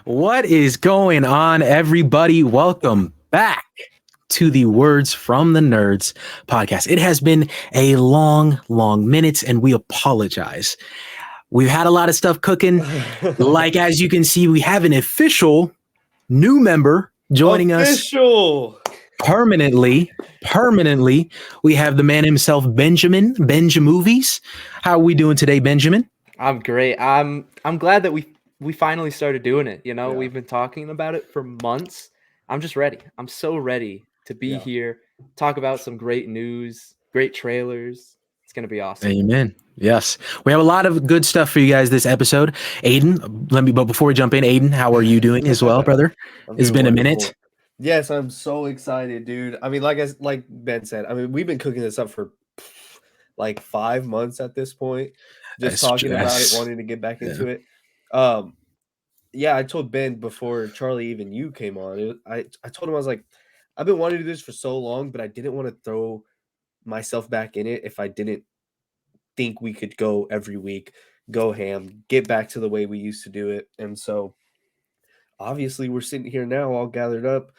What is going on, everybody? Welcome back to the Words from the Nerds podcast. It has been a long minute, and we apologize. We've had a lot of stuff cooking. Like, as you can see, we have an official new member joining us permanently. We have the man himself, Benjamin Movies. How are we doing today, Benjamin? I'm great. I'm glad that we finally started doing it. You know, we've been talking about it for months. I'm just ready. I'm so ready to be here, talk about some great news, great trailers. It's going to be awesome. Amen. Yes. We have a lot of good stuff for you guys this episode. Aiden, but before we jump in, Aiden, how are you doing as well, brother? It's been a minute. Yes, I'm so excited, dude. I mean, like Ben said, I mean, we've been cooking this up for like 5 months at this point. Just talking about it, wanting to get back into it. I told Ben before Charley, even you came on. I told him, I was like, I've been wanting to do this for so long, but I didn't want to throw myself back in it if I didn't think we could go every week, go ham, get back to the way we used to do it. And so obviously we're sitting here now all gathered up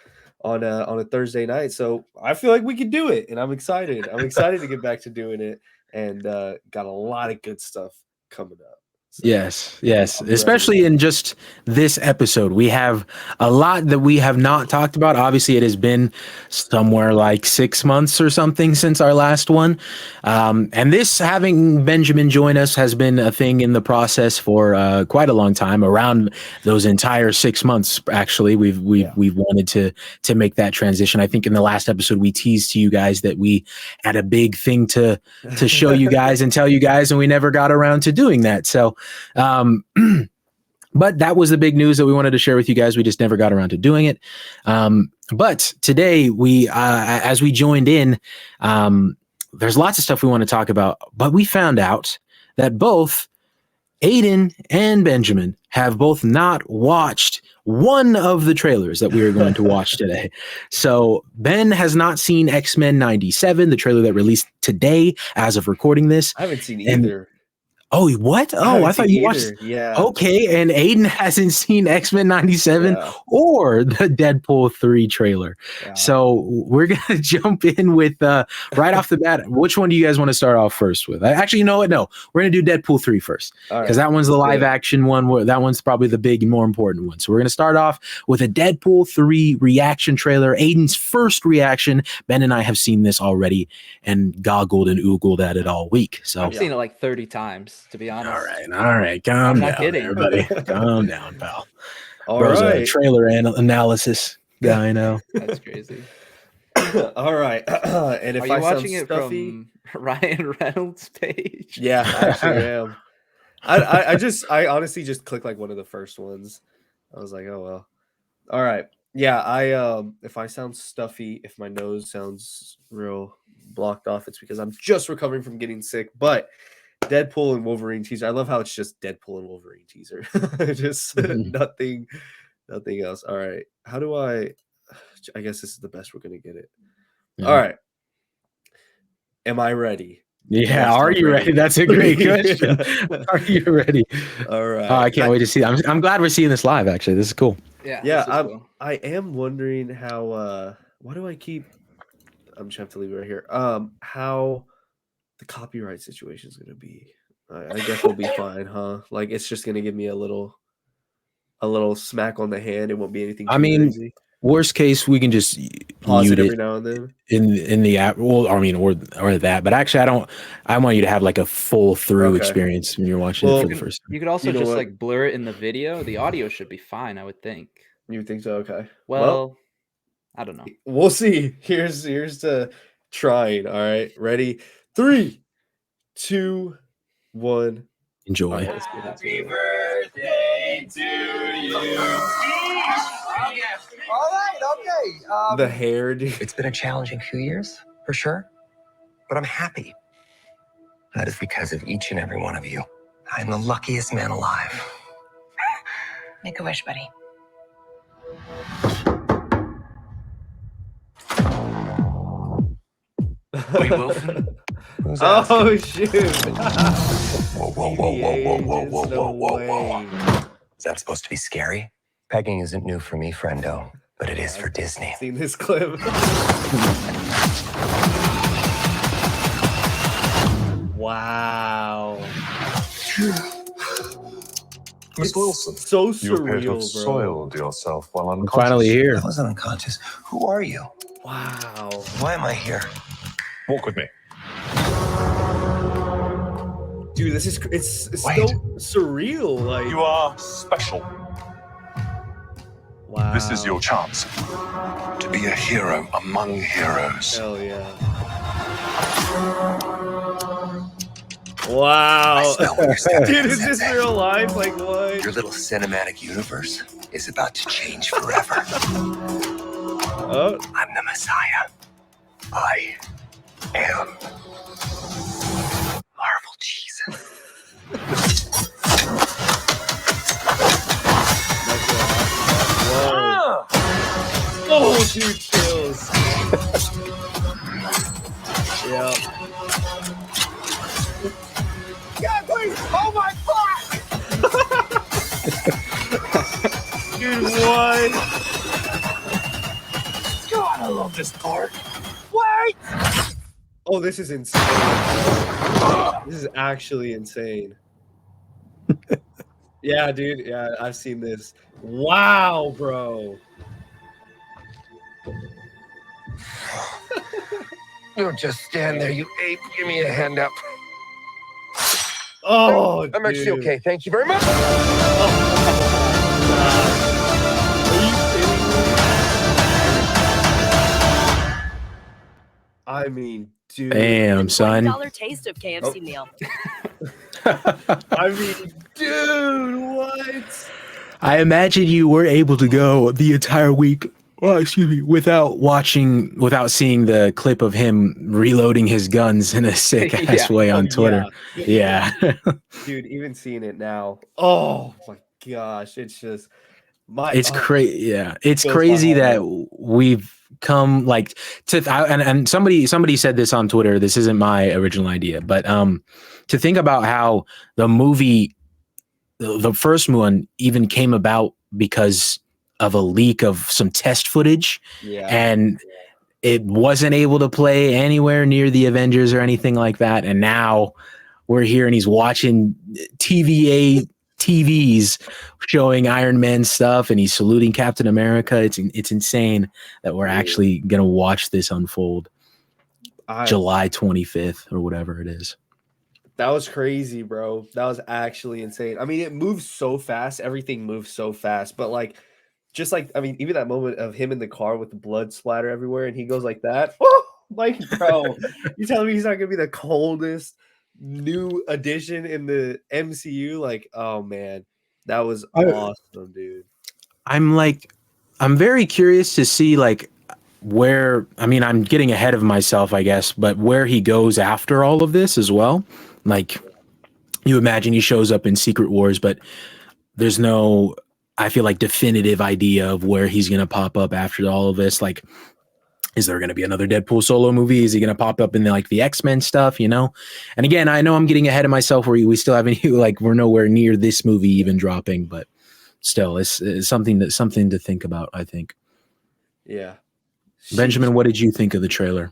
on a Thursday night. So I feel like we could do it, and I'm excited. I'm excited to get back to doing it, and got a lot of good stuff coming up. So, yes. Especially in just this episode, we have a lot that we have not talked about. Obviously, it has been somewhere like 6 months or something since our last one. And this, having Benjamin join us, has been a thing in the process for quite a long time. Around those entire 6 months, actually, we've wanted to make that transition. I think in the last episode, we teased to you guys that we had a big thing to show you guys and tell you guys, and we never got around to doing that. So. But that was the big news that we wanted to share with you guys. We just never got around to doing it. But today we, as we joined in, there's lots of stuff we want to talk about, but we found out that both Aiden and Benjamin have both not watched one of the trailers that we are going to watch today. So Ben has not seen XMEN 97, the trailer that released today as of recording this. I haven't seen either. Oh, what? Oh, I thought you watched. Yeah. Okay, and Aiden hasn't seen X-Men 97 or the Deadpool 3 trailer. Yeah. So we're going to jump in with, right off the bat, which one do you guys want to start off first with? Actually, you know what? No, we're going to do Deadpool 3 first, because that one's the live action one. That one's probably the big and more important one. So we're going to start off with a Deadpool 3 reaction trailer. Aiden's first reaction. Ben and I have seen this already and goggled and oogled at it all week. So I've seen it like 30 times. To be honest. All right. Calm down, everybody. Calm down, pal. Bro's a trailer analysis guy now. That's crazy. All right. And if Are you I watching sound it stuffy, from Ryan Reynolds' page? Yeah, I actually am. I honestly just clicked like one of the first ones. I was like, oh well. All right. Yeah, if I sound stuffy, if my nose sounds real blocked off, it's because I'm just recovering from getting sick. But Deadpool and Wolverine teaser. I love how it's just Deadpool and Wolverine teaser. Just nothing else. All right. How do I guess this is the best we're going to get it. Yeah. All right. Am I ready? Yeah. Are you ready? That's a great question. Are you ready? All right. Oh, I can't wait to see it. I'm glad we're seeing this live, actually. This is cool. Yeah. Cool. I am wondering how, why do I keep, I'm just have to leave it right here. How the copyright situation is going to be. I guess we'll be fine, huh? Like, it's just going to give me a little smack on the hand. It won't be anything too crazy. Worst case, we can just pause it every now and then in the app. Well, I mean, or that. But actually, I want you to have like a full through experience when you're watching it for the first time. You could also just like blur it in the video. The audio should be fine, I would think. You think so? Okay. Well, I don't know. We'll see. Here's to trying. All right, ready? 3, 2, 1. Enjoy. Happy birthday to you. All right, okay. The hair, dude. It's been a challenging few years, for sure. But I'm happy. That is because of each and every one of you. I'm the luckiest man alive. Make a wish, buddy. Wait, Wilson? Oh, shoot. Whoa. Is that supposed to be scary? Pegging isn't new for me, friendo, but it is for Disney. Seen this clip. Wow. Miss Wilson, So you appear to surreal, have bro. soiled yourself while I'm unconscious. finally here. I wasn't unconscious. Who are you? Wow. Why am I here? Walk with me. Dude, this is it's Wait. so surreal. Like, You are special. wow. This is your chance to be a hero among heroes. Hell yeah. Wow. Smell when you're stepping Dude, into is this that real life? Like, what? Your little cinematic universe is about to change forever. Oh, I'm the Messiah. I am Marvel Jesus. whoa. Oh, dude, chills. Yeah. God, please! Oh my God! Dude, what? God, I love this part. Wait! Oh, this is insane. This is actually insane. Yeah, dude. Yeah, I've seen this. Wow, bro. You don't just stand there, you ape. Give me a hand up. Oh, I'm actually dude. okay. Thank you very much. Are you kidding me? I mean, dude. Damn, son. $20 taste of KFC meal. I mean, dude, what? I imagine you were able to go the entire week, without seeing the clip of him reloading his guns in a sick ass Yeah. way on Oh, Twitter. Yeah. Dude, even seeing it now. Oh my gosh, it's just my. It's crazy. Yeah. It's Fills my crazy heart that up. we've come like to, and somebody said this on Twitter. This isn't my original idea, but to think about how the movie, the first one even came about because of a leak of some test footage, Yeah. and it wasn't able to play anywhere near the Avengers or anything like that. And now we're here and he's watching TVs showing Iron Man stuff and he's saluting Captain America. It's insane that we're actually going to watch this unfold July 25th or whatever it is. That was crazy, bro. That was actually insane. I mean, it moves so fast. Everything moves so fast. But like, just like, I mean, even that moment of him in the car with the blood splatter everywhere and he goes like that. Oh, like, bro, you telling me he's not going to be the coldest new addition in the MCU? Like, oh, man. That was awesome, dude. I'm very curious to see like where, I mean, I'm getting ahead of myself, I guess, but where he goes after all of this as well. Like, you imagine he shows up in Secret Wars, but there's no, I feel like, definitive idea of where he's going to pop up after all of this. Like, is there going to be another Deadpool solo movie? Is he going to pop up in the XMEN stuff, you know? And again, I know I'm getting ahead of myself where we still haven't, like, we're nowhere near this movie even dropping, but still, it's something to think about, I think. Yeah. Benjamin, what did you think of the trailer?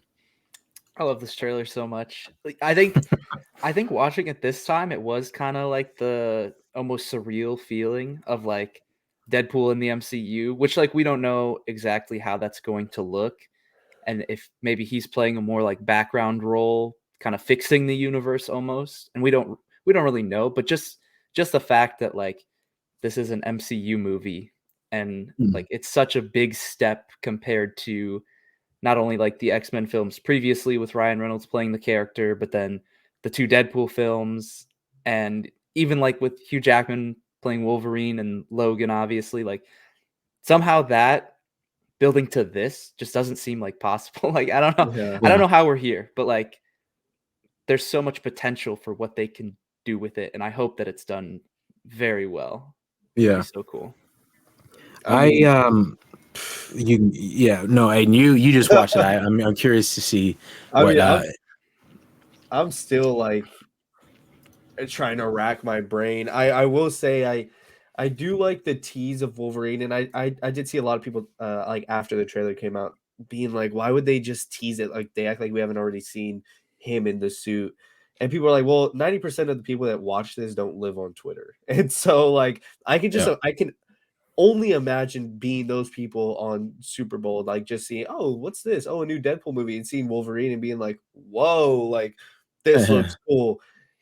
I love this trailer so much. Like, I think watching it this time, it was kind of like the almost surreal feeling of like Deadpool in the MCU, which like we don't know exactly how that's going to look, and if maybe he's playing a more like background role, kind of fixing the universe almost, and we don't really know. But just the fact that like this is an MCU movie and like it's such a big step compared to not only like the X-Men films previously with Ryan Reynolds playing the character, but then the two Deadpool films, and even like with Hugh Jackman playing Wolverine and Logan, obviously, like somehow that building to this just doesn't seem like possible. Like, I don't know. Yeah. I don't know how we're here, but like there's so much potential for what they can do with it. And I hope that it's done very well. Yeah. So cool. And you just watched it. I'm curious to see what. I'm still like trying to rack my brain. I will say I do like the tease of Wolverine, and I did see a lot of people like after the trailer came out being like, why would they just tease it? Like they act like we haven't already seen him in the suit. And people are like, well, 90% of the people that watch this don't live on Twitter. And so like I can only imagine being those people on Super Bowl, like just seeing, oh, what's this? Oh, a new Deadpool movie, and seeing Wolverine and being like, whoa, like this looks cool.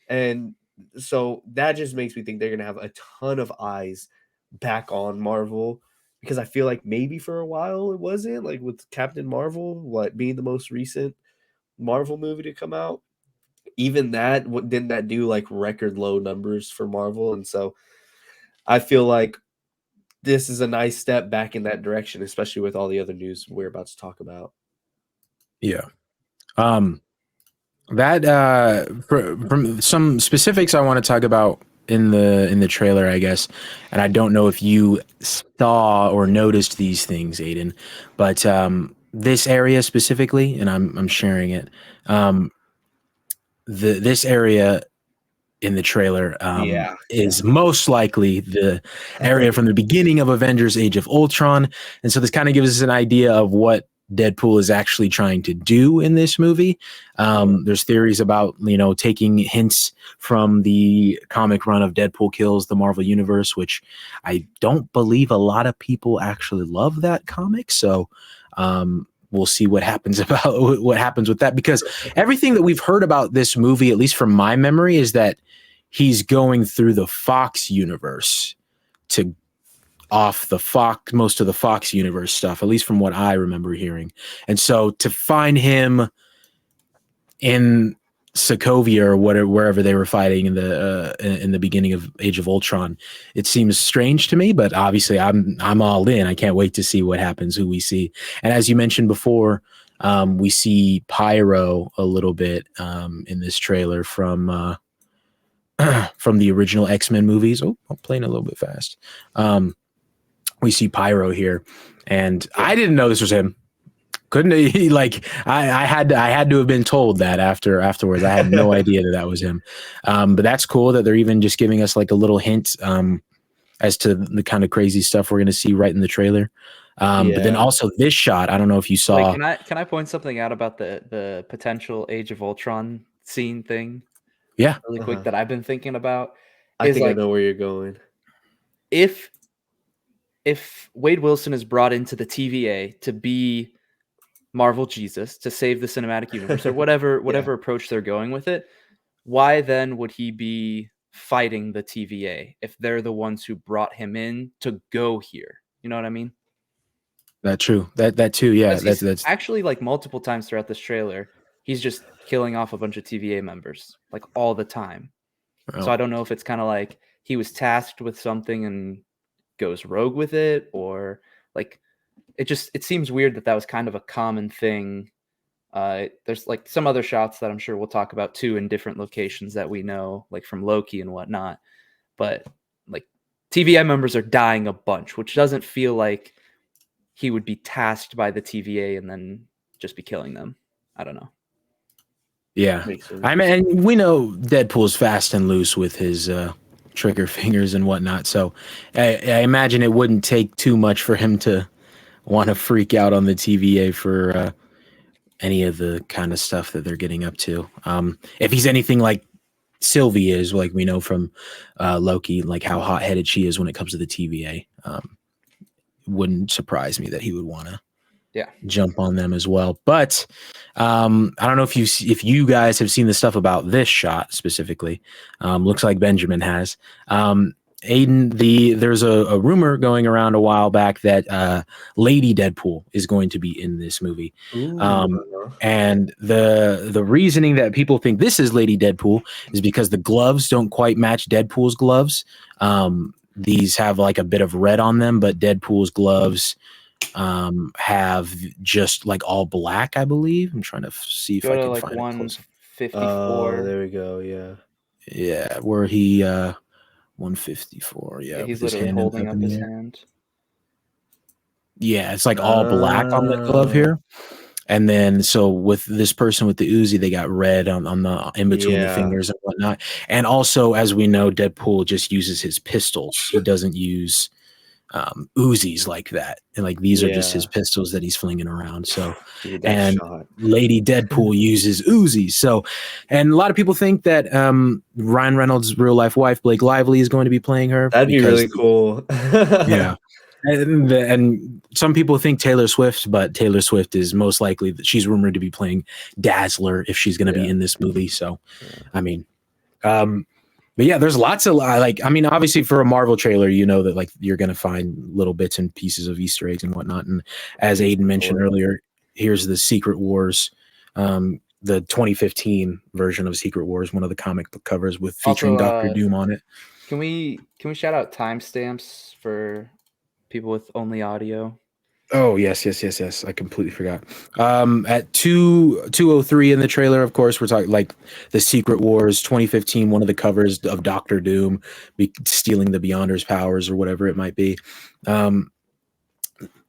And so that just makes me think they're gonna have a ton of eyes back on Marvel, because I feel like maybe for a while it wasn't, like with Captain Marvel, being the most recent Marvel movie to come out. Even that, didn't that do like record low numbers for Marvel? And so I feel like this is a nice step back in that direction, especially with all the other news we're about to talk about. Yeah. That from some specifics I want to talk about in the trailer, I guess. And I don't know if you saw or noticed these things, Aiden, but this area specifically, and I'm sharing it. This area in the trailer is most likely the area from the beginning of Avengers Age of Ultron. And so this kind of gives us an idea of what Deadpool is actually trying to do in this movie. There's theories about, taking hints from the comic run of Deadpool Kills the Marvel Universe, which I don't believe a lot of people actually love that comic. So we'll see what happens with that, because everything that we've heard about this movie, at least from my memory, is that he's going through the Fox universe to off the Fox, most of the Fox universe stuff, at least from what I remember hearing. And so to find him in Sokovia or wherever they were fighting in the beginning of Age of Ultron, it seems strange to me, but obviously I'm all in. I can't wait to see what happens, who we see. And as you mentioned before, we see Pyro a little bit in this trailer from the original X-Men movies. Oh, I'm playing a little bit fast. We see Pyro here, and I didn't know this was him. Couldn't he, like I had to have been told that afterwards. I had no idea that was him. But that's cool that they're even just giving us like a little hint as to the kind of crazy stuff we're going to see right in the trailer. But then also this shot, I don't know if you saw. Wait, can I point something out about the potential Age of Ultron scene thing? Yeah, really quick that I've been thinking about. I think I know where you're going. If Wade Wilson is brought into the TVA to be Marvel Jesus, to save the cinematic universe, or whatever approach they're going with it, why then would he be fighting the TVA if they're the ones who brought him in to go here? You know what I mean? That's true. That too. Yeah, that's actually like multiple times throughout this trailer, he's just killing off a bunch of TVA members like all the time. Oh. So I don't know if it's kind of like he was tasked with something and goes rogue with it, or like it seems weird that was kind of a common thing. There's like some other shots that I'm sure we'll talk about too in different locations that we know, like from Loki and whatnot. But like TVA members are dying a bunch, which doesn't feel like he would be tasked by the TVA and then just be killing them. I don't know. Yeah. I mean, we know Deadpool's fast and loose with his trigger fingers and whatnot. So I imagine it wouldn't take too much for him to want to freak out on the TVA for any of the kind of stuff that they're getting up to. If he's anything like Sylvie is, like we know from Loki, like how hot-headed she is when it comes to the TVA, wouldn't surprise me that he would want to jump on them as well. But I don't know if you guys have seen the stuff about this shot specifically. Looks like Benjamin has. Aiden, there's a rumor going around a while back that Lady Deadpool is going to be in this movie. And the reasoning that people think this is Lady Deadpool is because the gloves don't quite match Deadpool's gloves. These have like a bit of red on them, but Deadpool's gloves have just like all black, I believe. I'm trying to see if I can find 154. Oh, there we go. Yeah, where he 154. Yeah, he's literally holding up his hand. Yeah, it's like all black on the glove here. And then so with this person with the Uzi, they got red on the in between the fingers and whatnot. And also, as we know, Deadpool just uses his pistols. He doesn't use Uzis like that. And like these are just his pistols that he's flinging around. So Dude, and shot. Lady Deadpool uses Uzis. So and a lot of people think that Ryan Reynolds' real life wife, Blake Lively, is going to be playing her. That'd be really cool. Yeah. And some people think Taylor Swift, but Taylor Swift is most likely that she's rumored to be playing Dazzler if she's going to be in this movie. So, I mean, but yeah, there's lots of like, I mean, obviously for a Marvel trailer, you know that like you're going to find little bits and pieces of Easter eggs and whatnot. And as Aiden mentioned earlier, here's the Secret Wars, the 2015 version of Secret Wars, one of the comic book covers with featuring Dr. Doom on it. Can we shout out timestamps for people with only audio? Oh, yes. I completely forgot. At 2:03 in the trailer, of course, we're talking like the Secret Wars 2015, one of the covers of Doctor Doom stealing the Beyonder's powers or whatever it might be,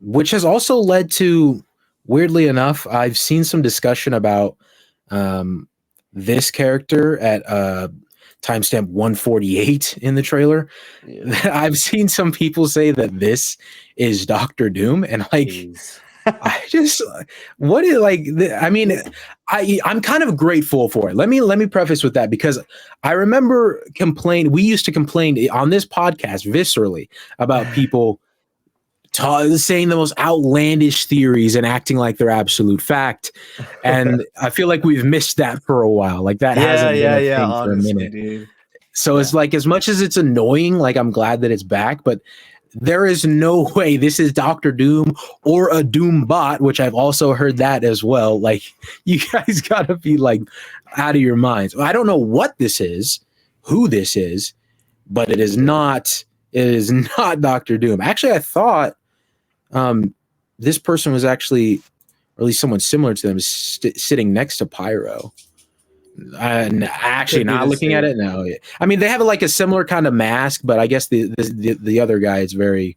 which has also led to, weirdly enough, I've seen some discussion about this character at timestamp 148 in the trailer. I've seen some people say that this is Doctor Doom, and like I just what is like I mean I'm kind of grateful for it. Let me preface with that, because I remember we used to complain on this podcast viscerally about people saying the most outlandish theories and acting like they're absolute fact, and I feel like we've missed that for a while. Like that hasn't been a thing honestly, for a minute. Dude. So it's like, as much as it's annoying, like I'm glad that it's back, but there is no way this is Doctor Doom or a Doom bot, which I've also heard that as well. Like, you guys gotta be like out of your minds. I don't know what this is, who this is, but it is not Doctor Doom. Actually, I thought this person was actually, or at least someone similar to them, sitting next to Pyro. Actually, not looking at it now. I mean, they have like a similar kind of mask, but I guess the other guy is very,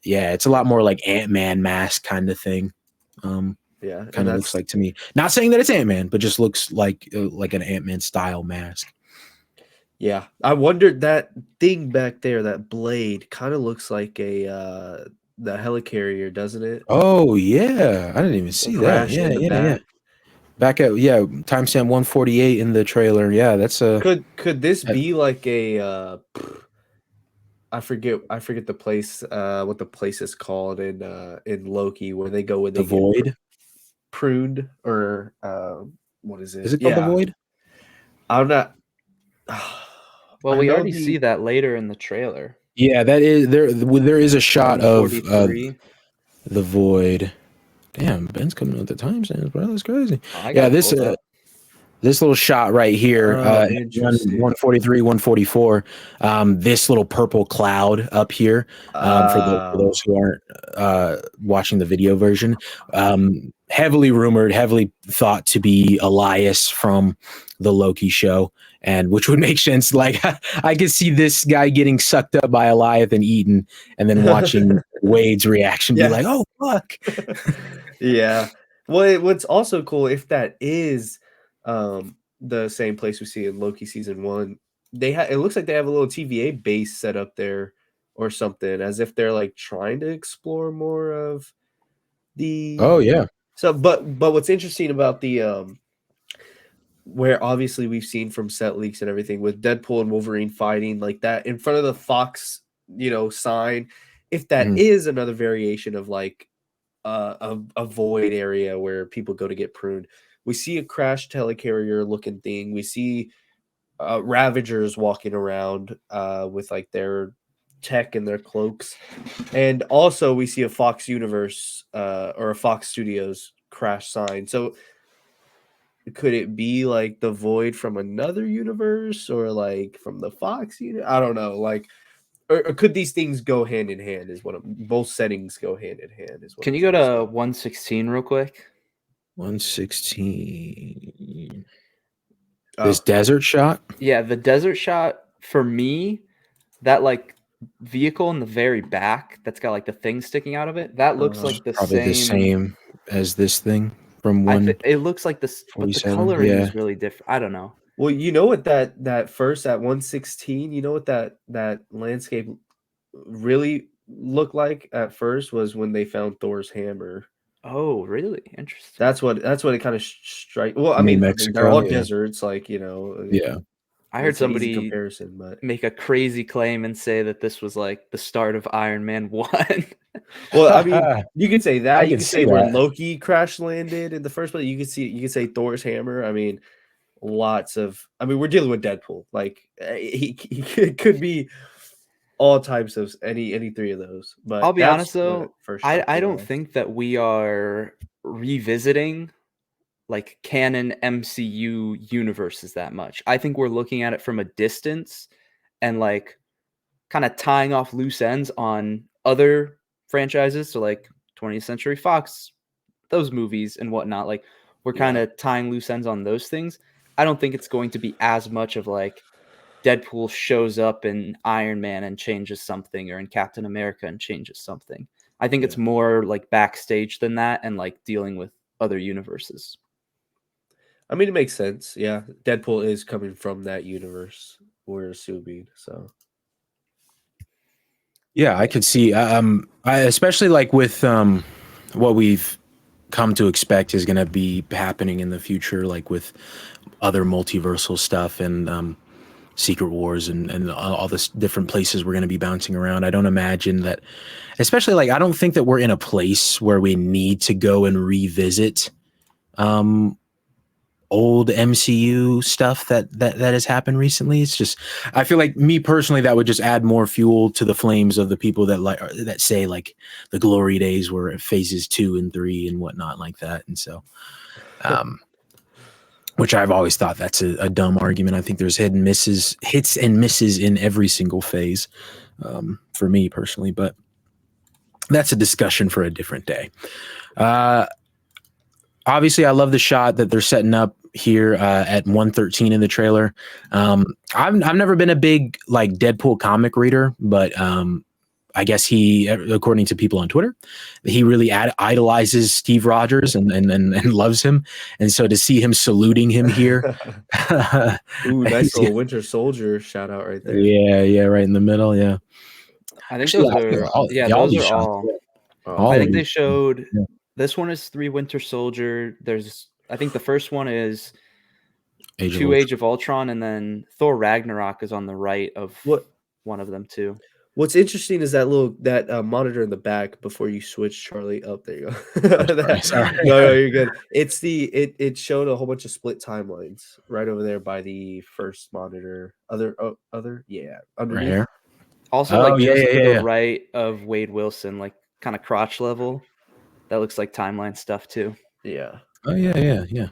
it's a lot more like Ant-Man mask kind of thing. Kind of looks like to me. Not saying that it's Ant-Man, but just looks like an Ant-Man style mask. Yeah, I wondered, that thing back there, that blade, kind of looks like the helicarrier, doesn't it? Oh yeah, I didn't even see that. Yeah. Back at timestamp 148 in the trailer. Yeah, that's a. Could this be like a? I forget the place. What the place is called in Loki, where they go when they the Void, pruned, or what is it? Is it called the Void? I'm not. Well, we already see that later in the trailer. Yeah, that is there. There is a shot of the Void. Damn, Ben's coming with the timestamps, bro. That's crazy. This little shot right here, 143, 144. This little purple cloud up here, for those who aren't watching the video version, heavily rumored, heavily thought to be Elias from the Loki show, and which would make sense. Like I could see this guy getting sucked up by Elias and eaten, and then watching Wade's reaction be like, "Oh fuck." Yeah. Well, what's also cool, if that is the same place we see in Loki season 1, it looks like they have a little TVA base set up there or something, as if they're like trying to explore more of the. Oh yeah. So, but what's interesting about the where obviously we've seen from set leaks and everything with Deadpool and Wolverine fighting like that in front of the Fox, sign, if that is another variation of like a void area where people go to get pruned. We see a crashed helicarrier looking thing. We see Ravagers walking around with like their tech and their cloaks, and also we see a Fox Universe or a Fox Studios crash sign. So could it be like the Void from another universe, or like from the Fox universe? I don't know. Like, or could these things go hand in hand? Is what both settings go hand in hand. Is what. Can you go to 116 real quick? 116. This desert shot? Yeah, the desert shot, for me, that like vehicle in the very back that's got like the thing sticking out of it, that looks like the same as this thing from it looks like this, but the 147. coloring Yeah. is really different. I don't know. Well, you know what that first at 116, you know what that landscape really looked like at first was when they found Thor's hammer. Oh, really? Interesting. That's what it kind of strike. Well, I New mean, Mexico, they're all yeah. deserts, like, you know. Yeah. I heard It's an easy somebody comparison, but make a crazy claim and say that this was like the start of Iron Man 1. well, I mean, you could say that. I You could could see say where that. Loki crash landed in the first place. You could say Thor's hammer. I mean, lots of. I mean, we're dealing with Deadpool. Like he could be all types of any three of those. But I'll be that's honest what though, first struck I me don't off. think that we are revisiting like canon MCU universes that much. I think we're looking at it from a distance and like kind of tying off loose ends on other franchises. So like 20th Century Fox, those movies and whatnot. Like we're kind of tying loose ends on those things. I don't think it's going to be as much of like Deadpool shows up in Iron Man and changes something, or in Captain America and changes something. I think it's more like backstage than that, and like dealing with other universes. I mean, it makes sense. Yeah, Deadpool is coming from that universe, we're assuming. So Yeah, I could see. I especially like with what we've come to expect is going to be happening in the future, like with other multiversal stuff and Secret Wars and all this different places we're going to be bouncing around. I don't imagine that, especially like I don't think that we're in a place where we need to go and revisit old MCU stuff that has happened recently. It's just, I feel like me personally, that would just add more fuel to the flames of the people that say like the glory days were phases 2 and 3 and whatnot like that. And so, which I've always thought that's a dumb argument. I think there's hits and misses in every single phase, for me personally, but that's a discussion for a different day. Obviously I love the shot that they're setting up here at 113 in the trailer. I've never been a big like Deadpool comic reader, but I guess he, according to people on Twitter, he really idolizes Steve Rogers and loves him. And so to see him saluting him here. ooh, nice little Winter Soldier shout out right there. Yeah, right in the middle. Yeah. I think those are all. I think they showed this one is 3 Winter Soldier. I think the first one is Age of Ultron, and then Thor Ragnarok is on the right of one of them too. What's interesting is that monitor in the back before you switch Charlie up. There you go. Sorry. No, you're good. It's it showed a whole bunch of split timelines right over there by the first monitor. Underneath. Right here. Also, to the right of Wade Wilson, like kind of crotch level. That looks like timeline stuff too. Yeah. Oh yeah.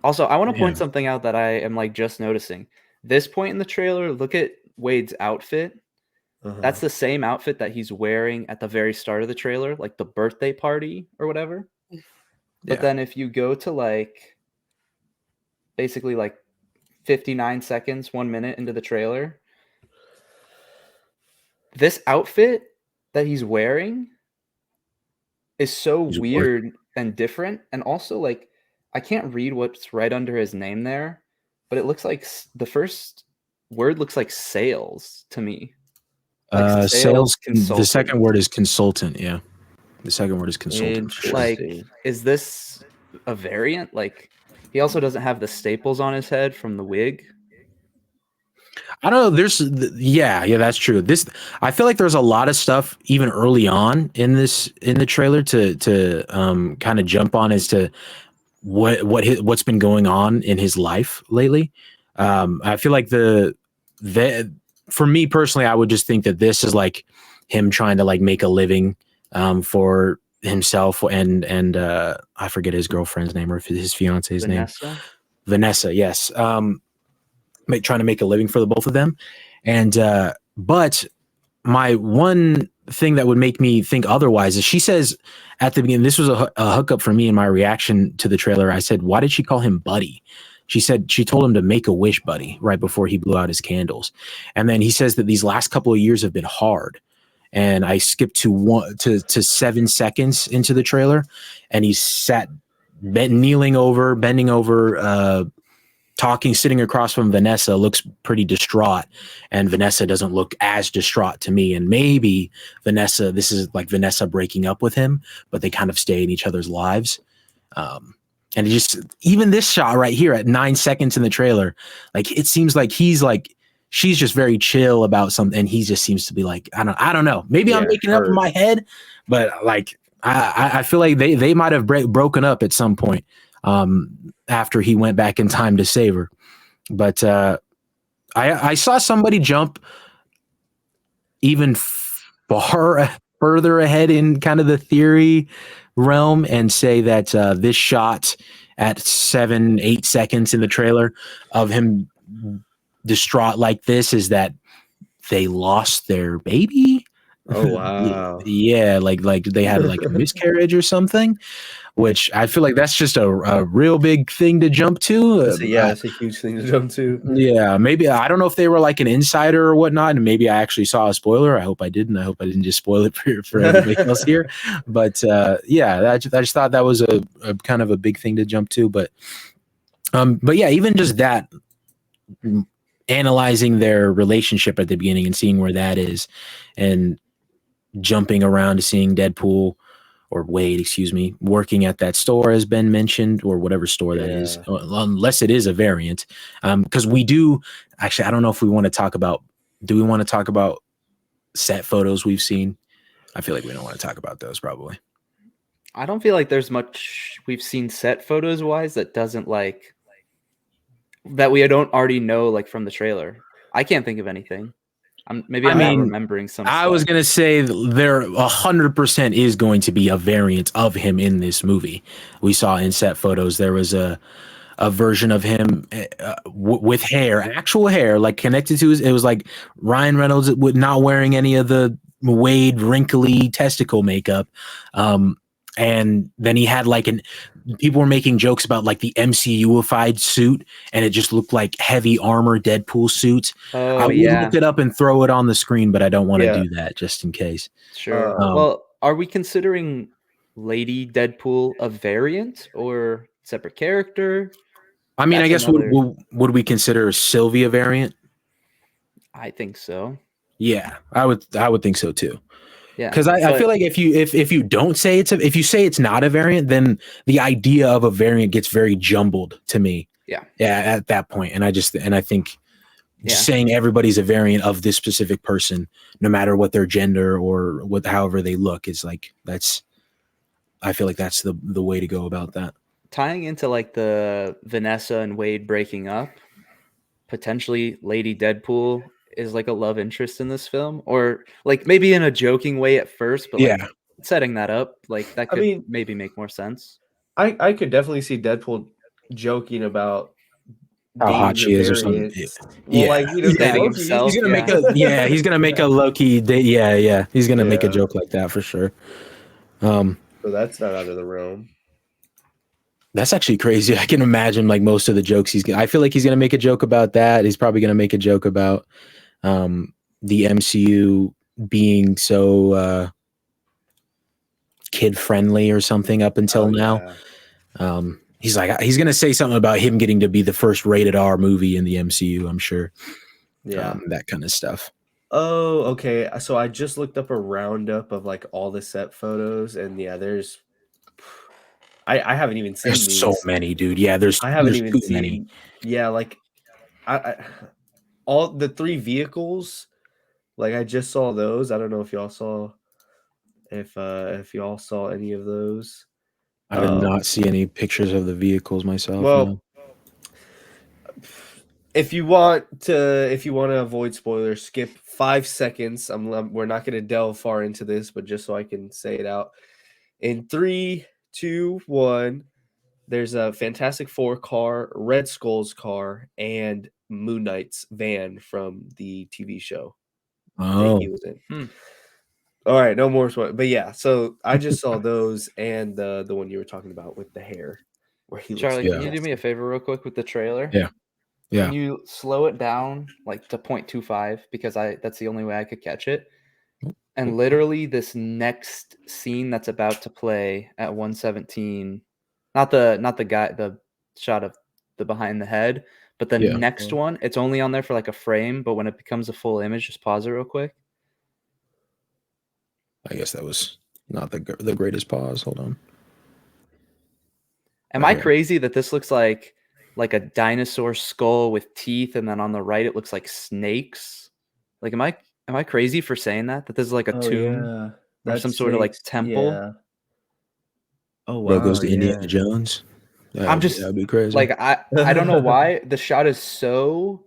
Also, I want to point something out that I am like just noticing. This point in the trailer, look at Wade's outfit. That's the same outfit that he's wearing at the very start of the trailer, like the birthday party or whatever. But then if you go to like basically like 59 seconds, 1 minute into the trailer, this outfit that he's wearing is so weird and different. And also like, I can't read what's right under his name there, but it looks like the first word looks like sales to me. Like sales. The second word is consultant. Yeah. The second word is consultant. Like, is this a variant? Like, he also doesn't have the staples on his head from the wig. I don't know. Yeah, that's true. I feel like there's a lot of stuff even early on in the trailer to kind of jump on as to what's been going on in his life lately. I feel like for me personally, I would just think that this is like him trying to like make a living for himself and I forget his girlfriend's name or his fiance's name. Vanessa, yes. Trying to make a living for the both of them. And but my one thing that would make me think otherwise is she says at the beginning, this was a hookup for me in my reaction to the trailer. I said, why did she call him Buddy? She said she told him to make a wish, buddy, right before he blew out his candles. And then he says that these last couple of years have been hard. and I skipped to 7 seconds into the trailer, and he's bending over, talking, sitting across from Vanessa, looks pretty distraught, and Vanessa doesn't look as distraught to me. And maybe this is like Vanessa breaking up with him, but they kind of stay in each other's lives. And even this shot right here at 9 seconds in the trailer, like it seems like she's just very chill about something, and he just seems to be like, I don't know. Maybe I'm making it up in my head, but like I feel like they might have broken up at some point after he went back in time to save her. But I saw somebody jump even further ahead in kind of the theory realm and say that this shot at 7-8 seconds in the trailer of him distraught like this is that they lost their baby. Oh wow. Yeah, like they had like a miscarriage or something, which I feel like that's just a real big thing to jump to. It's a huge thing to jump to. Yeah, maybe I don't know if they were like an insider or whatnot, and maybe I actually saw a spoiler. I hope I didn't. I hope I didn't just spoil it for everybody else here. But yeah, I just thought that was a kind of a big thing to jump to. But yeah, even just that, analyzing their relationship at the beginning and seeing where that is, and jumping around to seeing Deadpool or Wade, excuse me, working at that store has been mentioned, or whatever store that is, unless it is a variant. Because we do actually, I don't know if we want to talk about. Do we want to talk about set photos we've seen? I feel like we don't want to talk about those. Probably. I don't feel like there's much we've seen set photos wise that doesn't like that we don't already know like from the trailer. I can't think of anything. I'm not remembering some stuff. Was going to say there 100% is going to be a variant of him in this movie. We saw in set photos there was a version of him with hair, actual hair, like connected to it was like Ryan Reynolds not wearing any of the Wade wrinkly testicle makeup. And then he had like people were making jokes about like the MCU-ified suit, and it just looked like heavy armor Deadpool suit. I would look it up and throw it on the screen, but I don't want to do that just in case. Sure. Well, are we considering Lady Deadpool a variant or separate character? I mean, I guess would we consider Sylvia a variant? I think so. Yeah, I would think so too. Yeah, because I feel like if you don't say if you say it's not a variant, then the idea of a variant gets very jumbled to me. Yeah, at that point, and I think saying everybody's a variant of this specific person, no matter what their gender or however they look, is like I feel like that's the way to go about that. Tying into like the Vanessa and Wade breaking up, potentially Lady Deadpool is like a love interest in this film, or like maybe in a joking way at first, but like setting that up, like that could maybe make more sense. I could definitely see Deadpool joking about how hot she is or something. Well, like he's gonna make he's gonna make a low-key he's gonna make a joke like that for sure. So that's not out of the realm. That's actually crazy. I can imagine like most of the jokes I feel like he's gonna make a joke about that. He's probably gonna make a joke about the MCU being so kid friendly or something up until now. He's going to say something about him getting to be the first rated R movie in the MCU, I'm sure. Yeah. That kind of stuff. Oh, okay. So I just looked up a roundup of like all the set photos, and there's I haven't even seen these. So many, dude. Yeah, I haven't even seen many. Yeah, like I all the 3 vehicles, like I just saw those. I don't know if y'all saw if y'all saw any of those. I did not see any pictures of the vehicles myself. Well, no. if you want to avoid spoilers, skip 5 seconds. We're not going to delve far into this, but just so I can say it out. In 3, 2, 1, there's a Fantastic Four car, Red Skull's car, and Moon Knight's van from the TV show that he was in. All right, no more spoilers. But yeah, so I just saw those and the one you were talking about with the hair, where he Charlie, can you do me a favor real quick with the trailer? Yeah. Can you slow it down like to 0.25, because that's the only way I could catch it. And literally this next scene that's about to play at 117, not the guy, the shot of the behind the head, but the Yeah. next one, it's only on there for like a frame, but when it becomes a full image, just pause it real quick. I guess that was not the greatest pause. Hold on. Am Right I here. crazy that this looks like a dinosaur skull with teeth, and then on the right it looks like snakes? Like, am I crazy for saying that this is like a Oh tomb yeah, or that's some sort of like snakes. temple? Yeah. Oh Bro goes wow, to Indiana yeah. Jones. I'm That'd just be crazy. like I don't know why the shot is so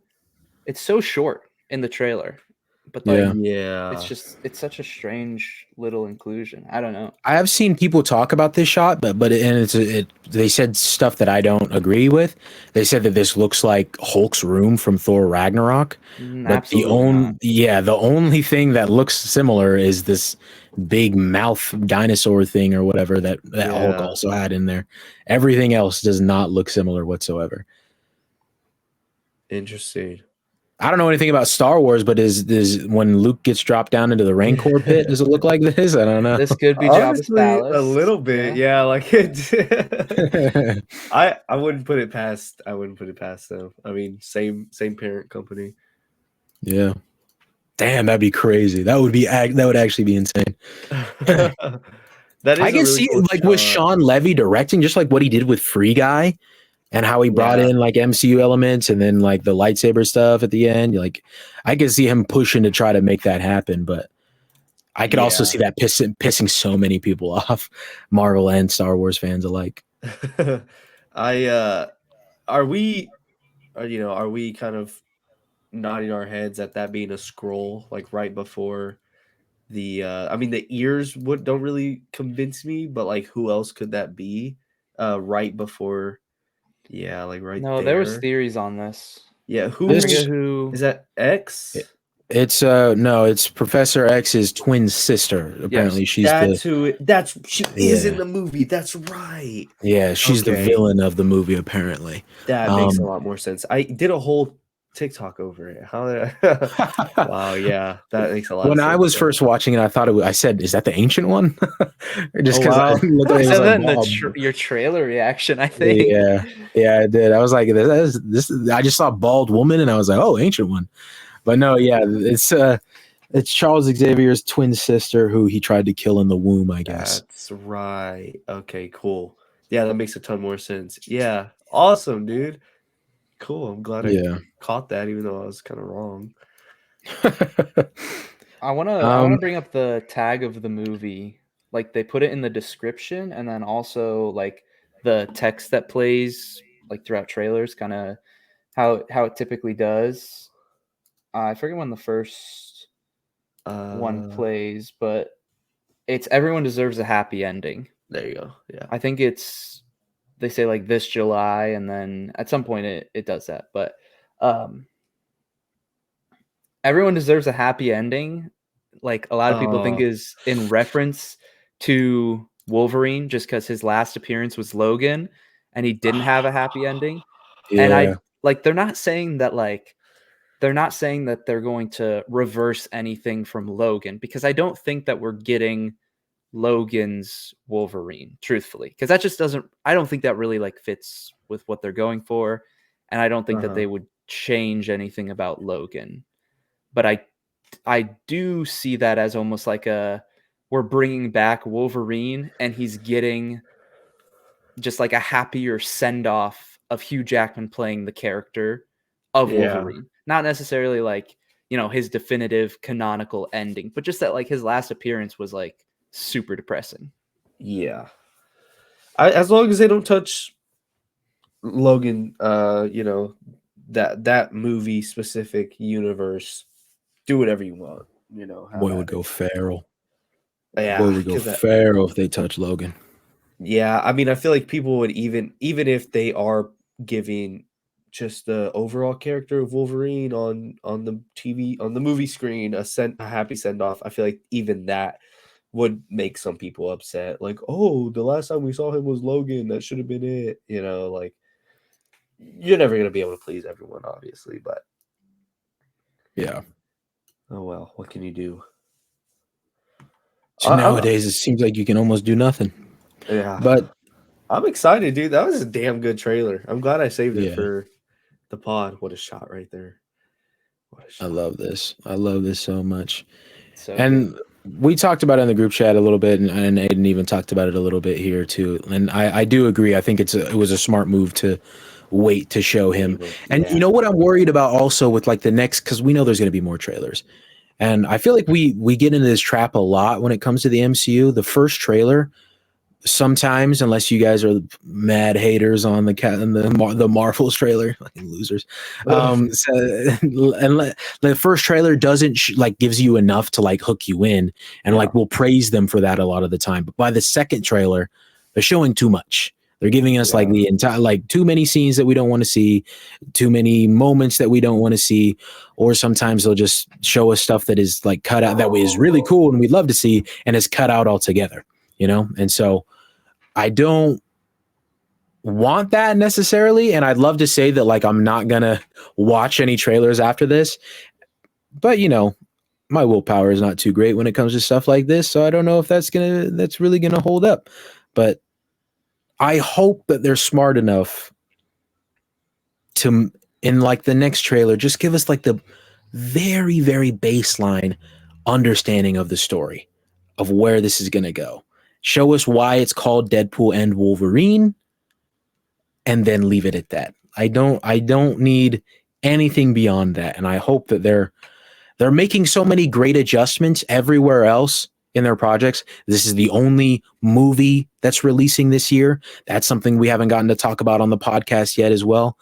short in the trailer, but like Yeah. it's such a strange little inclusion. I don't know. I have seen people talk about this shot, but they said stuff that I don't agree with. They said that this looks like Hulk's room from Thor Ragnarok, but Absolutely not. the only thing that looks similar is this big mouth dinosaur thing or whatever that Hulk Yeah. also had in there. Everything else does not look similar whatsoever. Interesting. I don't know anything about Star Wars, but is when Luke gets dropped down into the Rancor pit, does it look like this? I don't know. This could be Jabba's Honestly, palace. a little bit. Yeah, like it. I wouldn't put it past them. I mean, same parent company. Yeah. Damn, that'd be crazy. That would actually be insane. That is I a can really see cool like with shot. Sean Levy directing, just like what he did with Free Guy, and how he brought Yeah. in like MCU elements and then like the lightsaber stuff at the end. Like, I can see him pushing to try to make that happen, but I could also Yeah. see that pissing so many people off, Marvel and Star Wars fans alike. Are we kind of nodding our heads at that being a scroll, like right before the I mean the ears don't really convince me, but like who else could that be? Right before, yeah, like right No, there was there. theories on this. Yeah, who I forget who. is that? X? It's no, it's Professor X's twin sister. Apparently, Yes. she's That's the who she is in Yeah. the movie. That's right. yeah, she's the Okay. villain of the movie. Apparently, That makes a lot more sense. I did a whole TikTok over it. Wow, yeah, that makes a lot of when sense. I was now. first watching it, I thought I said, "Is that the ancient one?" Just Oh, because wow. I looked like You it was said a that in bald. your trailer reaction, I think. Yeah, I did. I was like, this. I just saw bald woman, and I was like, "Oh, ancient one." But no, yeah, it's Charles Xavier's twin sister who he tried to kill in the womb, I guess. That's right. Okay, cool. Yeah, that makes a ton more sense. Yeah, awesome, dude. Cool. I'm glad I caught that, even though I was kind of wrong. I wanna bring up the tag of the movie. Like they put it in the description, and then also like the text that plays like throughout trailers, kind of how it typically does. I forget when the first one plays, but it's everyone deserves a happy ending. There you go. Yeah. I think they say like this July, and then at some point it does that. But everyone deserves a happy ending. Like a lot of people think is in reference to Wolverine, just because his last appearance was Logan, and he didn't have a happy ending. And I like they're not saying that they're going to reverse anything from Logan, because I don't think that we're getting Logan's Wolverine, truthfully, because that just doesn't. I don't think that really like fits with what they're going for, and I don't think that they would change anything about Logan. But I do see that as almost like we're bringing back Wolverine, and he's getting just like a happier send off of Hugh Jackman playing the character of Wolverine, not necessarily like his definitive canonical ending, but just that like his last appearance was like super depressing. Yeah. As long as they don't touch Logan, that movie specific universe, do whatever you want. Boy would go feral. Yeah, Boy would go feral if they touch Logan. Yeah, I mean, I feel like people would even if they are giving just the overall character of Wolverine on the TV, on the movie screen, a happy send off. I feel like even that would make some people upset. Like, oh, the last time we saw him was Logan. That should have been it. Like you're never gonna be able to please everyone, obviously, but yeah. Oh well, what can you do? Nowadays, it seems like you can almost do nothing. Yeah, But I'm excited, dude. That was a damn good trailer. I'm glad I saved it yeah, for the pod. What a shot right there. What a I shot. love this. I love this so much. So And good. we talked about it in the group chat a little bit, and Aiden even talked about it a little bit here too. And I do agree. I think it was a smart move to wait to show him. And you know what I'm worried about also with like the next, because we know there's going to be more trailers. And I feel like we get into this trap a lot when it comes to the MCU. The first trailer, sometimes, unless you guys are mad haters on the Marvels trailer, fucking losers. So, and the first trailer doesn't like gives you enough to like hook you in, and like we'll praise them for that a lot of the time. But by the second trailer, they're showing too much. They're giving us like the entire, like too many scenes that we don't want to see, too many moments that we don't want to see, or sometimes they'll just show us stuff that is like cut out that is really cool and we'd love to see and is cut out altogether, you know? And so I don't want that necessarily. And I'd love to say that like I'm not gonna watch any trailers after this, but you know, my willpower is not too great when it comes to stuff like this. So I don't know if that's really gonna hold up. But I hope that they're smart enough to, in like the next trailer, just give us like the very, very baseline understanding of the story of where this is going to go. Show us why it's called Deadpool and Wolverine, and then leave it at that. I don't need anything beyond that. And I hope that they're making so many great adjustments everywhere else in their projects. This is the only movie that's releasing this year. That's something we haven't gotten to talk about on the podcast yet as well.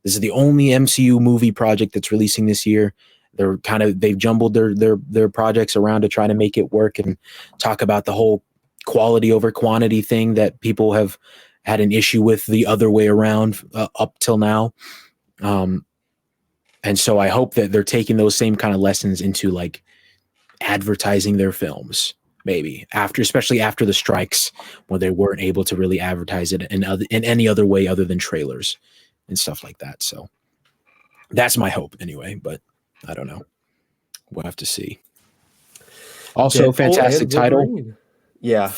This is the only MCU movie project that's releasing this year. They've jumbled their projects around to try to make it work and talk about the whole quality over quantity thing that people have had an issue with the other way around up till now. And so I hope that they're taking those same kind of lessons into like advertising their films, maybe especially after the strikes, where they weren't able to really advertise it in any other way other than trailers and stuff like that. So that's my hope anyway, but I don't know. We'll have to see. Also, Deadpool fantastic title. Yeah.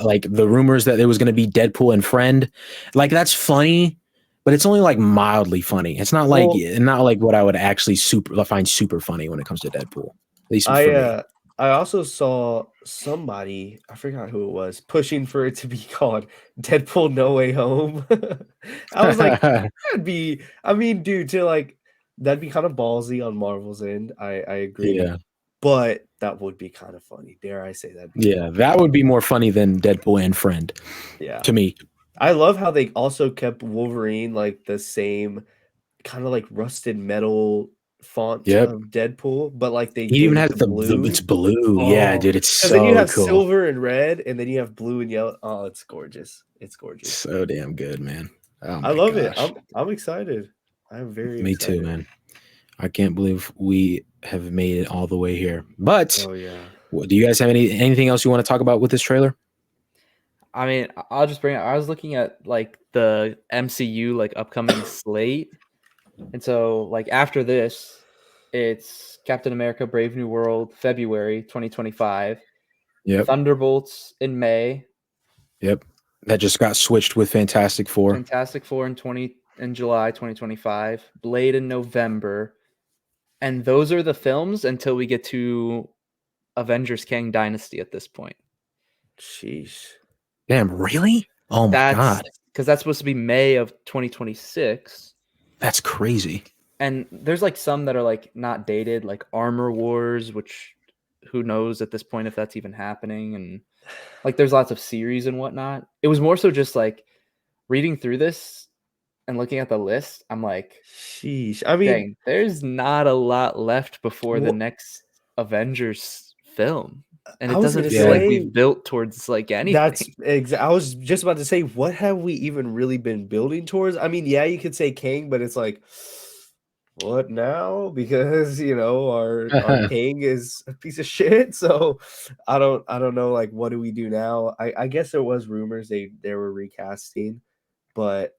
Like the rumors that it was going to be Deadpool and Friend. Like that's funny, but it's only like mildly funny. It's not like what I would actually find super funny when it comes to Deadpool. At least for me. I also saw somebody, I forgot who it was, pushing for it to be called Deadpool No Way Home. I was like, that'd be kind of ballsy on Marvel's end. I agree. Yeah. But that would be kind of funny. Dare I say that? That would be more funny than Deadpool and Friend. Yeah. To me. I love how they also kept Wolverine like the same kind of like rusted metal font of Deadpool, but like he even has it's blue. Oh, yeah, dude, it's so then you have cool. Silver and red, and then you have blue and yellow. Oh, it's gorgeous. It's gorgeous. So damn good, man. Oh, I love it. I'm excited. I'm very Me excited. too, man. I can't believe we have made it all the way here. But do you guys have anything else you want to talk about with this trailer? I mean, I'll just bring it. I was looking at like the MCU like upcoming slate. And so like after this, it's Captain America Brave New World, February 2025. Yep. Thunderbolts in May. Yep. That just got switched with Fantastic Four. Fantastic Four in July 2025. Blade in November. And those are the films until we get to Avengers Kang Dynasty at this point. Sheesh. Damn, really? Oh my God. Because that's supposed to be May of 2026. That's crazy. And there's like some that are like not dated, like Armor Wars, which who knows at this point if that's even happening. And like there's lots of series and whatnot. It was more so just like reading through this and looking at the list. I'm like, sheesh. I mean, dang, there's not a lot left before the next Avengers film. And it doesn't feel like we've built towards like anything. I was just about to say, what have we even really been building towards? I mean, yeah, you could say Kang, but it's like, what now? Because our Kang is a piece of shit. So I don't know. Like, what do we do now? I guess there was rumors they were recasting, but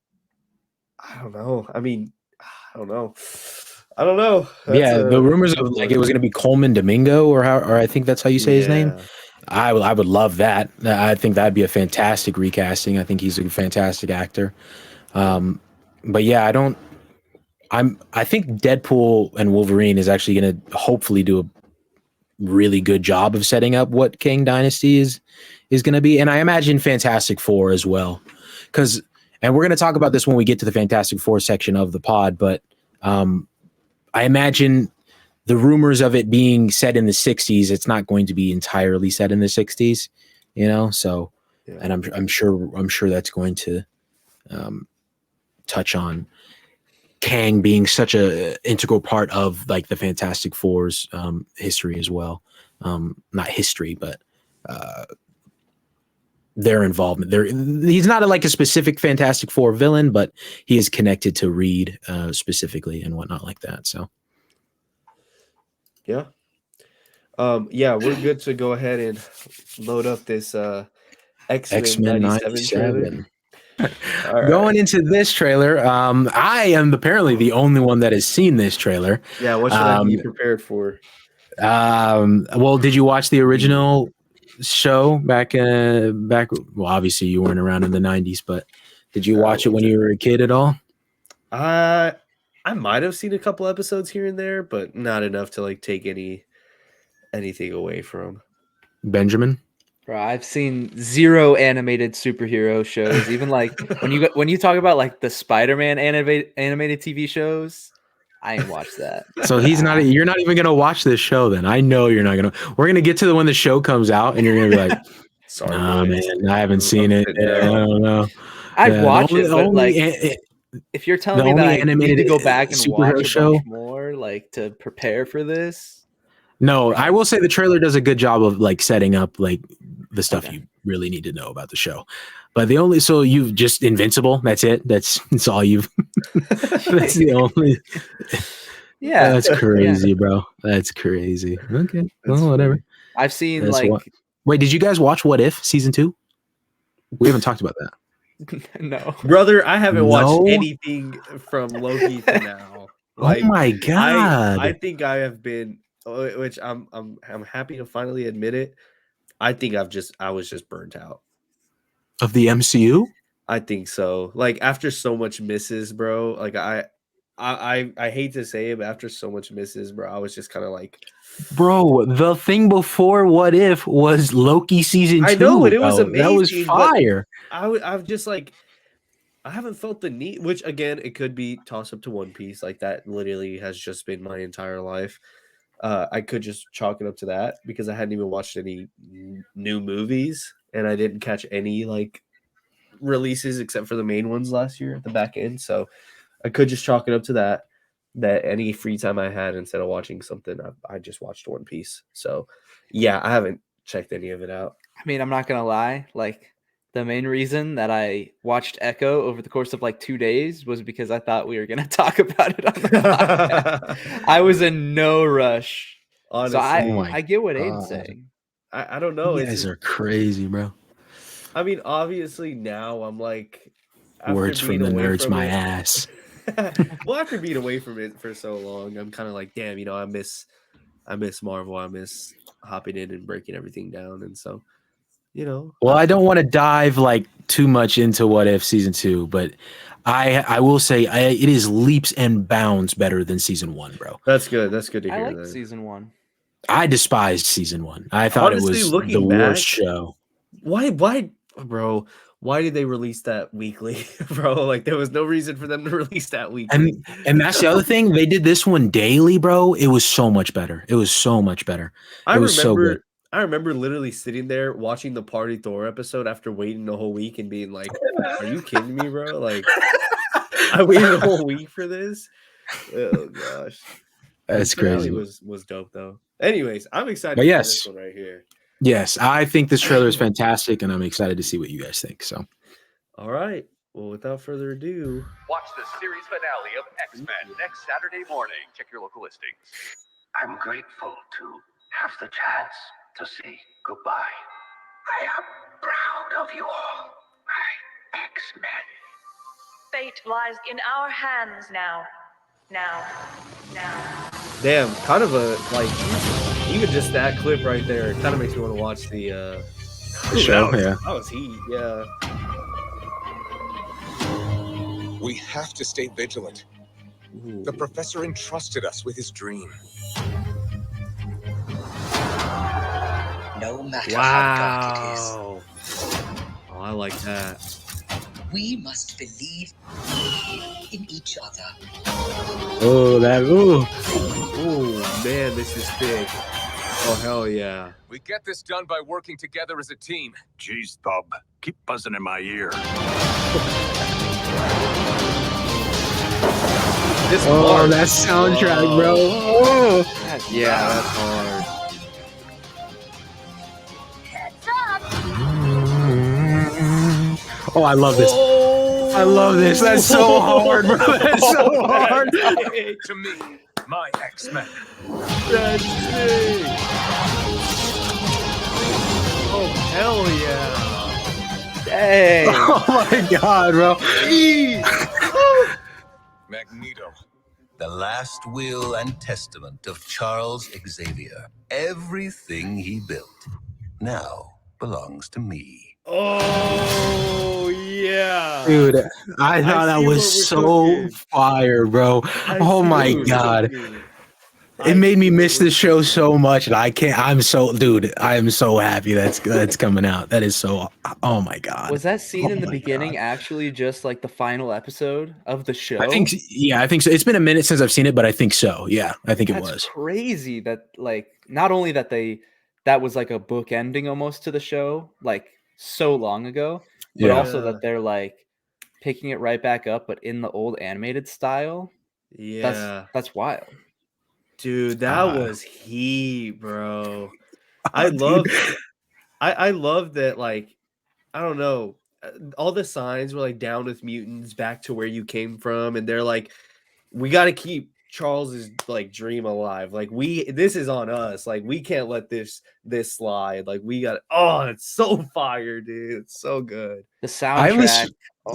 I don't know. I mean, I don't know. The rumors of like it was going to be Coleman Domingo or I think that's how you say his name. I would love that. I think that'd be a fantastic recasting. I think he's a fantastic actor. But yeah, I think Deadpool and Wolverine is actually going to hopefully do a really good job of setting up what Kang Dynasty is going to be. And I imagine Fantastic Four as well. And we're going to talk about this when we get to the Fantastic Four section of the pod, but I imagine the rumors of it being set in the 60s, it's not going to be entirely set in the 60s, you know? So, yeah. And I'm sure that's going to touch on Kang being such a integral part of like the Fantastic Four's history as well. Not history, but their involvement. He's not like a specific Fantastic Four villain, but he is connected to Reed specifically and whatnot like that. So, yeah, we're good to go ahead and load up this X-Men 97 trailer. Going into this trailer, I am apparently the only one that has seen this trailer. Yeah, what should I be prepared for? Well, did you watch the original show back? Well, obviously you weren't around in the 90s, but did you watch it when you were a kid at all? I might have seen a couple episodes here and there, but not enough to like take anything away from. Benjamin? Bro, I've seen 0 animated superhero shows. Even like when you talk about like the Spider-Man animated TV shows, I ain't watched that. So you're not even gonna watch this show then. I know you're not gonna. We're gonna get to when the show comes out, and you're gonna be like, "Sorry, man, I haven't seen it. I don't know." I'd watch it, but if you're telling me that I need to go back and watch a bunch more, like to prepare for this. No, I will say the trailer does a good job of like setting up like the stuff you really need to know about the show. But so you've just Invincible. That's it. That's all you've. That's the only. Yeah, that's crazy, bro. That's crazy. Okay, well, whatever. I've seen Wait, did you guys watch What If season 2? We haven't talked about that. No, brother, I haven't watched anything from Loki to now. Like, oh my god! I think I have been, which I'm happy to finally admit it. I think I was just burnt out of the MCU. I think so. Like after so much misses, bro. Like I hate to say it, but after so much misses, bro, I was just kind of like, bro. The thing before What If was Loki season 2. I know, but it was amazing. That was fire. I've just like, I haven't felt the need. Which again, it could be toss up to One Piece. Like that literally has just been my entire life. I could just chalk it up to that because I hadn't even watched any new movies and I didn't catch any like releases except for the main ones last year at the back end. So I could just chalk it up to that any free time I had instead of watching something, I just watched One Piece. So yeah, I haven't checked any of it out. I mean, I'm not going to lie. Like the main reason that I watched Echo over the course of like 2 days was because I thought we were going to talk about it on the podcast. I was in no rush. Honestly, so I get what Aiden's saying. I don't know. You guys are crazy, bro. I mean, obviously now I'm like words from the nerds, my ass. Well, after being away from it for so long, I'm kind of like, damn, I miss Marvel. I miss hopping in and breaking everything down, and so. Well, I don't want to dive like too much into What If season 2, but I will say it is leaps and bounds better than season 1, bro. That's good. That's good to hear. I liked season 1. I despised season 1. I thought honestly, it was the worst show. Why, bro? Why did they release that weekly, bro? Like there was no reason for them to release that weekly. And that's the other thing. They did this one daily, bro. It was so much better. I remember literally sitting there watching the Party Thor episode after waiting the whole week and being like, are you kidding me, bro? Like, I waited a whole week for this? Oh, gosh. That's crazy. Was dope, though. Anyways, I'm excited for this one right here. Yes, I think this trailer is fantastic, and I'm excited to see what you guys think. So, all right. Well, without further ado, watch the series finale of X-Men next Saturday morning. Check your local listings. I'm grateful to have the chance to say goodbye. I am proud of you all, my X-Men. Fate lies in our hands now. Damn, kind of a like Even just that clip right there kind of makes me want to watch the show. That was heat. Yeah. We have to stay vigilant. Ooh. The professor entrusted us with his dream. No matter how dark it is, Wow. Oh, I like that. we must believe in each other. Oh, that. Ooh. Oh man, this is big. Oh hell yeah. We get this done by working together as a team. Jeez, Thub, keep buzzing in my ear. This Oh, that soundtrack, bro. Oh. Yeah, that's hard. Oh, I love this. I love this. That's so hard, bro. That's so hard. To me, my X-Men. That's sick. Oh hell yeah. Dang. Oh my god, bro. Magneto. The last will and testament of Charles Xavier. Everything he built now belongs to me. Oh yeah. Dude, I thought that see what we're was so cooking. fire, bro. Oh my god. It made me miss the show so much, and I am so happy that's coming out. That is so. Oh my god. Was that scene in the my beginning God. actually just like the final episode of the show? I think so. It's been a minute since I've seen it, but I think so. Yeah, I think That's it was. crazy that like not only that was like a book ending almost to the show like so long ago, but Yeah. also that they're like picking it right back up, but in the old animated style. Yeah. That's wild. Dude, that was heat, bro. I Dude. love I love that, like, I don't know, all the signs were like down with mutants, back to where you came from, and they're like, we got to keep Charles's like dream alive. Like this is on us. Like we can't let this slide. Like we got. Oh, it's so fire, dude. It's so good. The soundtrack.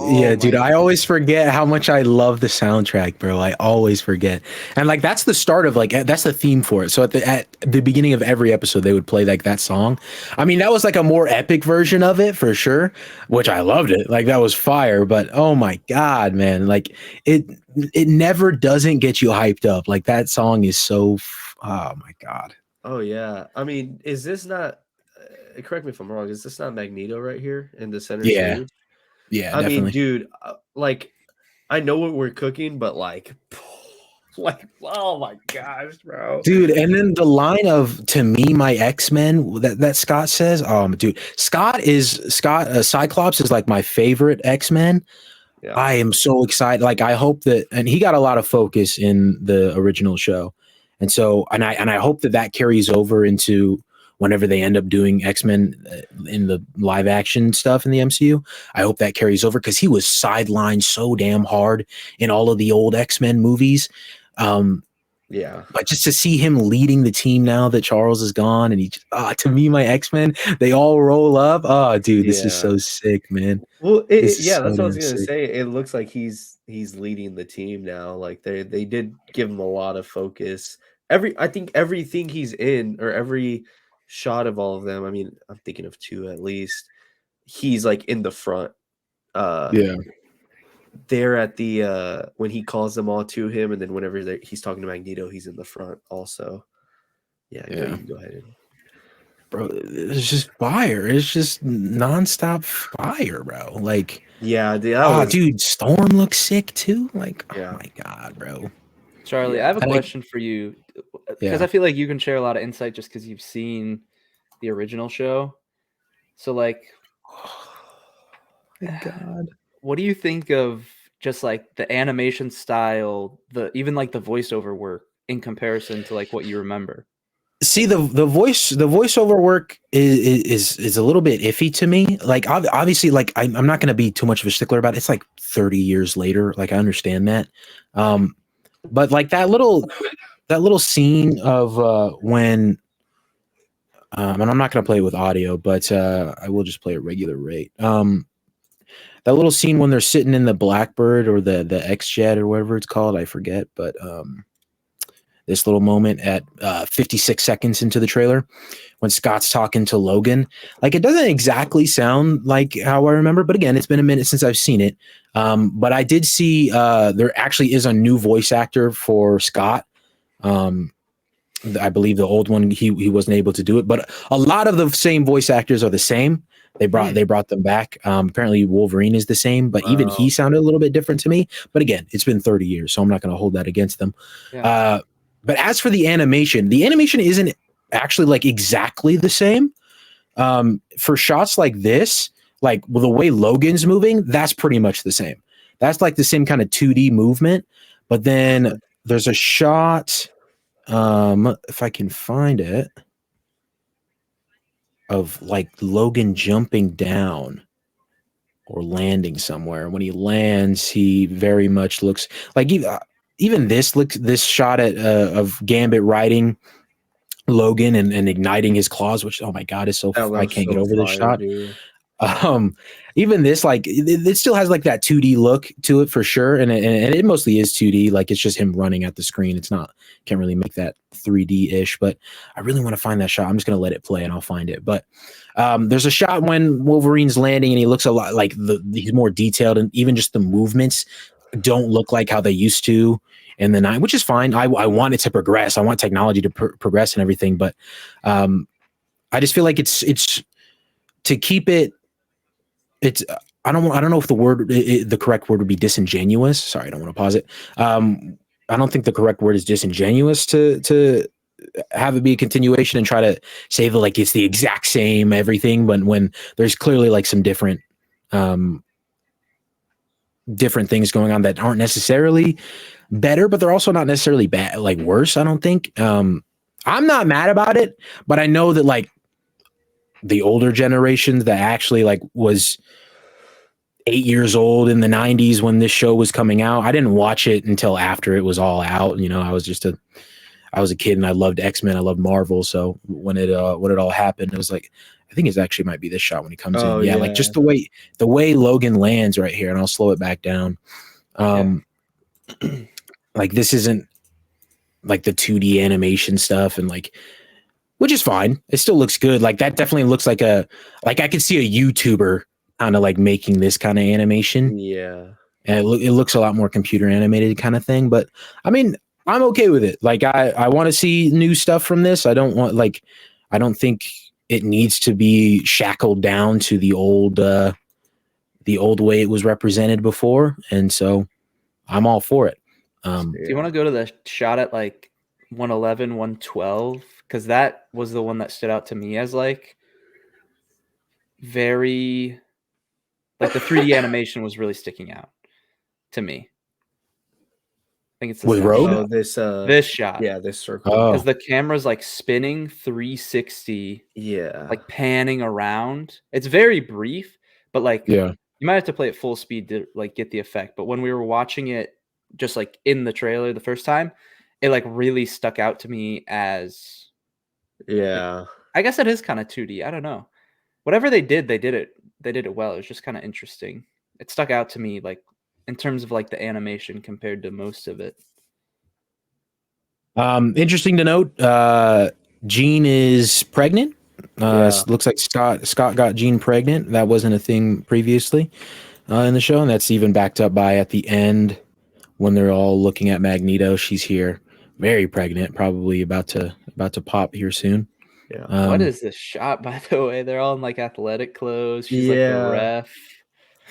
Yeah, dude, I always forget how much I love the soundtrack, bro. I always forget. And like that's the start of like that's the theme for it. So at the beginning of every episode they would play like that song. I mean, that was like a more epic version of it for sure, which I loved it. Like that was fire, but oh my god, man. Like it never doesn't get you hyped up. Like that song is so oh my god. Oh yeah. I mean, is this not correct me if I'm wrong, is this not Magneto right here in the center stage? Yeah, I definitely. mean, dude, like, I know what we're cooking, but like, oh my gosh, bro, dude. And then the line of "to me, my X-Men" that Scott says, dude, Cyclops is like my favorite X-Men. Yeah. I am so excited. Like, I hope that, and he got a lot of focus in the original show, and so, and I hope that carries over into whenever they end up doing X-Men in the live action stuff in the MCU. I hope that carries over because he was sidelined so damn hard in all of the old X-Men movies. Yeah. But just to see him leading the team now that Charles is gone, and he to me, my X-Men, they all roll up. Oh, dude, this is so sick, man. Well, that's what I was gonna say. It looks like he's leading the team now. Like they did give him a lot of focus. I think everything he's in, or every shot of all of them, I mean, I'm thinking of two at least, he's like in the front. They're at the when he calls them all to him, and then whenever he's talking to Magneto, he's in the front also. Yeah. You can go ahead. Bro, it's just fire. It's just nonstop fire, bro. Like, dude, Storm looks sick too. Like, oh my god, bro. Charlie, I have a question for you, because I feel like you can share a lot of insight just because you've seen the original show. So, like, my god, what do you think of just like the animation style, even like the voiceover work in comparison to like what you remember? See, the voiceover work is a little bit iffy to me. Like, obviously, like I'm not going to be too much of a stickler about it. It's like 30 years later. Like, I understand that. But like that little scene of when and I'm not going to play it with audio, but I will just play at regular rate. That little scene when they're sitting in the Blackbird or the X-Jet or whatever it's called, I forget, but this little moment at 56 seconds into the trailer when Scott's talking to Logan. Like, it doesn't exactly sound like how I remember, but again, it's been a minute since I've seen it. But I did see there actually is a new voice actor for Scott. I believe the old one, he wasn't able to do it, but a lot of the same voice actors are the same. They brought them back. Apparently Wolverine is the same, but even he sounded a little bit different to me. But again, it's been 30 years, so I'm not going to hold that against them. Yeah. But as for the animation isn't actually like exactly the same. For shots like this, like the way Logan's moving, that's pretty much the same. That's like the same kind of 2D movement. But then there's a shot, if I can find it, of like Logan jumping down or landing somewhere. When he lands, he very much looks like even this shot of Gambit riding Logan and igniting his claws, which, oh my God, is so I can't get over this shot. Dude. Even this, like it still has like that 2D look to it for sure, and it mostly is 2D. Like it's just him running at the screen. It's not, can't really make that 3D ish. But I really want to find that shot. I'm just gonna let it play and I'll find it. But there's a shot when Wolverine's landing and he looks a lot like he's more detailed, and even just the movements don't look like how they used to in the night, which is fine. I want it to progress. I want technology to progress and everything, but I just feel like it's to keep it. It's I don't know if the correct word would be disingenuous. Sorry, I don't want to pause it. I don't think the correct word is disingenuous to have it be a continuation and try to say that like it's the exact same everything, but when there's clearly like some different things going on that aren't necessarily better, but they're also not necessarily bad, like worse. I don't think. I'm not mad about it, but I know that like the older generations that actually like was 8 years old in the 90s when this show was coming out. I didn't watch it until after it was all out. You know, I was a kid and I loved X-Men. I loved Marvel. So when it all happened, it was like, I think it actually might be this shot when he comes in. Yeah, like just the way Logan lands right here, and I'll slow it back down. Like this isn't like the 2D animation stuff and like, which is fine. It still looks good. Like that definitely looks like I could see a YouTuber kind of like making this kind of animation. Yeah. And it looks a lot more computer animated kind of thing. But I mean, I'm okay with it. Like I want to see new stuff from this. I don't think it needs to be shackled down to the old way it was represented before. And so I'm all for it. Do you want to go to the shot at like 111, 112? Because that was the one that stood out to me as like very, like the 3D animation was really sticking out to me. I think it's this shot. Yeah, this circle. Because the camera's like spinning 360. Yeah. Like panning around. It's very brief, but like you might have to play at full speed to like get the effect. But when we were watching it just like in the trailer the first time, it like really stuck out to me as like, I guess it is kind of 2D. I don't know. Whatever they did it well. It was just kind of interesting. It stuck out to me like in terms of like the animation compared to most of it. Interesting to note, Jean is pregnant. Looks like Scott got Jean pregnant. That wasn't a thing previously in the show, and that's even backed up by at the end when they're all looking at Magneto. She's here, very pregnant, probably about to pop here soon. Yeah. What is this shot, by the way? They're all in like athletic clothes. She's like the ref.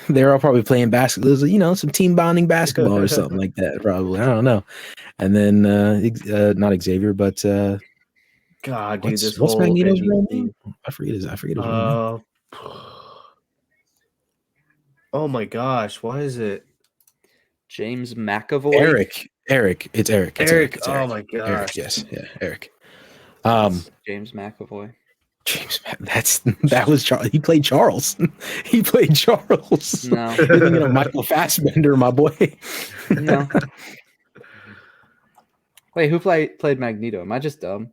They're all probably playing basketball, you know, some team bonding basketball or something like that. Probably, I don't know. And then not Xavier, but God, dude, what's Magneto's real name? I forget his real name. Oh my gosh, why is it James McAvoy? Eric. It's Eric. Oh my gosh. Eric, yes, yeah, Eric. James McAvoy. That was Charlie. He played Charles. No, you know, Michael Fassbender, my boy. No. Wait, who played Magneto? Am I just dumb?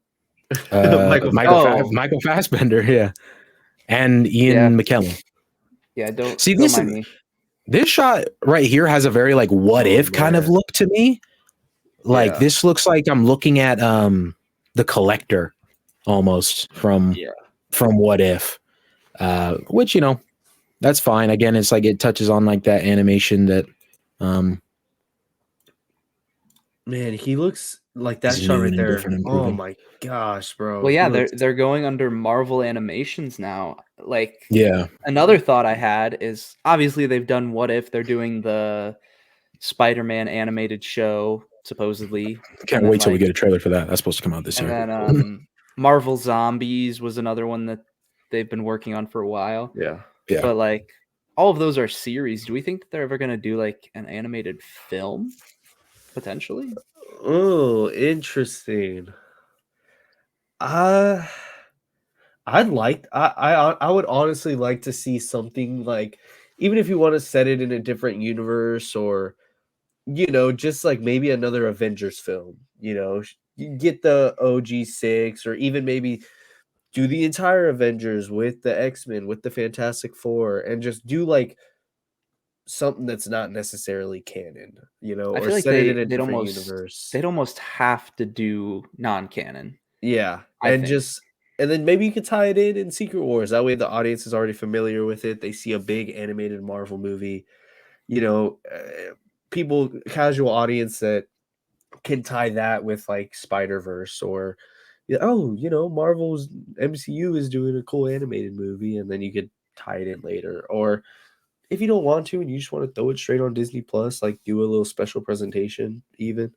Michael Fassbender, yeah, and Ian McKellen. Yeah, don't see don't this. mind me. This shot right here has a very like what if kind of look to me. Like Yeah. this looks like I'm looking at the Collector almost from What If, which that's fine. Again, it's like it touches on like that animation that Man, he looks like that is shot new right and there. different and Oh improving. my gosh, bro. Well, He yeah, looks they're going under Marvel Animations now. Like, Yeah. another thought I had is obviously they've done What If. They're doing the Spider-Man animated show supposedly. Can't wait till we get a trailer for that. That's supposed to come out this And year. then Marvel Zombies was another one that they've been working on for a while. Yeah. Yeah. But like all of those are series. Do we think they're ever going to do like an animated film potentially? Oh, interesting. I'd like I would honestly like to see something like, even if you want to set it in a different universe, or just like maybe another Avengers film, you get the OG6, or even maybe do the entire Avengers with the X-Men, with the Fantastic Four, and just do like something that's not necessarily canon, I or feel like set it in a they'd different almost universe. they'd almost have to do non-canon. Yeah, I and think. and then maybe you could tie it in Secret Wars. That way, the audience is already familiar with it. They see a big animated Marvel movie. People, casual audience that can tie that with like Spider-Verse, or Marvel's MCU is doing a cool animated movie, and then you could tie it in later. Or if you don't want to and you just want to throw it straight on Disney Plus, like do a little special presentation, even.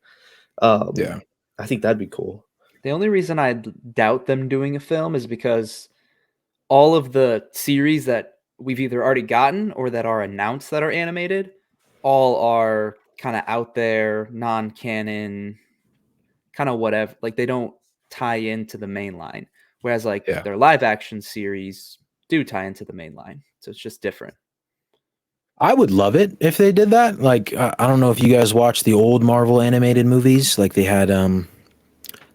Yeah, I think that'd be cool. The only reason I doubt them doing a film is because all of the series that we've either already gotten or that are announced that are animated, all are kind of out there, non-canon, kind of whatever. Like they don't tie into the main line. Whereas like their live action series do tie into the main line. So it's just different. I would love it if they did that. Like, I don't know if you guys watched the old Marvel animated movies. Like they had,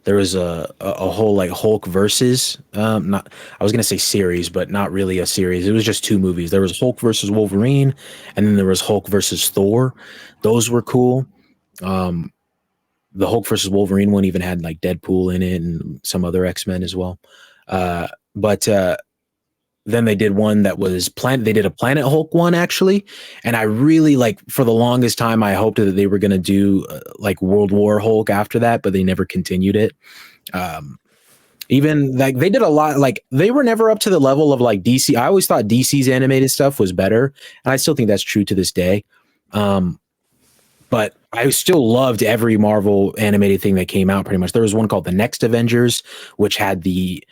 there was a whole like Hulk versus, not, I was going to say series, but not really a series. It was just two movies. There was Hulk versus Wolverine, and then there was Hulk versus Thor. Those were cool. The Hulk versus Wolverine one even had like Deadpool in it and some other X-Men as well. But then they did one that was they did a Planet Hulk one actually. And I really for the longest time, I hoped that they were going to do like World War Hulk after that, but they never continued it. Even like they did a lot, like they were never up to the level of like DC. I always thought DC's animated stuff was better. And I still think that's true to this day. But I still loved every Marvel animated thing that came out pretty much. There was one called The Next Avengers, which had the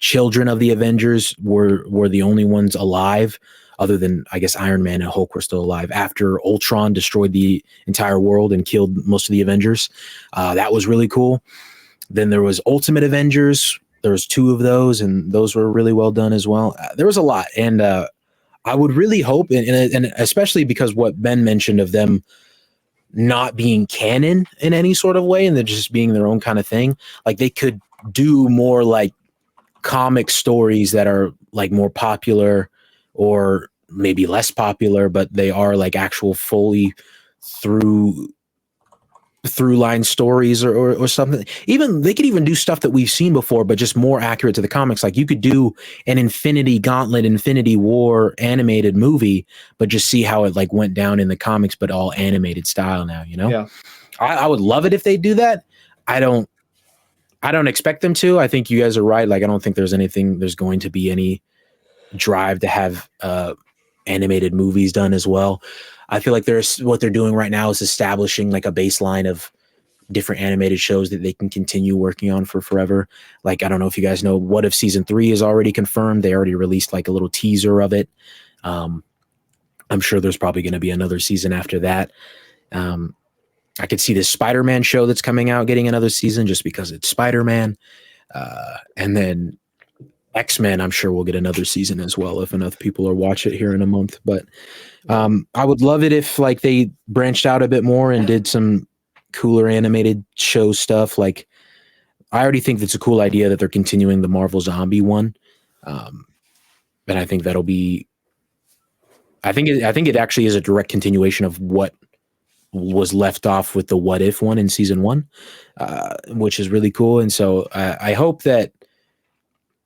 children of the Avengers were the only ones alive, other than I guess Iron Man and Hulk were still alive after Ultron destroyed the entire world and killed most of the Avengers. That was really cool. Then there was Ultimate Avengers. There was two of those, and those were really well done as well. There was a lot, and I would really hope, and especially because what Ben mentioned of them not being canon in any sort of way and they're just being their own kind of thing, like they could do more like comic stories that are like more popular or maybe less popular, but they are like actual fully through line stories or something. Even they could even do stuff that we've seen before, but just more accurate to the comics. Like you could do an Infinity Gauntlet, Infinity War animated movie, but just see how it like went down in the comics, but all animated style now, Yeah. I would love it if they do that. I don't expect them to. I think you guys are right. Like, I don't think there's going to be any drive to have animated movies done as well. I feel like what they're doing right now is establishing like a baseline of different animated shows that they can continue working on for forever. Like, I don't know if you guys know, What If Season 3 is already confirmed. They already released like a little teaser of it. I'm sure there's probably going to be another season after that. I could see this Spider-Man show that's coming out getting another season just because it's Spider-Man. And then X-Men, I'm sure we'll get another season as well if enough people are watch it here in a month. But I would love it if like they branched out a bit more and did some cooler animated show stuff. Like, I already think that's a cool idea that they're continuing the Marvel Zombie one. And I think that'll be, I think it actually is a direct continuation of what was left off with the What If one in season 1, which is really cool. And so I hope that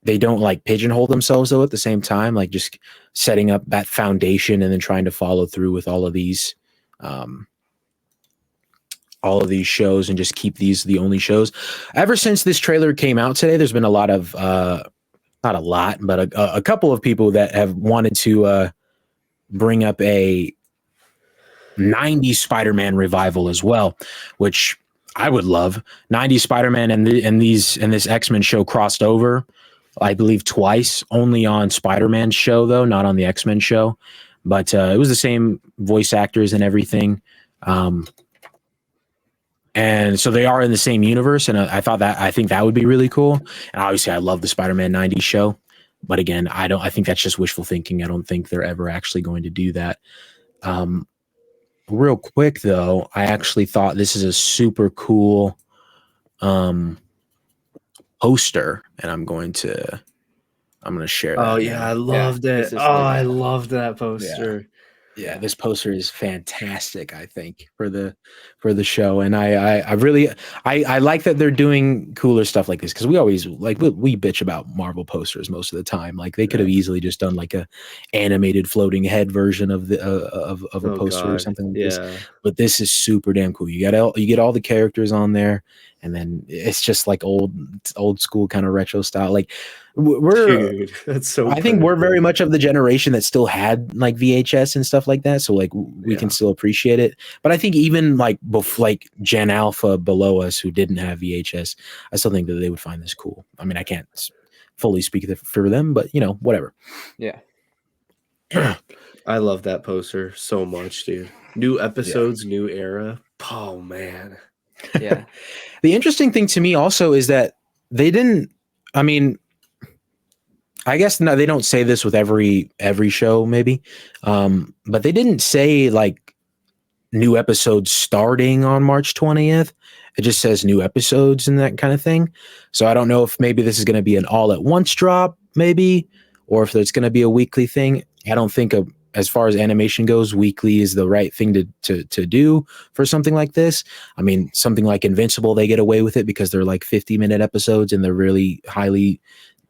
they don't like pigeonhole themselves though at the same time, like just setting up that foundation and then trying to follow through with all of these shows and just keep these the only shows. Ever since this trailer came out today, there's been a lot of not a lot, but a couple of people that have wanted to bring up a 90s Spider-Man revival as well, which I would love. 90s Spider-Man and this X-Men show crossed over, I believe, twice, only on Spider-Man's show though, not on the X-Men show. But it was the same voice actors and everything. And so they are in the same universe, and I think that would be really cool. And obviously, I love the Spider-Man 90s show, but again, I think that's just wishful thinking. I don't think they're ever actually going to do that. Real quick though, I actually thought this is a super cool poster, and I'm going to share that. Oh yeah, I loved it. Oh, I loved that poster. Yeah, this poster is fantastic, I think, for the show. And I really like that they're doing cooler stuff like this, because we always we bitch about Marvel posters most of the time. Like they could have easily just done like a animated floating head version of the of a poster or something like this. But this is super damn cool. You get all the characters on there, and then it's just like old school kind of retro style. Like Dude, that's so I think we're very much of the generation that still had like VHS and stuff like that, so like we can still appreciate it. But I think even like Gen Alpha below us who didn't have VHS, I still think that they would find this cool. I mean, I can't fully speak for them, but whatever. Yeah. I love that poster so much, dude. New episodes, new era. Oh man. Yeah. The interesting thing to me also is that they didn't, I mean, I guess no, they don't say this with every show, maybe, but they didn't say like new episodes starting on March 20th. It just says new episodes and that kind of thing. So I don't know if maybe this is going to be an all at once drop, maybe, or if it's going to be a weekly thing. I don't think as far as animation goes, weekly is the right thing to do for something like this. I mean, something like Invincible, they get away with it because they're like 50-minute episodes and they're really highly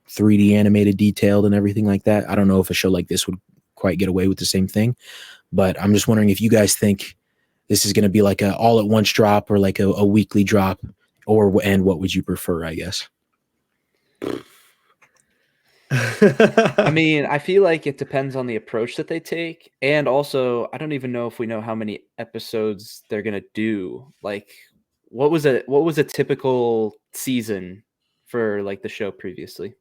3D animated, detailed, and everything like that. I don't know if a show like this would quite get away with the same thing, but I'm just wondering if you guys think this is going to be like a all at once drop or like a weekly drop, and what would you prefer, I guess? I mean, I feel like it depends on the approach that they take, and also I don't even know if we know how many episodes they're going to do. Like what was a typical season for like the show previously?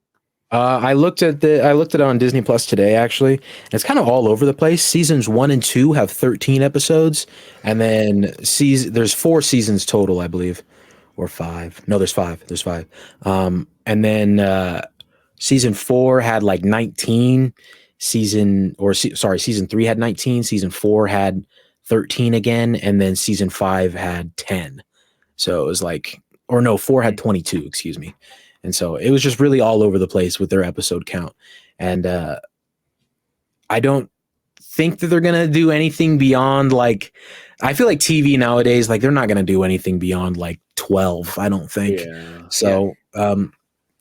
I looked at it on Disney Plus today, actually. It's kind of all over the place. Seasons 1 and 2 have 13 episodes, and then there's 4 seasons total, I believe, or 5. No, there's 5. There's 5. And then season 4 had like 19. Season 3 had 19. Season 4 had 13 again, and then season 5 had 10. So it was like, or no, 4 had 22. Excuse me. And so it was just really all over the place with their episode count. And I don't think that they're going to do anything beyond like, I feel like TV nowadays, like they're not going to do anything beyond like 12, I don't think. Yeah. So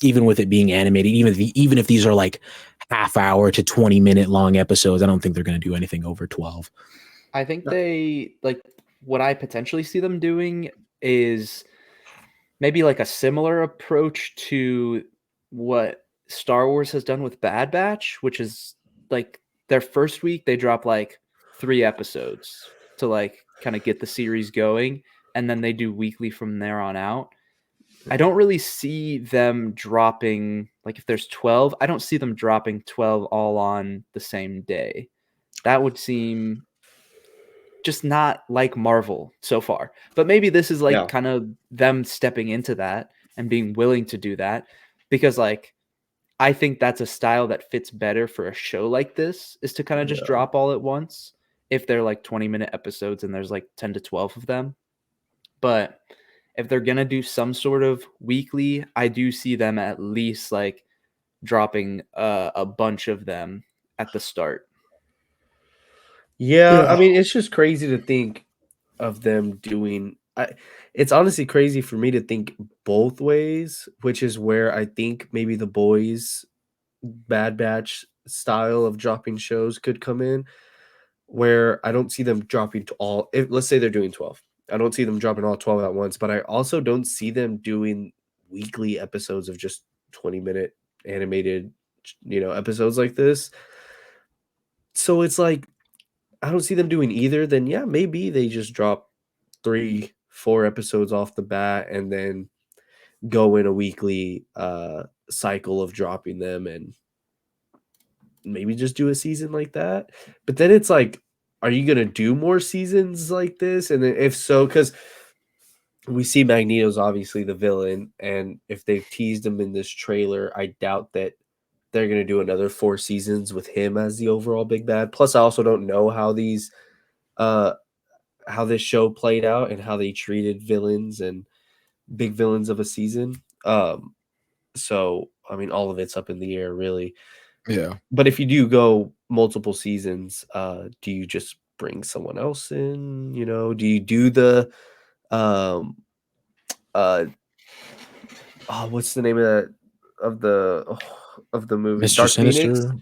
even with it being animated, even if these are like half hour to 20-minute long episodes, I don't think they're going to do anything over 12. I think they like what I potentially see them doing is maybe like a similar approach to what Star Wars has done with Bad Batch, which is like their first week, they drop like 3 episodes to like kind of get the series going. And then they do weekly from there on out. I don't really see them dropping, like if there's 12, I don't see them dropping 12 all on the same day. That would seem just not like Marvel so far. But maybe this is like kind of them stepping into that and being willing to do that, because like I think that's a style that fits better for a show like this, is to kind of just drop all at once if they're like 20-minute episodes and there's like 10 to 12 of them. But if they're going to do some sort of weekly, I do see them at least like dropping a bunch of them at the start. Yeah, I mean, it's just crazy to think of them doing. It's honestly crazy for me to think both ways, which is where I think maybe the boys' Bad Batch style of dropping shows could come in, where I don't see them dropping to all. Let's say they're doing 12. I don't see them dropping all 12 at once, but I also don't see them doing weekly episodes of just 20-minute animated, episodes like this. So it's like I don't see them doing either. Then yeah, maybe they just drop 3-4 episodes off the bat and then go in a weekly cycle of dropping them and maybe just do a season like that. But then it's like, are you gonna do more seasons like this? And then if so, because we see Magneto's obviously the villain, and if they've teased him in this trailer, I doubt that they're gonna do another 4 seasons with him as the overall big bad. Plus, I also don't know how this show played out and how they treated villains and big villains of a season. So I mean, all of it's up in the air, really. Yeah. But if you do go multiple seasons, do you just bring someone else in? Do you do the what's the name of the movie? Mr. Dark Phoenix? Sinister.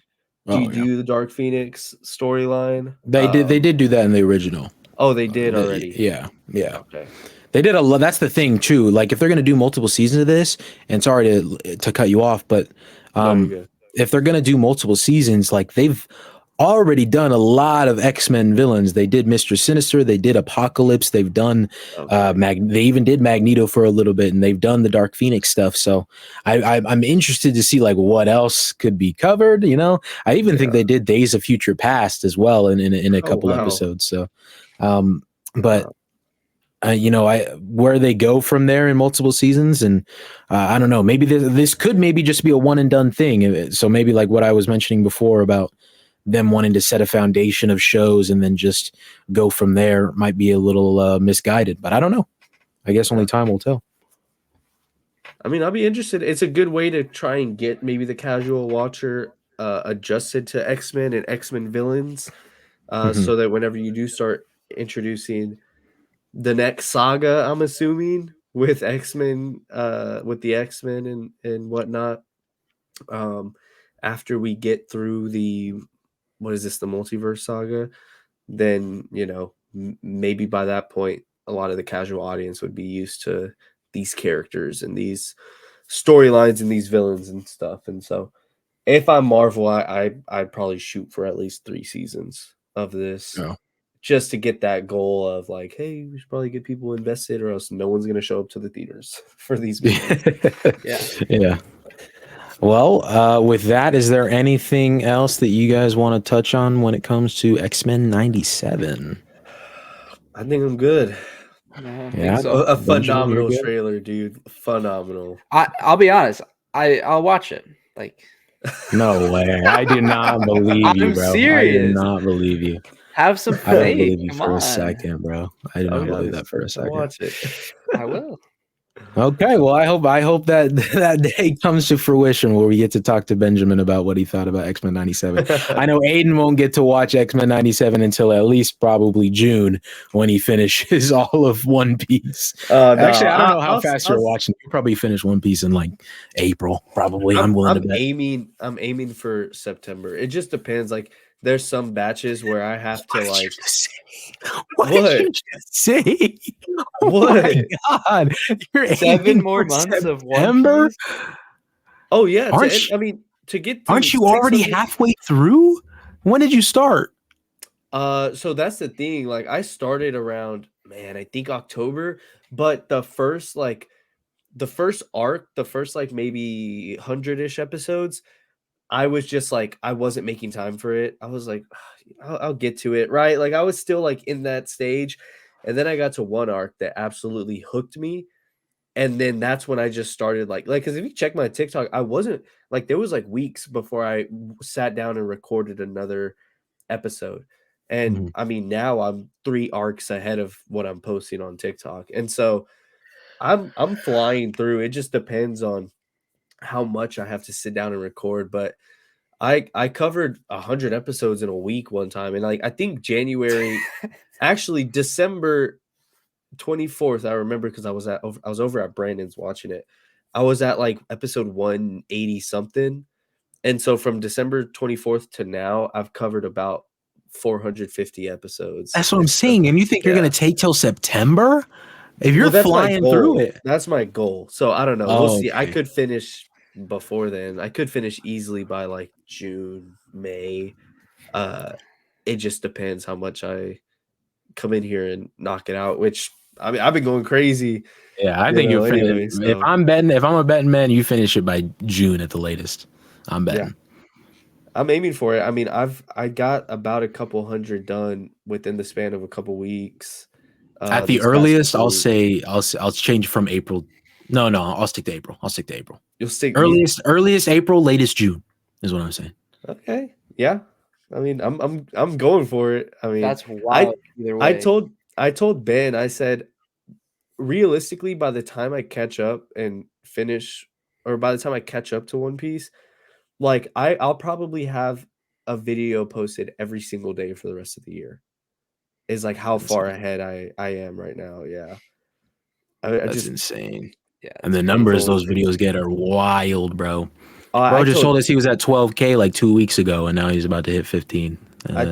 Do you do the Dark Phoenix storyline? They did do that in the original. Oh, they did already. Yeah. Okay. They did a lot. That's the thing too. Like if they're going to do multiple seasons of this, and sorry to cut you off, but if they're going to do multiple seasons, like they've already done a lot of X-Men villains. They did Mr. Sinister, they did Apocalypse, they've done they even did Magneto for a little bit, and they've done the Dark Phoenix stuff. So I'm interested to see like what else could be covered. I even think they did Days of Future Past as well in a couple episodes. So, but. Where they go from there in multiple seasons, and I don't know. Maybe this could maybe just be a one and done thing. So maybe like what I was mentioning before about them wanting to set a foundation of shows and then just go from there might be a little misguided. But I don't know. I guess only time will tell. I mean, I'll be interested. It's a good way to try and get maybe the casual watcher adjusted to X-Men and X-Men villains, so that whenever you do start introducing the next saga, I'm assuming with X-Men, with the X-Men and whatnot, after we get through the multiverse saga, then maybe by that point a lot of the casual audience would be used to these characters and these storylines and these villains and stuff. And so if I'm Marvel, I'd probably shoot for at least 3 seasons of this. Just to get that goal of like, hey, we should probably get people invested, or else no one's going to show up to the theaters for these movies. Yeah. Well, with that, is there anything else that you guys want to touch on when it comes to X-Men 97? I think I'm good. Yeah, a phenomenal trailer, dude. Phenomenal. I'll be honest. I'll watch it. Like, no way. I do not believe you, bro. Serious. I do not believe you. Have some faith. I don't believe you for a second, bro. I do not believe that for a second. Watch it. I will. Okay, well, I hope that day comes to fruition where we get to talk to Benjamin about what he thought about X-Men 97. I know Aiden won't get to watch X-Men 97 until at least probably June when he finishes all of One Piece. Actually, I don't know how fast you're watching. You probably finish One Piece in like April, probably. I'm willing to bet. I'm aiming for September. It just depends. Like, there's some batches where I have to like. What did you just say? What? Oh my God. You're 7 more months of September? Oh yeah. To get aren't you already halfway through? When did you start? So that's the thing. Like, I started around, I think October, but the first arc, the first like maybe 100-ish episodes, I was just like, I wasn't making time for it. I was like, I'll get to it, right? Like, I was still like in that stage. And then I got to one arc that absolutely hooked me. And then that's when I just started like, because if you check my TikTok, I wasn't like, there was like weeks before I sat down and recorded another episode. And I mean, now I'm 3 arcs ahead of what I'm posting on TikTok. And so I'm flying through. It just depends on how much I have to sit down and record. But I covered 100 episodes in a week one time. And like, I think December 24th, I remember because I was over at Brandon's watching it. I was at like episode 180 something. And so from December 24th to now, I've covered about 450 episodes. That's what I'm saying. And you think you're going to take till September? If you're flying through it. That's my goal. So I don't know. Oh, we'll see. I okay. could finish before then. I could finish easily by like June, May. It just depends how much I come in here and knock it out, which I mean, I've been going crazy. Yeah, I think you'll finish. Anyway, so. If I'm a betting man, you finish it by June at the latest. I'm betting. Yeah. I'm aiming for it. I mean, I got about a couple hundred done within the span of a couple weeks. At the earliest, I'll say I'll change from April. No, I'll stick to April. You'll stick earliest April, latest June is what I'm saying. Okay. Yeah. I mean, I'm going for it. I mean, that's wild. Either way. I told Ben, I said, realistically, by the time I catch up and finish, or by the time I catch up to One Piece, like I'll probably have a video posted every single day for the rest of the year. Is like how far ahead I am right now. Yeah. That's insane. Yeah. And the numbers those videos get are wild, bro. I just told us he was at 12K like 2 weeks ago, and now he's about to hit 15. I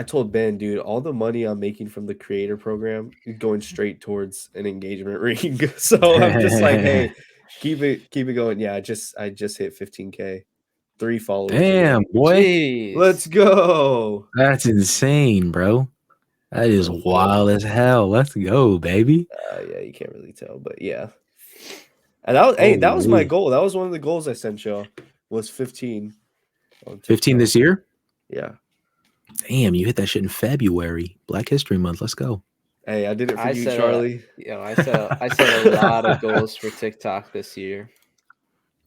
told Ben, dude, all the money I'm making from the creator program is going straight towards an engagement ring. So I'm just like, hey, keep it going. Yeah, I just hit 15K. 3 followers. Damn, boy. Jeez. Let's go. That's insane, bro. That is wild as hell. Let's go, baby. Yeah, you can't really tell, but yeah. And that was my goal. That was one of the goals I sent y'all. Was 15. 15 this year? Yeah. Damn, you hit that shit in February. Black History Month. Let's go. Hey, I did it for you, Charley. I set a lot of goals for TikTok this year.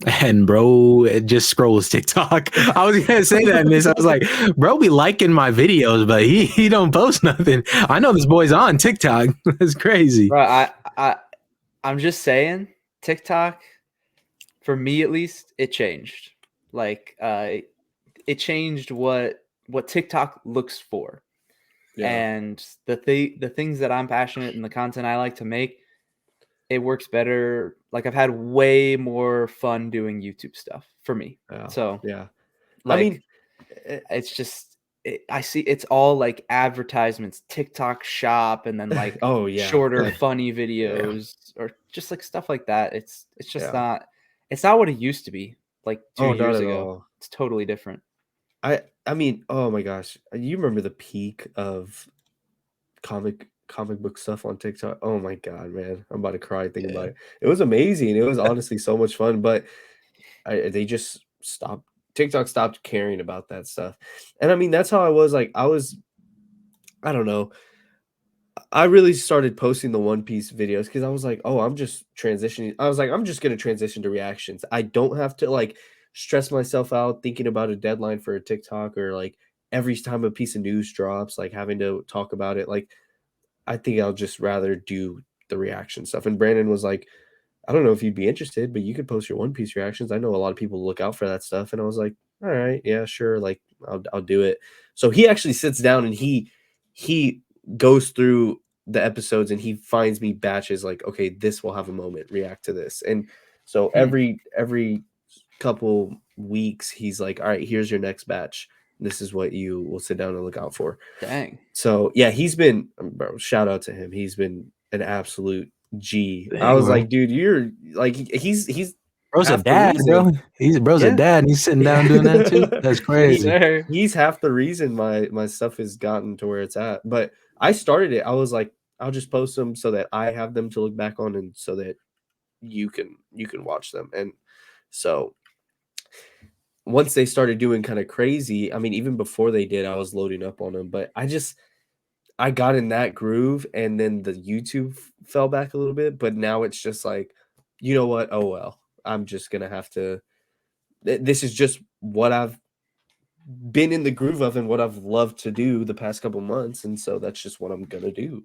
And bro, it just scrolls TikTok. I was gonna say that, and I was like, bro, be liking my videos, but he don't post nothing. I know this boy's on TikTok. That's crazy. Bro, I'm just saying, TikTok, for me at least, it changed. Like, it changed what TikTok looks for, and the things that I'm passionate and the content I like to make. It works better. Like I've had way more fun doing YouTube stuff for me. Yeah. So yeah, like, I mean, it's just I see it's all like advertisements, TikTok Shop, and then like shorter, funny videos or just like stuff like that. It's just not. It's not what it used to be. Like 2 years ago, it's totally different. I mean, oh my gosh, you remember the peak of comic book stuff on TikTok? Oh my god, man, I'm about to cry thinking about it. It was amazing. It was honestly so much fun, but they just stopped. TikTok stopped caring about that stuff, and I mean that's how I was. Like I don't know. I really started posting the One Piece videos because I was like, oh, I'm just transitioning. I was like, I'm just gonna transition to reactions. I don't have to like stress myself out thinking about a deadline for a TikTok or like every time a piece of news drops, like having to talk about it. Like I think I'll just rather do the reaction stuff. And Brandon was like, I don't know if you'd be interested, but you could post your One Piece reactions. I know a lot of people look out for that stuff. And I was like, all right, yeah, sure. Like I'll do it. So he actually sits down and he goes through the episodes and he finds me batches like, okay, this will have a moment, react to this. And so every couple weeks, he's like, all right, here's your next batch. This is what you will sit down and look out for. Dang. So yeah, he's been, bro, shout out to him. He's been an absolute G. Dang, I was bro. like, dude, you're like, he's bro's a dad, bro. Bro's a dad, and he's sitting down doing that too. That's crazy. He's half the reason my stuff has gotten to where it's at. But I started it. I was like, I'll just post them so that I have them to look back on, and so that you can watch them. And so once they started doing kind of crazy, I mean, even before they did, I was loading up on them. But I got in that groove, and then the YouTube fell back a little bit. But now it's just like, you know what? Oh well, I'm just gonna have to. This is just what I've been in the groove of and what I've loved to do the past couple months, and so that's just what I'm gonna do.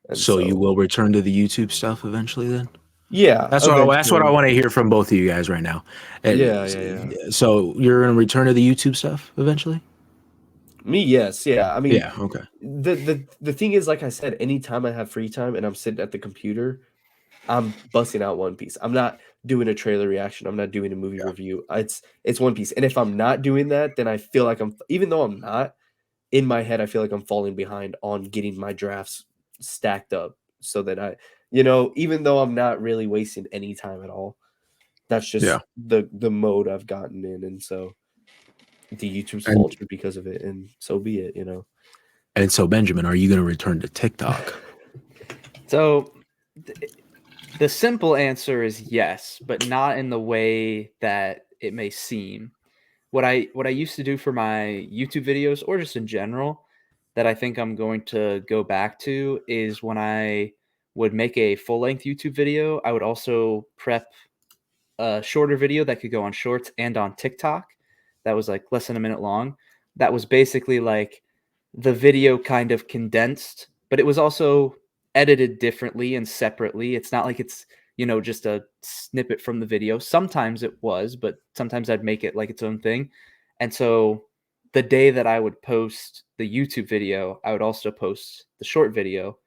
And so you will return to the YouTube stuff eventually, then? Yeah, that's what I want to hear from both of you guys right now. Yeah. So you're gonna return to the YouTube stuff eventually? Me, yes, yeah. I mean, Yeah, okay. The thing is, like I said, anytime I have free time and I'm sitting at the computer, I'm busting out One Piece. I'm not doing a trailer reaction. I'm not doing a movie review. It's One Piece. And if I'm not doing that, then I feel like even though I'm not, in my head, I feel like I'm falling behind on getting my drafts stacked up so that even though I'm not really wasting any time at all, that's just the mode I've gotten in. And so the YouTube's faltered because of it, and so be it, And so, Benjamin, are you going to return to TikTok? So the simple answer is yes, but not in the way that it may seem. What I used to do for my YouTube videos, or just in general, that I think I'm going to go back to, is when I would make a full-length YouTube video, I would also prep a shorter video that could go on Shorts and on TikTok that was like less than a minute long. That was basically like the video kind of condensed, but it was also edited differently and separately. It's not like it's, just a snippet from the video. Sometimes it was, but sometimes I'd make it like its own thing. And so the day that I would post the YouTube video, I would also post the short video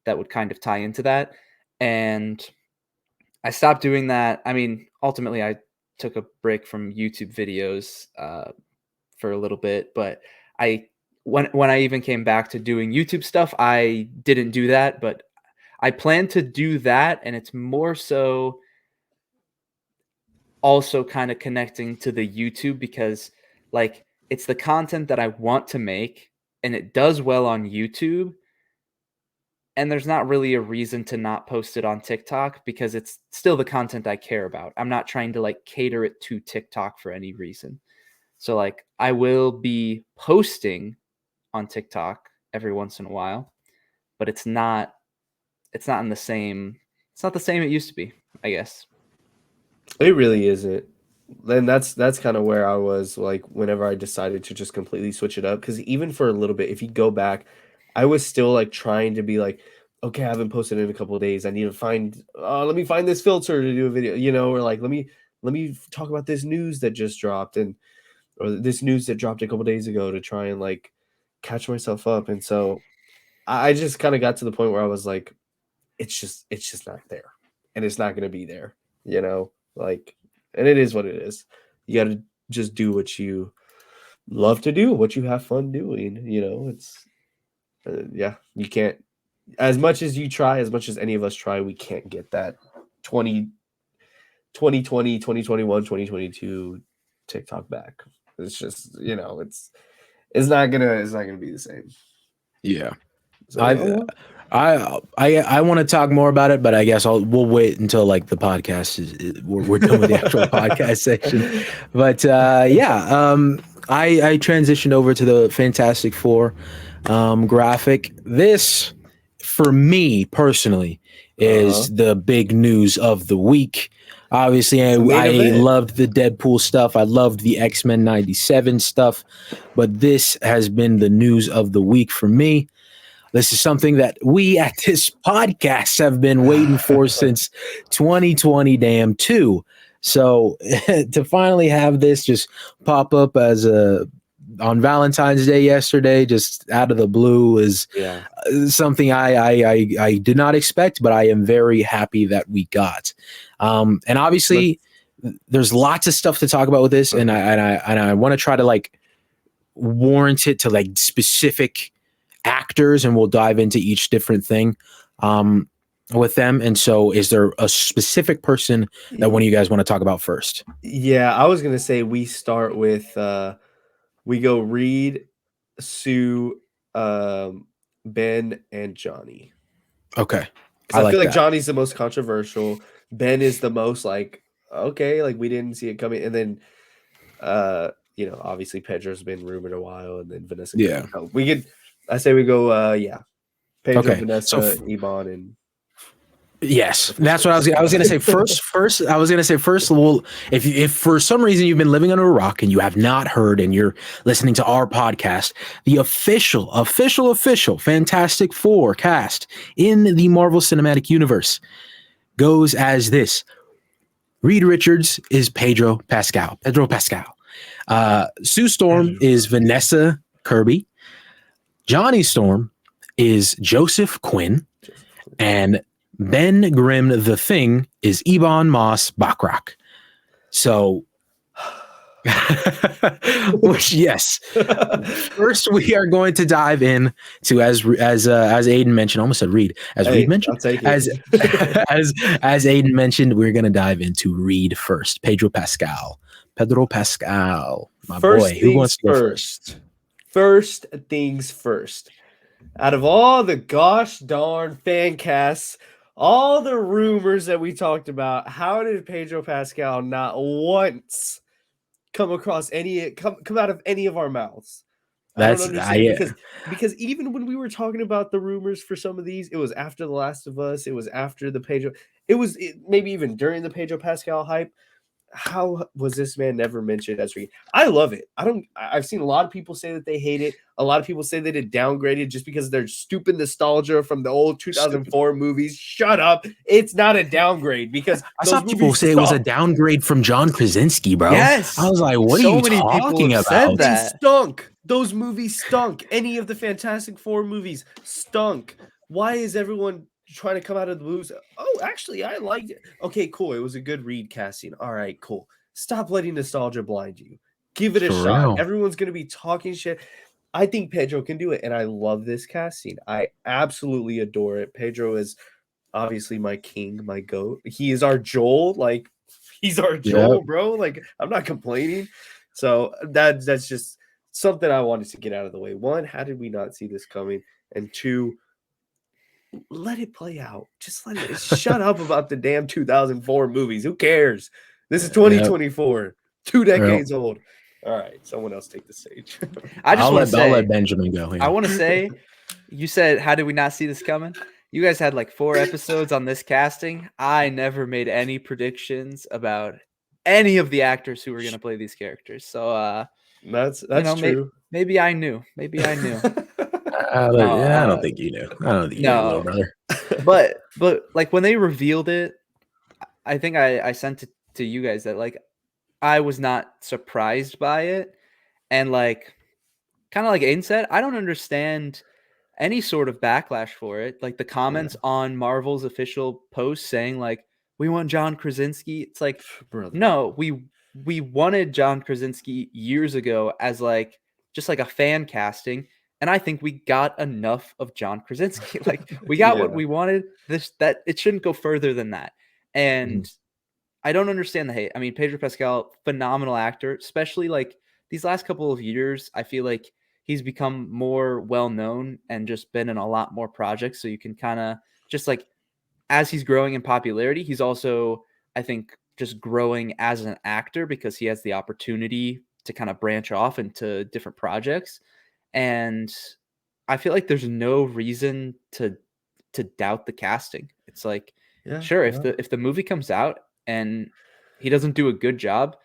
that would kind of tie into that. And I stopped doing that. I mean, ultimately, I took a break from YouTube videos for a little bit, but when I even came back to doing YouTube stuff, I didn't do that, but I plan to do that, and it's more so also kind of connecting to the YouTube, because like it's the content that I want to make, and it does well on YouTube. And there's not really a reason to not post it on TikTok, because it's still the content I care about. I'm not trying to like cater it to TikTok for any reason. So like I will be posting on TikTok every once in a while, but it's not in the same, it's not the same it used to be, I guess. It really isn't. Then that's kind of where I was like whenever I decided to just completely switch it up, because even for a little bit, if you go back, I was still like trying to be like, okay, I haven't posted in a couple of days. I need to find let me find this filter to do a video, or like let me talk about this news that just dropped, or this news that dropped a couple of days ago, to try and like catch myself up. And so I just kind of got to the point where I was like, it's just not there, and it's not going to be there, like, and it is what it is. You got to just do what you love to do, what you have fun doing. It's you can't, as much as you try, as much as any of us try, we can't get that 2020, 2021, 2022 TikTok back. It's just, it's not gonna be the same. Yeah. So, I want to talk more about it, but I guess we'll wait until like the podcast we're done with the actual podcast section. But I transitioned over to the Fantastic Four graphic. This, for me personally, is the big news of the week. Obviously, I loved the Deadpool stuff. I loved the XMEN 97 stuff, but this has been the news of the week for me. This is something that we at this podcast have been waiting for since 2020 too. So to finally have this just pop up as on Valentine's Day yesterday, just out of the blue, is something I did not expect, but I am very happy that we got. And obviously, there's lots of stuff to talk about with this, and I want to try to like warrant it to like specific actors, and we'll dive into each different thing with them. And so, is there a specific person that one of you guys want to talk about first? Yeah, I was gonna say we start with we go Reed, Sue, Ben, and Johnny. Okay. I feel like Johnny's the most controversial. Ben is the most like, okay, like we didn't see it coming. And then obviously Pedro's been rumored a while, and then Vanessa. Yeah. I say we go Pedro, okay. Vanessa, Iban, and yes, that's what I was going to say. First, I was going to say first. Well, if for some reason you've been living under a rock and you have not heard, and you're listening to our podcast, the official Fantastic Four cast in the Marvel Cinematic Universe goes as this: Reed Richards is Pedro Pascal. Sue Storm is Vanessa Kirby. Johnny Storm is Joseph Quinn. And Ben Grimm the Thing is Ebon Moss Backrack. So, which yes. First, we are going to dive in to as Aiden mentioned. I almost said Reed. As Reed mentioned, as Aiden mentioned, we're going to dive into Reed first. Pedro Pascal, my boy. Who wants to go first? First things first. Out of all the gosh darn fan casts, all the rumors that we talked about, how did Pedro Pascal not once come across come out of any of our mouths? I don't understand because even when we were talking about the rumors for some of these, it was after The Last of Us, it was after the Pedro, maybe even during the Pedro Pascal hype. How was this man never mentioned as Reed? I love it. I've seen a lot of people say that they hate it. A lot of people say that it downgraded just because they're stupid nostalgia from the old 2004 movies. Shut up. It's not a downgrade because I saw people say it was a downgrade from John Krasinski, bro. Yes. I was like, what are you talking about? They stunk. Those movies stunk. Any of the Fantastic Four movies stunk. Why is everyone trying to come out of the blues? Oh, actually, I liked it. Okay, cool. It was a good Reed casting. All right, cool. Stop letting nostalgia blind you. Give it a shot. Real. Everyone's going to be talking shit. I think Pedro can do it, and I love this casting. I absolutely adore it. Pedro is obviously my king, my goat. He is our Joel. Like, he's our Joel, bro. Like, I'm not complaining. So that's just something I wanted to get out of the way. One, how did we not see this coming? And two, let it play out. Just let it shut up about the damn 2004 movies. Who cares? This is 2024, 2 decades old. All right, someone else take the stage. I'll let Benjamin go here. I want to say, you said, how did we not see this coming? You guys had like 4 episodes on this casting. I never made any predictions about any of the actors who were going to play these characters. So that's true. Maybe I knew. I don't think you knew. I don't think you knew, brother. But like when they revealed it, I think I sent it to you guys that like I was not surprised by it, and like kind of like Aiden said, I don't understand any sort of backlash for it. Like the comments on Marvel's official post saying like we want John Krasinski. It's like, brother, no, we wanted John Krasinski years ago as like just like a fan casting. And I think we got enough of John Krasinski. Like we got what we wanted. That it shouldn't go further than that. And I don't understand the hate. I mean, Pedro Pascal, phenomenal actor, especially like these last couple of years. I feel like he's become more well-known and just been in a lot more projects. So you can kind of just like, as he's growing in popularity, he's also, I think, just growing as an actor because he has the opportunity to kind of branch off into different projects. And I feel like there's no reason to doubt the casting. It's like, sure, if the movie comes out and he doesn't do a good job,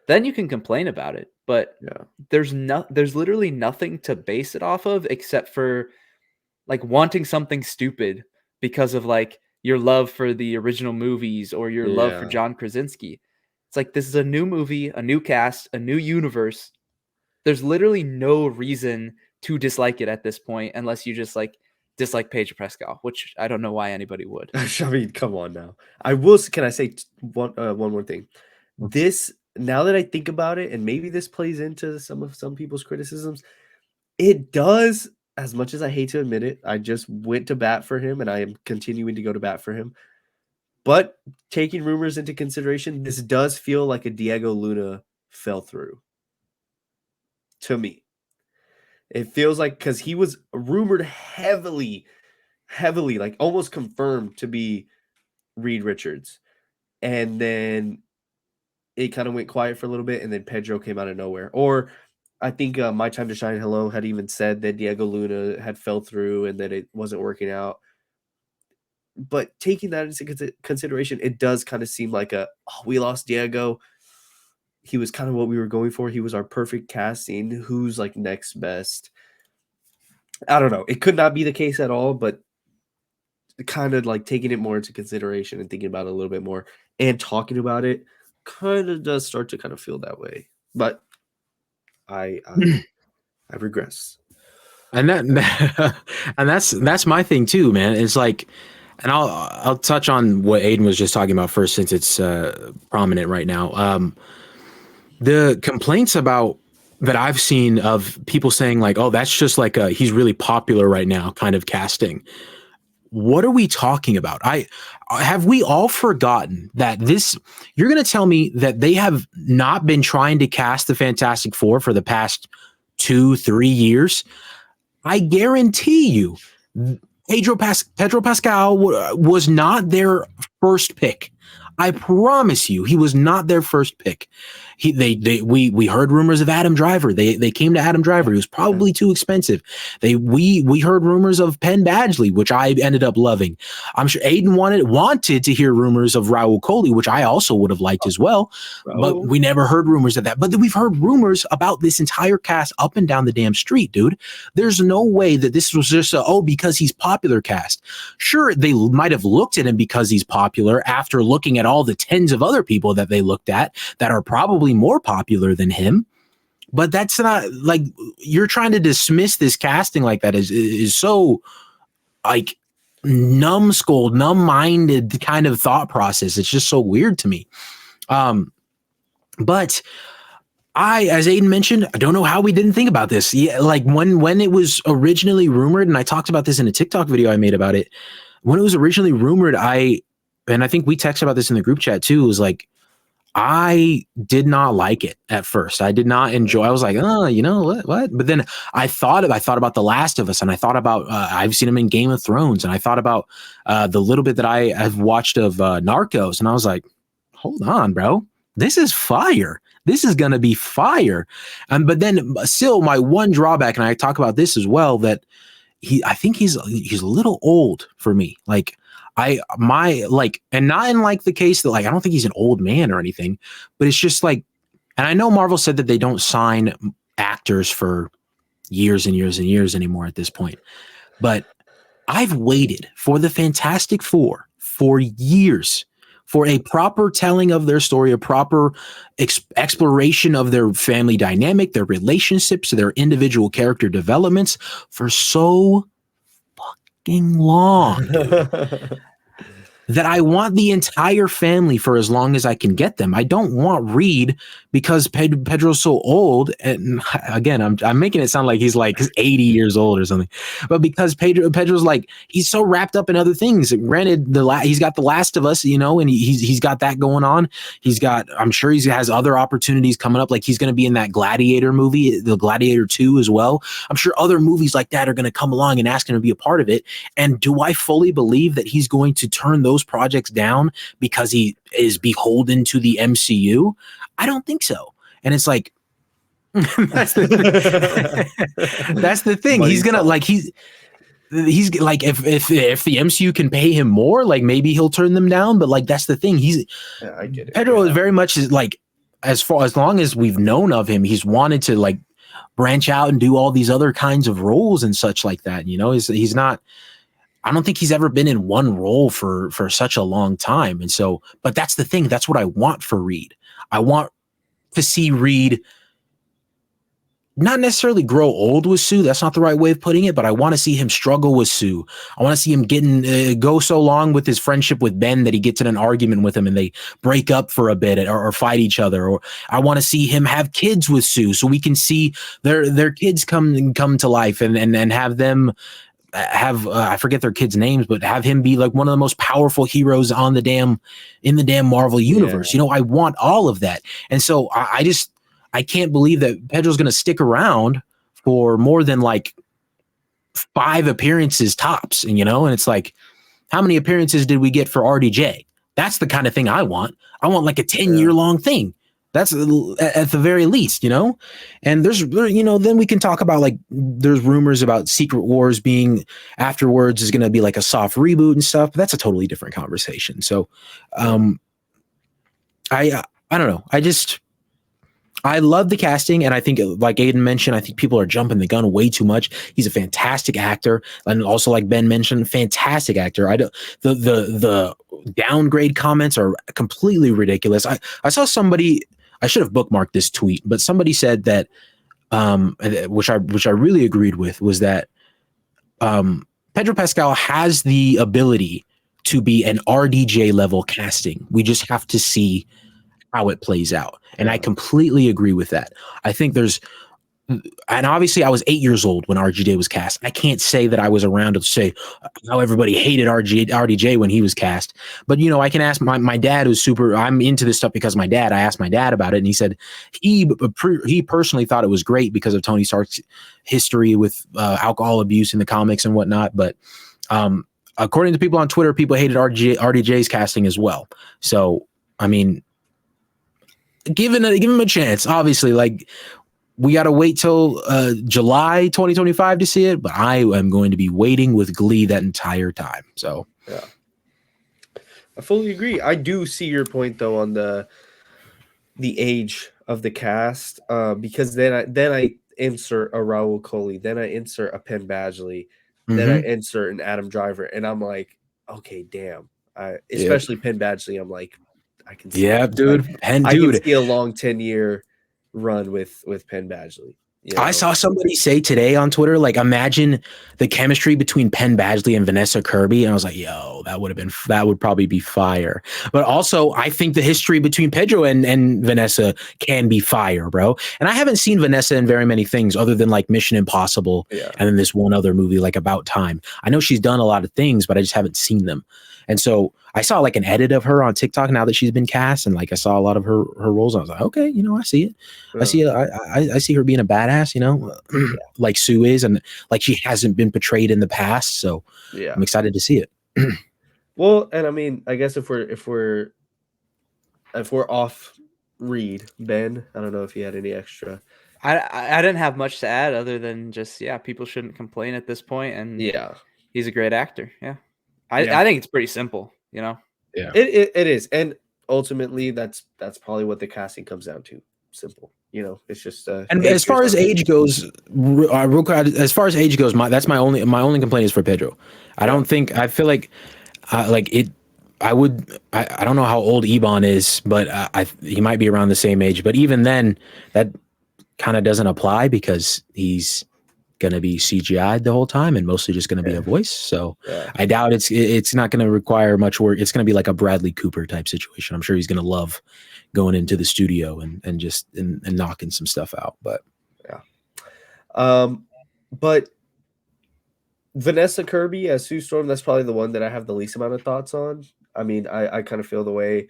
then you can complain about it. But there's literally nothing to base it off of except for like wanting something stupid because of like your love for the original movies or your love for John Krasinski. It's like, this is a new movie, a new cast, a new universe. There's literally no reason to dislike it at this point, unless you just like dislike Pedro Pascal, which I don't know why anybody would. I mean, come on now. Can I say one more thing? This, now that I think about it, and maybe this plays into some people's criticisms, it does, as much as I hate to admit it, I just went to bat for him, and I am continuing to go to bat for him. But taking rumors into consideration, this does feel like a Diego Luna fell through. To me, it feels like, because he was rumored heavily, like almost confirmed to be Reed Richards, and then it kind of went quiet for a little bit, and then Pedro came out of nowhere. Or I think My Time to Shine Hello had even said that Diego Luna had fell through and that it wasn't working out. But taking that into consideration, it does kind of seem like we lost Diego. He was kind of what we were going for. He was our perfect casting. Who's like next best? I don't know. It could not be the case at all, but kind of like taking it more into consideration and thinking about it a little bit more and talking about it kind of does start to kind of feel that way. But I've regressed. And that's my thing too, man. It's like, and I'll touch on what Aiden was just talking about first, since it's prominent right now. The complaints about that I've seen of people saying like, oh, that's just like he's really popular right now kind of casting. What are we talking about? Have we all forgotten that you're going to tell me that they have not been trying to cast the Fantastic Four for the past 2-3 years? I guarantee you Pedro Pascal was not their first pick. I promise you, he was not their first pick. We heard rumors of Adam Driver. They came to Adam Driver. He was probably too expensive. We heard rumors of Penn Badgley, which I ended up loving. I'm sure Aiden wanted to hear rumors of Raul Coley, which I also would have liked as well. But we never heard rumors of that. But we've heard rumors about this entire cast up and down the damn street, dude. There's no way that this was just because he's popular cast. Sure, they might have looked at him because he's popular after looking at all the tens of other people that they looked at that are probably more popular than him. But that's not like, you're trying to dismiss this casting like that is so like numbskulled, numb-minded kind of thought process. It's just so weird to me. But as Aiden mentioned, I don't know how we didn't think about this. Yeah, like when it was originally rumored, and I talked about this in a TikTok video I made about it. When it was originally rumored, and I think we texted about this in the group chat too, it was like, I did not like it at first. I did not enjoy. I was like, oh, you know what? But then I thought about The Last of Us, and I thought about I've seen him in Game of Thrones, and I thought about the little bit that I have watched of Narcos, and I was like, hold on, bro, this is fire. This is gonna be fire. But then still, my one drawback, and I talk about this as well, that I think he's a little old for me. Like. And not in like the case that like I don't think he's an old man or anything, but it's just like, and I know Marvel said that they don't sign actors for years and years and years anymore at this point, but I've waited for the Fantastic Four for years for a proper telling of their story, a proper exploration of their family dynamic, their relationships, their individual character developments for so long, dude, that I want the entire family for as long as I can get them. I don't want Reed because Pedro's so old. And again, I'm making it sound like he's like 80 years old or something, but because Pedro's like, he's so wrapped up in other things. Granted, he's got The Last of Us, you know, and he's got that going on. I'm sure he has other opportunities coming up. Like he's going to be in that Gladiator movie, the Gladiator 2 as well. I'm sure other movies like that are going to come along and ask him to be a part of it. And do I fully believe that he's going to turn those projects down because he is beholden to the MCU? I don't think so. And it's like, that's the thing. He's gonna like, he's like, if the MCU can pay him more, like maybe he'll turn them down. But like, that's the thing. I get it. Pedro is very much like, as long as we've known of him, he's wanted to like branch out and do all these other kinds of roles and such like that. You know, he's not, I don't think he's ever been in one role for such a long time. And so, but that's the thing. That's what I want for Reed. I want to see Reed not necessarily grow old with Sue. That's not the right way of putting it, but I want to see him struggle with Sue. I want to see him go so long with his friendship with Ben that he gets in an argument with him and they break up for a bit or fight each other. Or I want to see him have kids with Sue so we can see their kids come to life and have them have I forget their kids' names, but have him be like one of the most powerful heroes in the damn Marvel universe. Yeah. You know, I want all of that. And so I can't believe that Pedro's going to stick around for more than like 5 appearances tops. And, you know, and it's like, how many appearances did we get for RDJ? That's the kind of thing I want. I want like a 10-year long thing. That's at the very least, you know. And there's, you know, then we can talk about like there's rumors about Secret Wars being afterwards is going to be like a soft reboot and stuff. But that's a totally different conversation. So, I don't know. I love the casting, and I think, like Aiden mentioned, I think people are jumping the gun way too much. He's a fantastic actor, and also, like Ben mentioned, fantastic actor. The downgrade comments are completely ridiculous. I saw somebody. I should have bookmarked this tweet, but somebody said that which I really agreed with, was that Pedro Pascal has the ability to be an RDJ level casting. We just have to see how it plays out. And I completely agree with that. I think there's, and obviously I was 8 years old when RDJ was cast. I can't say that I was around to say how everybody hated RDJ when he was cast. But, you know, I can ask my dad, who's I'm into this stuff because I asked my dad about it. And he said he personally thought it was great because of Tony Stark's history with alcohol abuse in the comics and whatnot. But according to people on Twitter, people hated RDJ's casting as well. So, I mean, give him a chance. Obviously, like, we got to wait till July 2025 to see it, but I am going to be waiting with glee that entire time. So, yeah, I fully agree. I do see your point though on the age of the cast, because then I insert a Raul Coley, then I insert a Penn Badgley, then I insert an Adam Driver, and I'm like, okay, damn. Especially Penn Badgley, I'm like, I can see. Yeah, dude. Like, I can see a long 10-year run with Penn Badgley. You know? I saw somebody say today on Twitter, like, imagine the chemistry between Penn Badgley and Vanessa Kirby. And I was like, yo, that would probably be fire. But also, I think the history between Pedro and Vanessa can be fire, bro. And I haven't seen Vanessa in very many things other than like Mission Impossible and then this one other movie, like About Time. I know she's done a lot of things, but I just haven't seen them. And so I saw like an edit of her on TikTok now that she's been cast, and like I saw a lot of her roles. I was like, okay, you know, I see it. I see it. I see her being a badass, you know, like Sue is, and like she hasn't been portrayed in the past. So I'm excited to see it. Well, and I mean, I guess if we're off read, Ben, I don't know if you had any extra. I didn't have much to add other than just people shouldn't complain at this point, and he's a great actor. I think it's pretty simple, you know. It is, and ultimately that's probably what the casting comes down to. Simple, you know. It's just and as far as age goes, real quick, as far as age goes, my only complaint is for Pedro. I feel like it. I don't know how old Ebon is, but he might be around the same age. But even then, that kind of doesn't apply because he's going to be CGI'd the whole time and mostly just going to be a voice. So I doubt it's not going to require much work. It's going to be like a Bradley Cooper type situation. I'm sure he's going to love going into the studio and just knocking some stuff out. But but Vanessa Kirby as Sue Storm, that's probably the one that I have the least amount of thoughts on. I mean, I kind of feel the way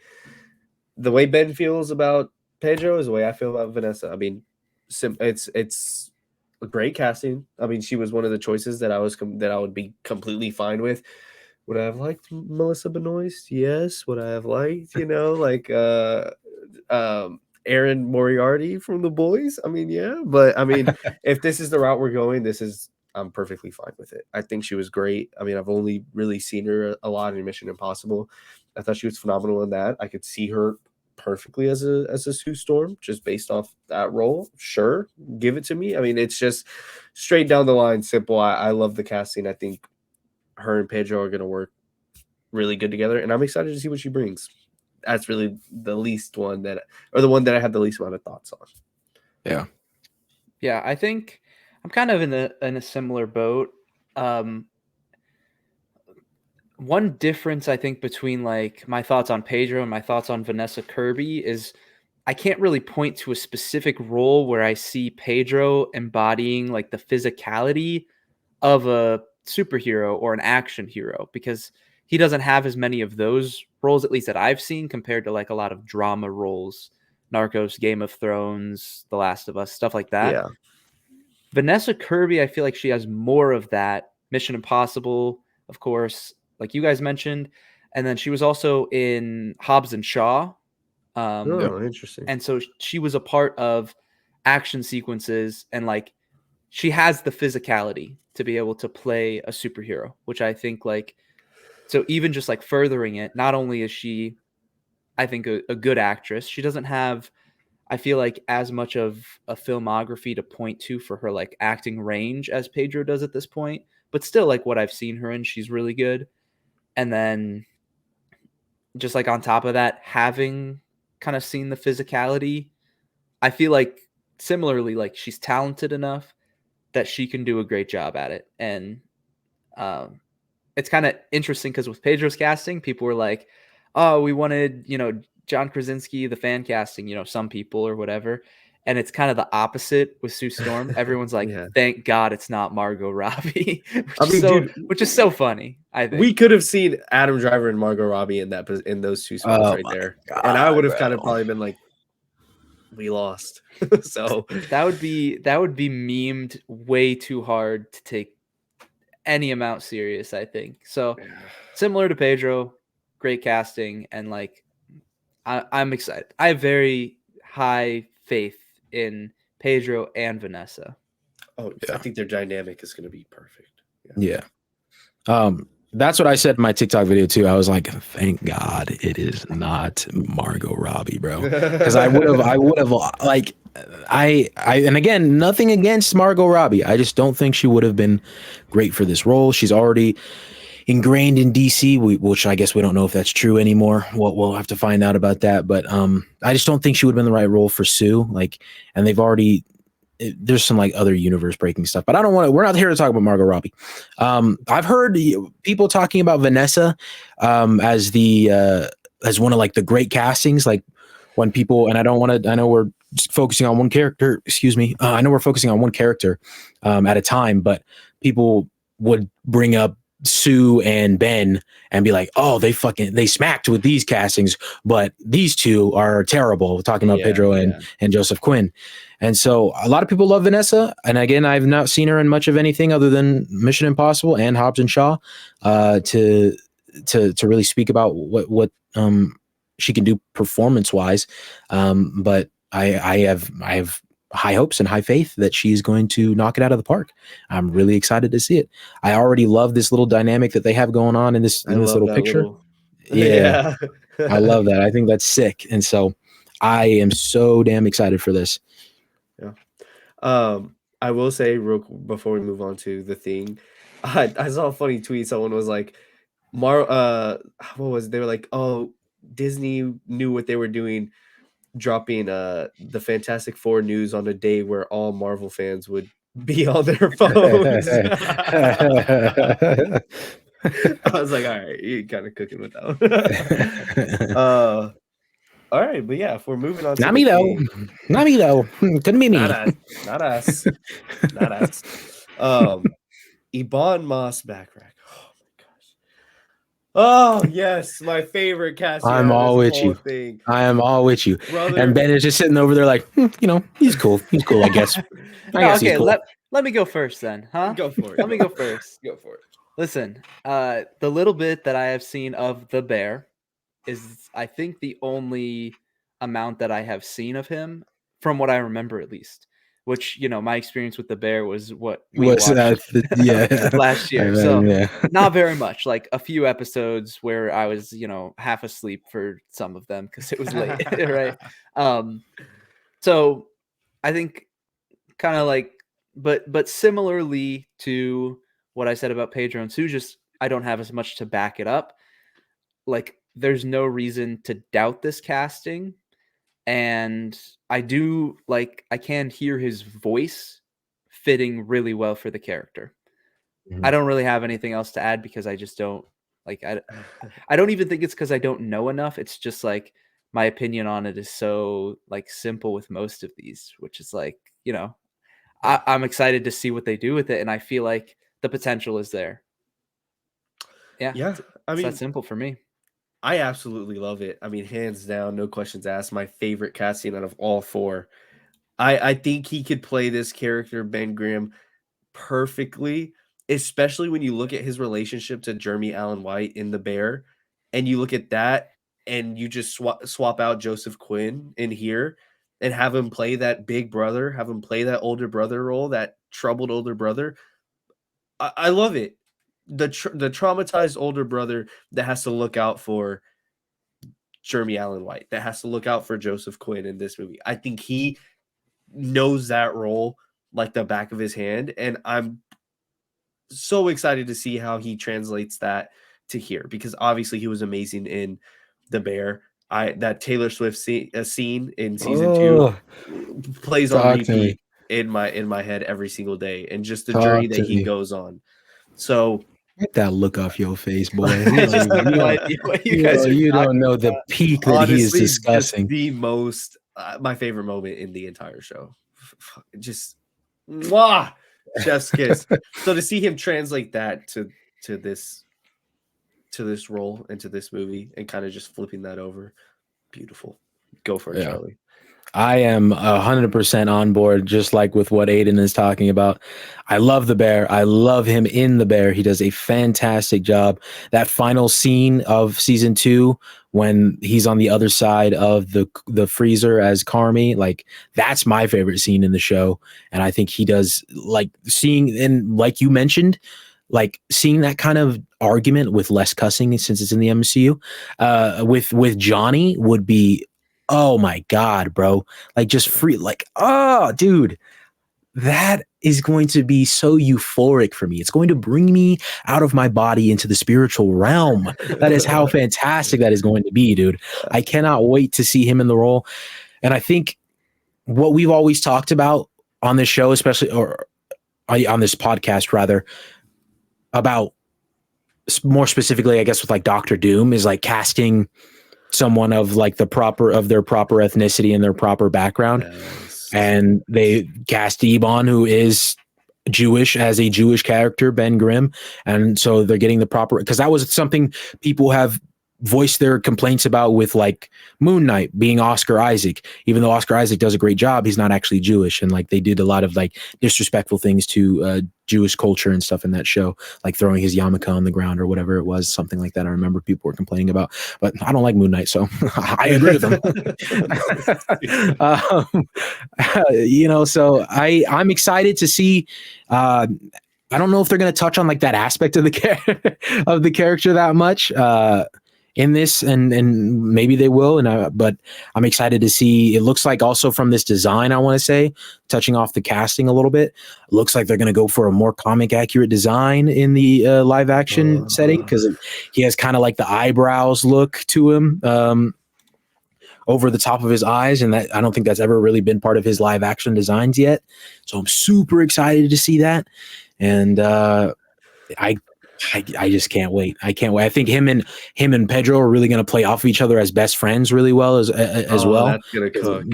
Ben feels about Pedro is the way I feel about Vanessa. I mean, it's a great casting. I mean, she was one of the choices that I would be completely fine with. Would I have liked Melissa Benoist? Yes. Would I have liked, like Aaron Moriarty from The Boys? I mean, yeah. But I mean, if this is the route we're going, I'm perfectly fine with it. I think she was great. I mean, I've only really seen her a lot in Mission Impossible. I thought she was phenomenal in that. I could see her perfectly as a Sue Storm, just based off that role. Sure, give it to me. I mean, it's just straight down the line, simple. I love the casting. I think her and Pedro are going to work really good together, and I'm excited to see what she brings. That's really the one that I have the least amount of thoughts on. Yeah, I think I'm kind of in a similar boat. One difference I think between like my thoughts on Pedro and my thoughts on Vanessa Kirby is I can't really point to a specific role where I see Pedro embodying like the physicality of a superhero or an action hero, because he doesn't have as many of those roles, at least that I've seen, compared to like a lot of drama roles, Narcos, Game of Thrones, The Last of Us, stuff like that. Yeah. Vanessa Kirby, I feel like she has more of that. Mission Impossible, of course, like you guys mentioned. And then she was also in Hobbs and Shaw. Interesting. And so she was a part of action sequences, and like she has the physicality to be able to play a superhero, which I think like, so even just like furthering it, not only is she, I think, a good actress, she doesn't have, I feel like, as much of a filmography to point to for her like acting range as Pedro does at this point, but still like what I've seen her in, she's really good. And then just like on top of that, having kind of seen the physicality, I feel like similarly, like she's talented enough that she can do a great job at it. And it's kind of interesting because with Pedro's casting, people were like, oh, we wanted, John Krasinski, the fan casting, some people or whatever. And it's kind of the opposite with Sue Storm. Everyone's like, thank God it's not Margot Robbie, which is so funny. I think we could have seen Adam Driver and Margot Robbie in those two spots right there. God, and I would have kind of probably been like, we lost. So that would be memed way too hard to take any amount serious, I think. So similar to Pedro, great casting, and like I'm excited. I have very high faith in Pedro and Vanessa. Oh, yeah. I think their dynamic is going to be perfect. Yeah. That's what I said in my TikTok video too. I was like, thank God it is not Margot Robbie, bro. Because I would have like, and again, nothing against Margot Robbie. I just don't think she would have been great for this role. She's already ingrained in DC, which I guess we don't know if that's true anymore. We'll have to find out about that. But I just don't think she would have been the right role for Sue. Like, and they've already. There's some like other universe breaking stuff, but I don't want to. We're not here to talk about Margot Robbie. I've heard people talking about Vanessa as one of like the great castings. Like when people, and I don't want to. I know we're focusing on one character. Excuse me. I know we're focusing on one character at a time, but people would bring up Sue and Ben and be like, "Oh, they smacked with these castings, but these two are terrible." Talking about Pedro and Joseph Quinn. And so a lot of people love Vanessa. And again, I've not seen her in much of anything other than Mission Impossible and Hobbs and Shaw to really speak about what she can do performance wise. But I have high hopes and high faith that she's going to knock it out of the park. I'm really excited to see it. I already love this little dynamic that they have going on in this little picture. Yeah. I love that. I think that's sick. And so I am so damn excited for this. Yeah. I will say real before we move on to the thing, I saw a funny tweet. Someone was like, what was it? They were like, oh, Disney knew what they were doing, dropping the Fantastic Four news on a day where all Marvel fans would be on their phones. I was like, all right, you're kind of cooking with that one. All right, but yeah, if we're moving on. Not me though. Couldn't be me. Not us. Not us. Ebon Moss Backrack. Oh my gosh. Oh yes, my favorite cast. I'm all with you. I am all with you. Brother. And Ben is just sitting over there like, he's cool. He's cool, I guess. Okay, cool. Let me go first then, huh? Go for it. Let me go first. Go for it. Listen, the little bit that I have seen of the Bear is, I think, the only amount that I have seen of him from what I remember, at least. Which, my experience with the Bear was what we watched last year. So not very much, like a few episodes where I was, half asleep for some of them because it was late, right? So I think kind of like, but similarly to what I said about Pedro and Sue, just I don't have as much to back it up. Like, there's no reason to doubt this casting. And I do I can hear his voice fitting really well for the character. Mm-hmm. I don't really have anything else to add because I just don't I don't even think it's because I don't know enough. It's just like my opinion on it is so simple with most of these, which is I'm excited to see what they do with it. And I feel like the potential is there. Yeah. I mean, that's simple for me. I absolutely love it. I mean, hands down, no questions asked. My favorite casting out of all four. I think he could play this character, Ben Grimm, perfectly, especially when you look at his relationship to Jeremy Allen White in The Bear, and you look at that, and you just swap out Joseph Quinn in here and have him play that big brother, have him play that older brother role, that troubled older brother. I love it. The traumatized older brother that has to look out for Jeremy Allen White, that has to look out for Joseph Quinn in this movie. I think he knows that role like the back of his hand, and I'm so excited to see how he translates that to here, because obviously he was amazing in The Bear. that Taylor Swift scene in season 2 plays on repeat in my head every single day, and just the journey that he goes on. So get that look off your face, boy. I just have no idea what you guys are You don't talking know the about. peak that he is discussing. Just the most my favorite moment in the entire show. Just mwah, chef's kiss. So to see him translate that to this role and to this movie and kind of just flipping that over, beautiful. Go for it, Charlie. I am 100% on board, just like with what Aiden is talking about. I love the bear. I love him in the bear. He does a fantastic job. That final scene of season 2, when he's on the other side of the freezer as Carmy, like that's my favorite scene in the show. And I think he does, like, seeing, and like you mentioned, like seeing that kind of argument with less cussing since it's in the MCU, with Johnny would be, oh my God, bro. Like just free, like, oh, dude, that is going to be so euphoric for me. It's going to bring me out of my body into the spiritual realm. That is how fantastic that is going to be, dude. I cannot wait to see him in the role. And I think what we've always talked about on this show, especially, or on this podcast rather, about more specifically, I guess, with like Doctor Doom, is like casting someone of like their proper ethnicity and their proper background. Yes. And they cast Ebon, who is Jewish, as a Jewish character, Ben Grimm. And so they're getting the proper, because that was something people have voiced their complaints about with like Moon Knight being Oscar Isaac. Even though Oscar Isaac does a great job, he's not actually Jewish. And like they did a lot of like disrespectful things to Jewish culture and stuff in that show, like throwing his yarmulke on the ground or whatever it was, something like that. I remember people were complaining about, but I don't like Moon Knight, so I agree with them. So I'm excited to see. I don't know if they're going to touch on like that aspect of the character that much in this, and maybe they will, but I'm excited to see. It looks like also from this design, I want to say, touching off the casting a little bit, it looks like they're going to go for a more comic accurate design in the live action setting, because he has kind of like the eyebrows look to him over the top of his eyes, and that I don't think that's ever really been part of his live action designs yet. So I'm super excited to see that, and I just can't wait. I can't wait. I think him and Pedro are really going to play off of each other as best friends really well as well. That's gonna cook.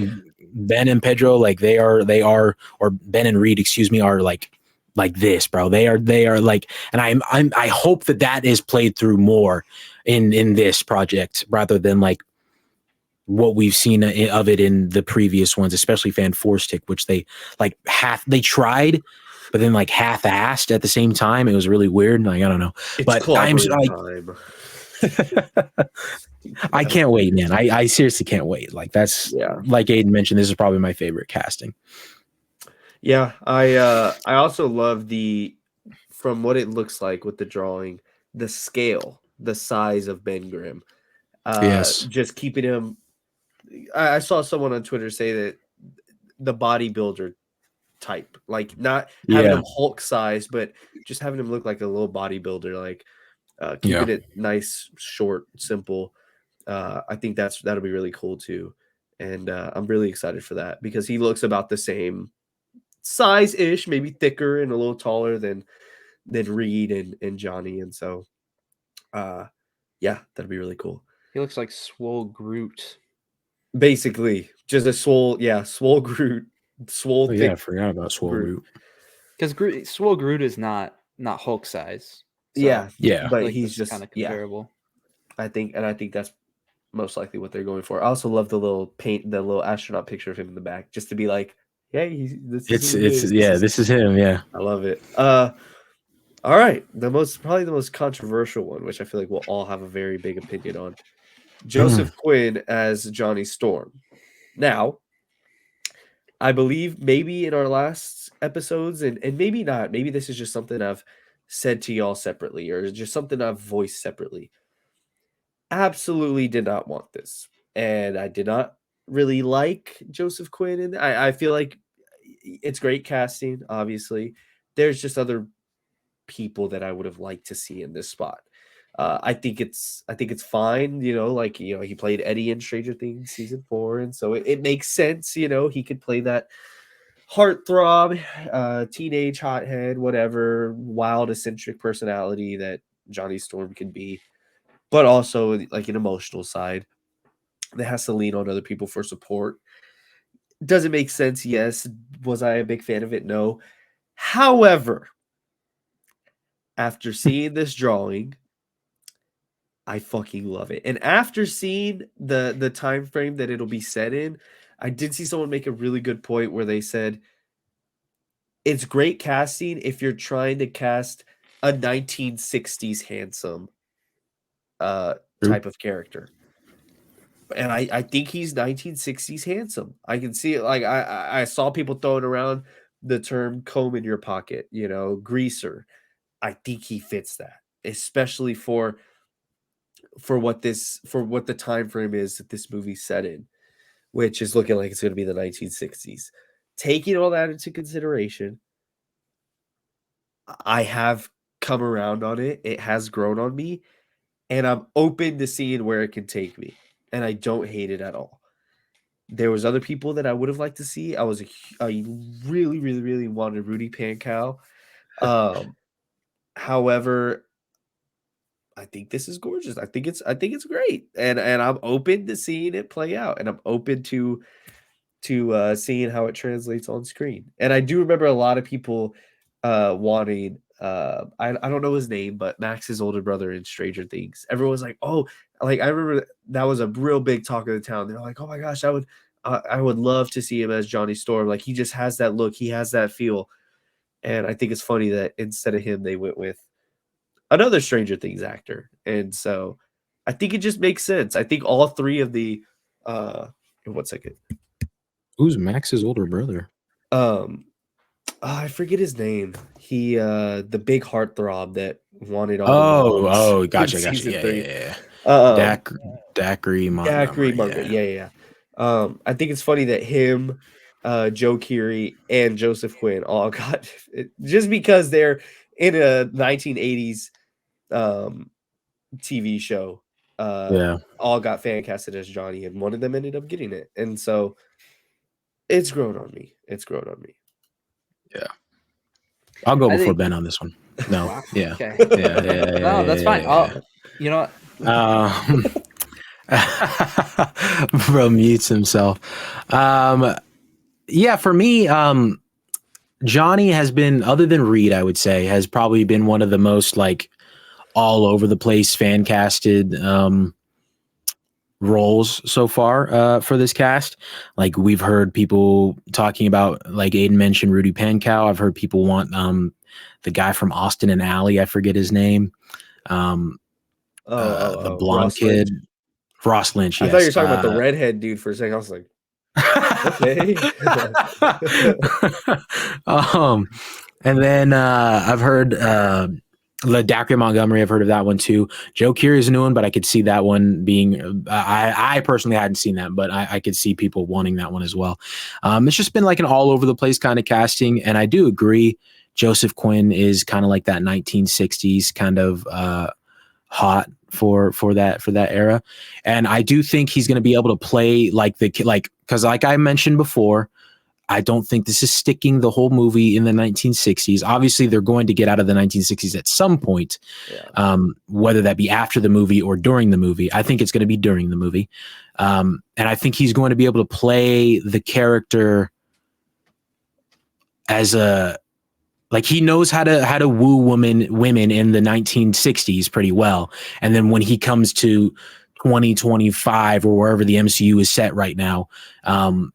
Ben and Pedro, like they are, or Ben and Reed, excuse me, are like this, bro. They are like, and I hope that is played through more in this project rather than like what we've seen of it in the previous ones, especially Fan Four Stick, which they like they tried, but then like half-assed at the same time. It was really weird. Like, I don't know. But I'm like, I can't wait, man. I seriously can't wait. Like that's like Aiden mentioned, this is probably my favorite casting. Yeah, I also love from what it looks like with the drawing, the scale, the size of Ben Grimm. Yes. Just keeping him. I saw someone on Twitter say that the bodybuilder type, like not having him Hulk size, but just having him look like a little bodybuilder, like keeping it nice, short, simple. I think that'll be really cool too, and I'm really excited for that because he looks about the same size ish, maybe thicker and a little taller than Reed and Johnny, and so that'll be really cool. He looks like Swole Groot, basically, just a swole Groot. Swole. Oh, I forgot about Swole Groot. Because Swole Groot is not Hulk size. So, but like he's just kind of comparable. I think that's most likely what they're going for. I also love the little astronaut picture of him in the back, just to be like, hey, this is him. Yeah, I love it. All right, probably the most controversial one, which I feel like we'll all have a very big opinion on. Joseph Quinn as Johnny Storm. Now, I believe maybe in our last episodes, and maybe not, maybe this is just something I've said to y'all separately, or just something I've voiced separately. Absolutely did not want this. And I did not really like Joseph Quinn. And I feel like it's great casting, obviously. There's just other people that I would have liked to see in this spot. I think it's fine, like he played Eddie in Stranger Things season 4, and so it makes sense, he could play that heartthrob, teenage hothead, whatever, wild eccentric personality that Johnny Storm can be, but also like an emotional side that has to lean on other people for support. Does it make sense? Yes. Was I a big fan of it? No. However, after seeing this drawing, I fucking love it. And after seeing the time frame that it'll be set in, I did see someone make a really good point where they said it's great casting if you're trying to cast a 1960s handsome type of character. And I think he's 1960s handsome. I can see it. Like I saw people throwing around the term comb in your pocket, greaser. I think he fits that, especially for what the time frame is that this movie's set in, which is looking like it's going to be the 1960s. Taking all that into consideration, I have come around on it. It has grown on me, and I'm open to seeing where it can take me. And I don't hate it at all. There was other people that I would have liked to see. I really, really, really wanted Rudy Pankow. However, I think this is gorgeous. I think it's great, and I'm open to seeing it play out, and I'm open to seeing how it translates on screen. And I do remember a lot of people wanting. I don't know his name, but Max's older brother in Stranger Things. Everyone was like, "Oh, like I remember that was a real big talk of the town." They're like, "Oh my gosh, I would love to see him as Johnny Storm. Like he just has that look, he has that feel." And I think it's funny that instead of him, they went with another Stranger Things actor. And so I think it just makes sense. I think all three of the 1 second. Who's Max's older brother? I forget his name. He the big heartthrob that wanted all gotcha. Yeah. Dacre Montgomery. Yeah. I think it's funny that him, Joe Keery, and Joseph Quinn all got it, just because they're in a 1980s TV show. All got fan casted as Johnny, and one of them ended up getting it, and so it's grown on me. Yeah, I'll go before Ben on this one. No, wow. Yeah, okay. yeah. No, that's fine. You know what? Bro mutes himself. Yeah, for me, Johnny has been, other than Reed, I would say, has probably been one of the most like all over the place fan casted roles so far for this cast. Like we've heard people talking about, like Aiden mentioned, Rudy Pankow. I've heard people want the guy from Austin and Alley. I forget his name. The blonde Ross kid. Lynch. Ross Lynch, yes. I thought you were talking about the redhead dude for a second. I was like, okay. And then I've heard Dacre Montgomery. I've heard of that one too. Joe Keery is a new one, but I could see that one being. I personally hadn't seen that, but I could see people wanting that one as well. It's just been like an all over the place kind of casting, and I do agree. Joseph Quinn is kind of like that 1960s kind of hot for that era, and I do think he's going to be able to play like because like I mentioned before, I don't think this is sticking the whole movie in the 1960s. Obviously, they're going to get out of the 1960s at some point, whether that be after the movie or during the movie. I think it's going to be during the movie, and I think he's going to be able to play the character as a. Like he knows how to woo women in the 1960s pretty well. And then when he comes to 2025 or wherever the MCU is set right now, and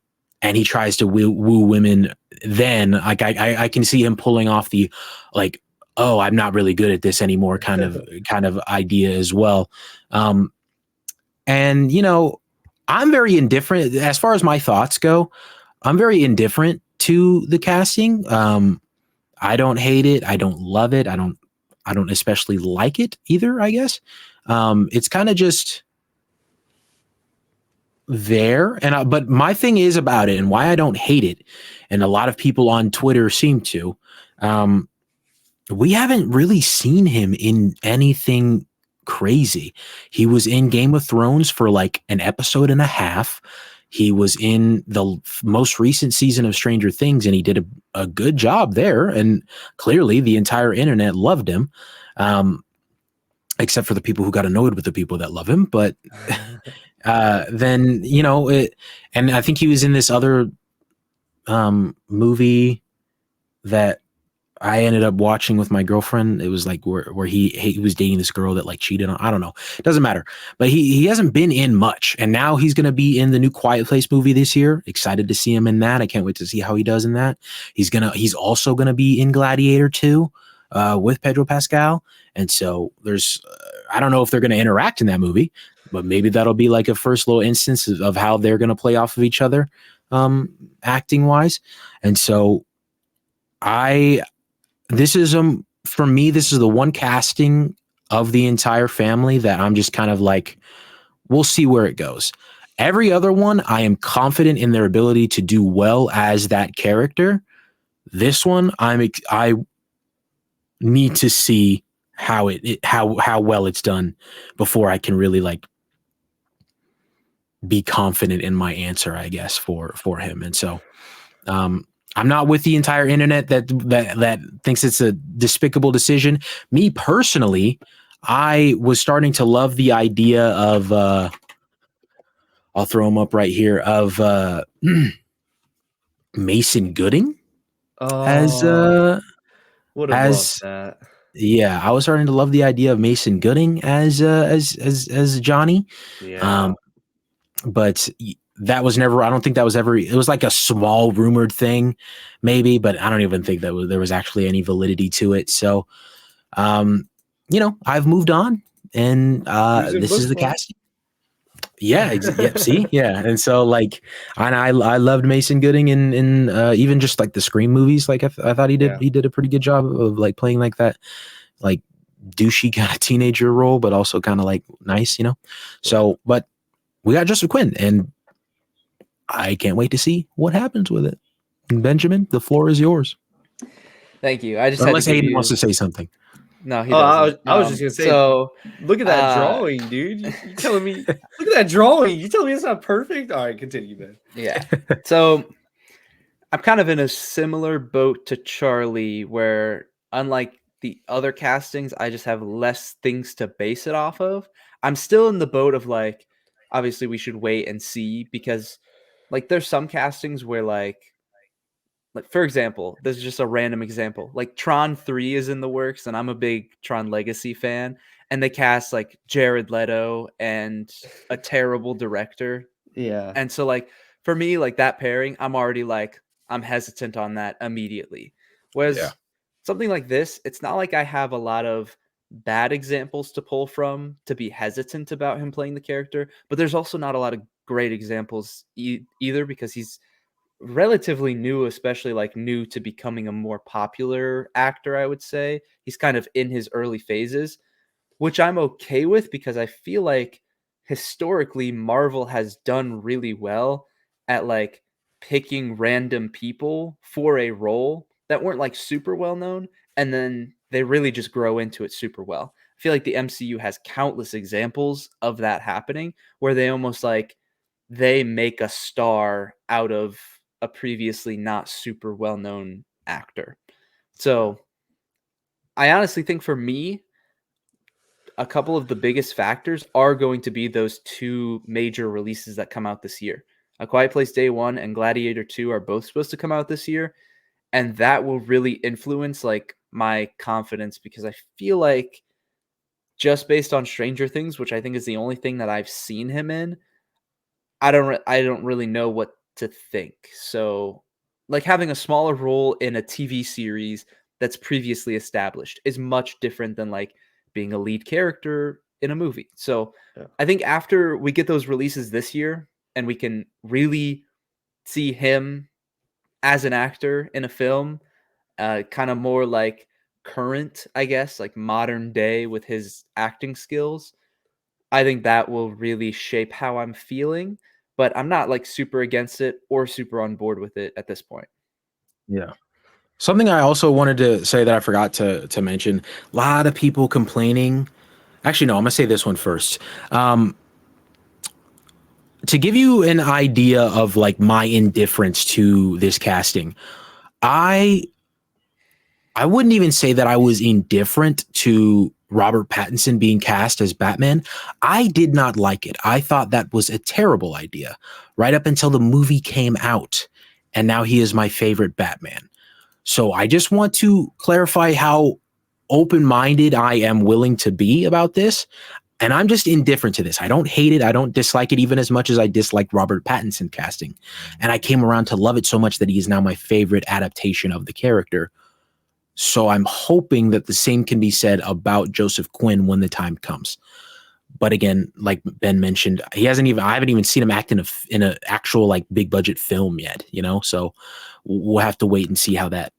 he tries to woo women, then like I can see him pulling off the like, oh, I'm not really good at this anymore kind of idea as well. And you know, I'm very indifferent as far as my thoughts go. I'm very indifferent to the casting. I don't hate it. I don't love it. I don't especially like it either, I guess. It's kind of just there. But my thing is about it and why I don't hate it, and a lot of people on Twitter seem to, we haven't really seen him in anything crazy. He was in Game of Thrones for like an episode and a half. He was in the most recent season of Stranger Things, and he did a good job there. And clearly the entire internet loved him, except for the people who got annoyed with the people that love him. But then, you know, and I think he was in this other movie that I ended up watching with my girlfriend. It was like where he was dating this girl that like cheated on. I don't know. It doesn't matter. But he hasn't been in much. And now he's going to be in the new Quiet Place movie this year. Excited to see him in that. I can't wait to see how he does in that. He's also going to be in Gladiator 2 with Pedro Pascal. And so there's I don't know if they're going to interact in that movie, but maybe that'll be like a first little instance of how they're going to play off of each other acting wise. And so this is for me, this is the one casting of the entire family that I'm just kind of like, we'll see where it goes. Every other one, I am confident in their ability to do well as that character. This one, I need to see how well it's done before I can really like be confident in my answer, I guess, for him. And so, I'm not with the entire internet that thinks it's a despicable decision. Me personally, I was starting to love the idea of I'll throw him up right here of Mason Gooding as would have loved that. Yeah, I was starting to love the idea of Mason Gooding as Johnny. Yeah. But that was never, I don't think that was ever, it was like a small rumored thing maybe, but I don't even think that there was actually any validity to it. So, you know, I've moved on and this is the casting. Yeah, see? Yeah. And so like, and I loved Mason Gooding in even just like the Scream movies. Like I thought he did a pretty good job of like playing like that, like douchey kind of teenager role, but also kind of like nice, you know? So, but we got Justin Quinn and I can't wait to see what happens with it. Benjamin, the floor is yours. Thank you. I just unless Aiden wants to say something. No, he doesn't. I was just gonna say. So look at that drawing, dude. You telling me? Look at that drawing. You telling me it's not perfect? All right, continue, man. Yeah. So I'm kind of in a similar boat to Charley, where unlike the other castings, I just have less things to base it off of. I'm still in the boat of like, obviously we should wait and see because. Like, there's some castings where, like, for example, this is just a random example. Like, Tron 3 is in the works, and I'm a big Tron Legacy fan. And they cast, like, Jared Leto and a terrible director. Yeah. And so, like, for me, like, that pairing, I'm already, like, I'm hesitant on that immediately. Whereas something like this, it's not like I have a lot of bad examples to pull from to be hesitant about him playing the character. But there's also not a lot of great examples either because he's relatively new, especially like new to becoming a more popular actor. I would say he's kind of in his early phases, which I'm okay with because I feel like historically Marvel has done really well at like picking random people for a role that weren't like super well known and then they really just grow into it super well. I feel like the MCU has countless examples of that happening where they almost like they make a star out of a previously not super well-known actor. So I honestly think for me, a couple of the biggest factors are going to be those two major releases that come out this year. A Quiet Place Day 1 and Gladiator 2 are both supposed to come out this year. And that will really influence like my confidence because I feel like just based on Stranger Things, which I think is the only thing that I've seen him in, I don't really know what to think. So, like having a smaller role in a TV series that's previously established is much different than like being a lead character in a movie. So, I think after we get those releases this year and we can really see him as an actor in a film, kind of more like current, I guess, like modern day with his acting skills, I think that will really shape how I'm feeling, but I'm not like super against it or super on board with it at this point. Yeah. Something I also wanted to say that I forgot to mention, a lot of people complaining Actually, no, I'm gonna say this one first. To give you an idea of like my indifference to this casting, I wouldn't even say that I was indifferent to Robert Pattinson being cast as Batman. I did not like it. I thought that was a terrible idea right up until the movie came out. And now he is my favorite Batman. So I just want to clarify how open-minded I am willing to be about this. And I'm just indifferent to this. I don't hate it. I don't dislike it even as much as I disliked Robert Pattinson casting. And I came around to love it so much that he is now my favorite adaptation of the character. So I'm hoping that the same can be said about Joseph Quinn when the time comes. But again, like Ben mentioned, I haven't even seen him act in an actual like big budget film yet, you know? So we'll have to wait and see how that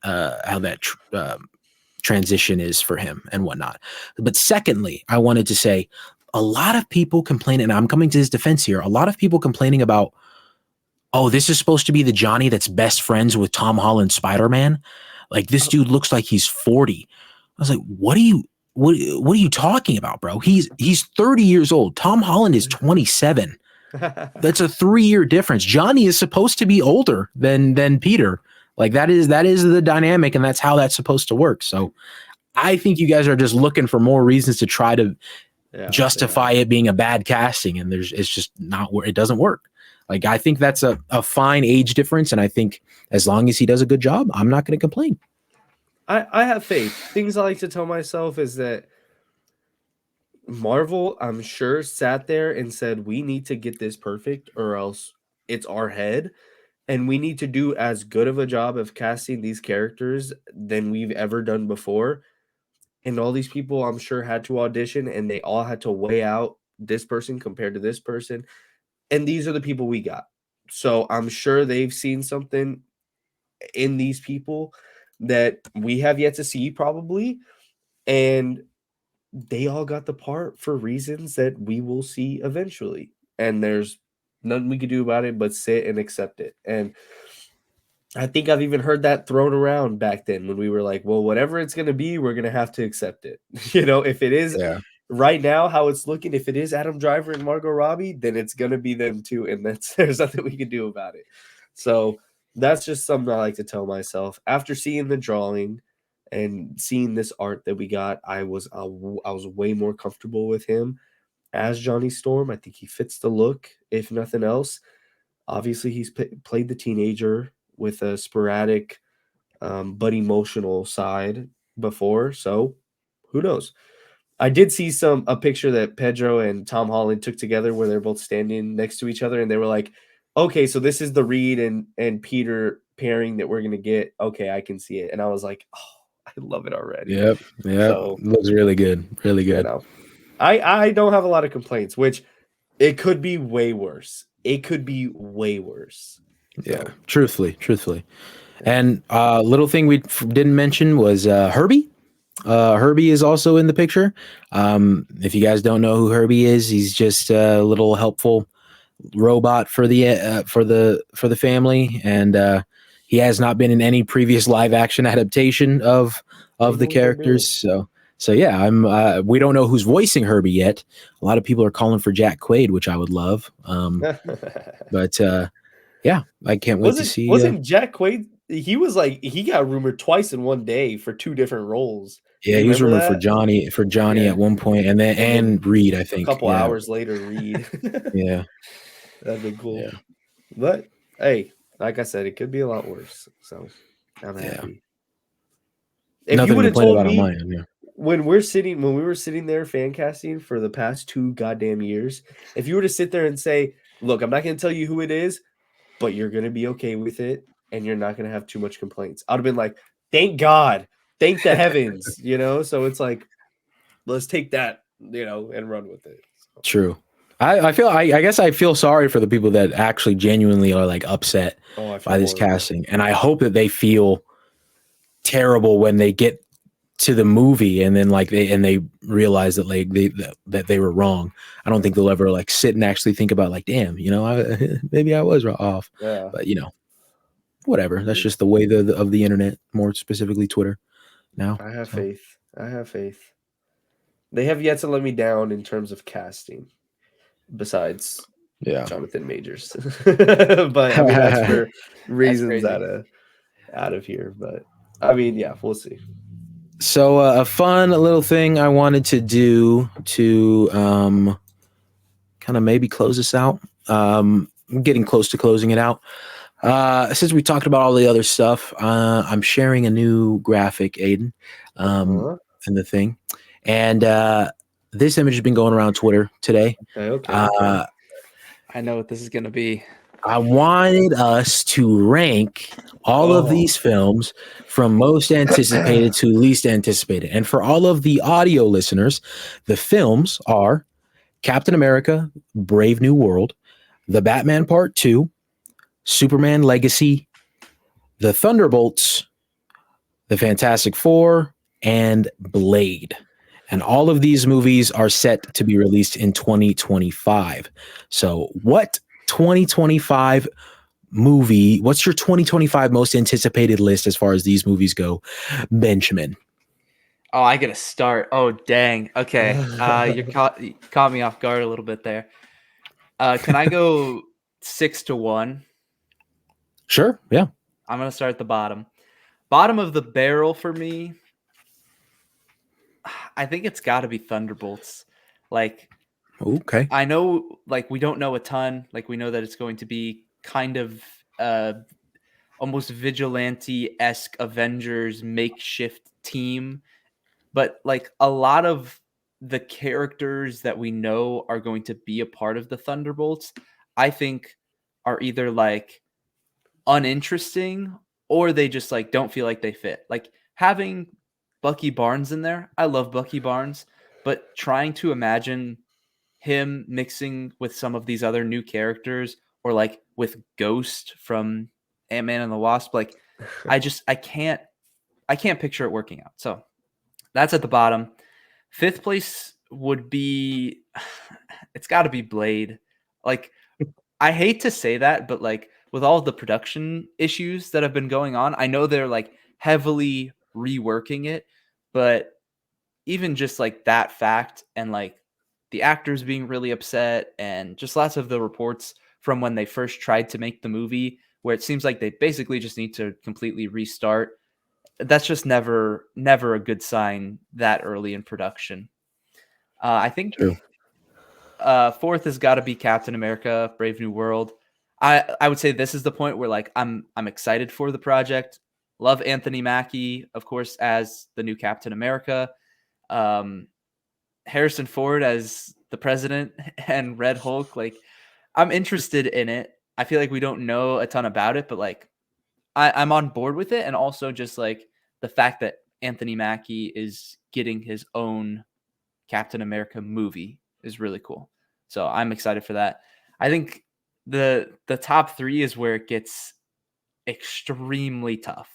transition is for him and whatnot. But secondly, I wanted to say a lot of people complain, and I'm coming to his defense here, a lot of people complaining about, oh, this is supposed to be the Johnny that's best friends with Tom Holland's Spider-Man. Like this dude looks like he's 40. I was like, what are you talking about, bro? He's 30 years old. Tom Holland is 27. That's a 3-year difference. Johnny is supposed to be older than Peter. Like that is the dynamic, and that's how that's supposed to work. So I think you guys are just looking for more reasons to try to justify it being a bad casting, and it's just not where it doesn't work. Like I think that's a fine age difference, and I think as long as he does a good job, I'm not going to complain. I have faith. Things I like to tell myself is that Marvel, I'm sure, sat there and said, we need to get this perfect or else it's our head. And we need to do as good of a job of casting these characters than we've ever done before. And all these people, I'm sure, had to audition, and they all had to weigh out this person compared to this person. And these are the people we got. So I'm sure they've seen something in these people that we have yet to see, probably. And they all got the part for reasons that we will see eventually. And there's nothing we could do about it but sit and accept it. And I think I've even heard that thrown around back then when we were like, well, whatever it's going to be, we're going to have to accept it. You know, if it is right now how it's looking, if it is Adam Driver and Margot Robbie, then it's going to be them too. And there's nothing we can do about it. So that's just something I like to tell myself. After seeing the drawing and seeing this art that we got, I was way more comfortable with him as Johnny Storm. I think he fits the look, if nothing else. Obviously, he's played the teenager with a sporadic but emotional side before, so who knows? I did see a picture that Pedro and Tom Holland took together where they're both standing next to each other, and they were like, okay, so this is the Reed and Peter pairing that we're going to get. Okay, I can see it. And I was like, oh, I love it already. Yep. So, looks really good. Really good. You know, I don't have a lot of complaints, which it could be way worse. It could be way worse. Yeah, truthfully. And little thing we didn't mention was Herbie. Herbie is also in the picture. If you guys don't know who Herbie is, he's just a little helpful robot for the family, and he has not been in any previous live action adaptation of the characters. So yeah, we don't know who's voicing Herbie yet. A lot of people are calling for Jack Quaid, which I would love. But yeah, I can't wait to see. Wasn't Jack Quaid? He got rumored twice in one day for 2 different roles. Yeah, he was rumored for Johnny at one point, and Reed, I think. A couple hours later, Reed. Yeah. That'd be cool. Yeah. But hey, like I said, it could be a lot worse. So I'm happy. If Nothing you would have told me when we were sitting there fan casting for the past 2 goddamn years, if you were to sit there and say, look, I'm not going to tell you who it is, but you're going to be okay with it and you're not going to have too much complaints, I'd have been like, thank God, thank the heavens, you know? So it's like, let's take that, you know, and run with it. So. True. I guess I feel sorry for the people that actually genuinely are like upset by this casting. And I hope that they feel terrible when they get to the movie and then they realize that that they were wrong. I don't think they'll ever like sit and actually think about like, damn, you know, maybe I was off. Yeah. But you know, whatever. That's just the way of the internet, more specifically Twitter now. I have faith. They have yet to let me down in terms of casting, besides Jonathan Majors. But I mean, that's for reasons out of here. But I mean, yeah, we'll see. So a fun little thing I wanted to do to kind of maybe close this out. I'm getting close to closing it out. Since we talked about all the other stuff, I'm sharing a new graphic, Aiden, in the thing. And this image has been going around Twitter today. Okay. I know what this is going to be. I wanted us to rank all of these films from most anticipated to least anticipated. And for all of the audio listeners, the films are Captain America, Brave New World, The Batman Part 2, Superman Legacy, The Thunderbolts, The Fantastic Four, and Blade. And all of these movies are set to be released in 2025. So what 2025 movie, what's your 2025 most anticipated list as far as these movies go, Benjamin? Oh, I gotta start. Oh, dang. Okay. You caught me off guard a little bit there. Can I go 6-1? Sure. Yeah. I'm gonna start at the bottom. Bottom of the barrel for me, I think it's got to be Thunderbolts. Like, okay, I know, like, we don't know a ton. Like, we know that it's going to be kind of almost vigilante-esque Avengers makeshift team, but like a lot of the characters that we know are going to be a part of the Thunderbolts, I think, are either like uninteresting or they just like don't feel like they fit. Like having Bucky Barnes in there, I love Bucky Barnes, but trying to imagine him mixing with some of these other new characters or like with Ghost from Ant-Man and the Wasp, like I can't picture it working out. So that's at the bottom. Fifth place would be, it's got to be Blade. Like, I hate to say that, but like with all the production issues that have been going on, I know they're like heavily reworking it, but even just like that fact and like the actors being really upset and just lots of the reports from when they first tried to make the movie where it seems like they basically just need to completely restart. That's just never a good sign that early in production. I think fourth has got to be Captain America, Brave New World. I would say this is the point where like I'm excited for the project. Love Anthony Mackie, of course, as the new Captain America. Harrison Ford as the president and Red Hulk. Like, I'm interested in it. I feel like we don't know a ton about it, but like I'm on board with it. And also just like the fact that Anthony Mackie is getting his own Captain America movie is really cool. So I'm excited for that. I think the top three is where it gets extremely tough.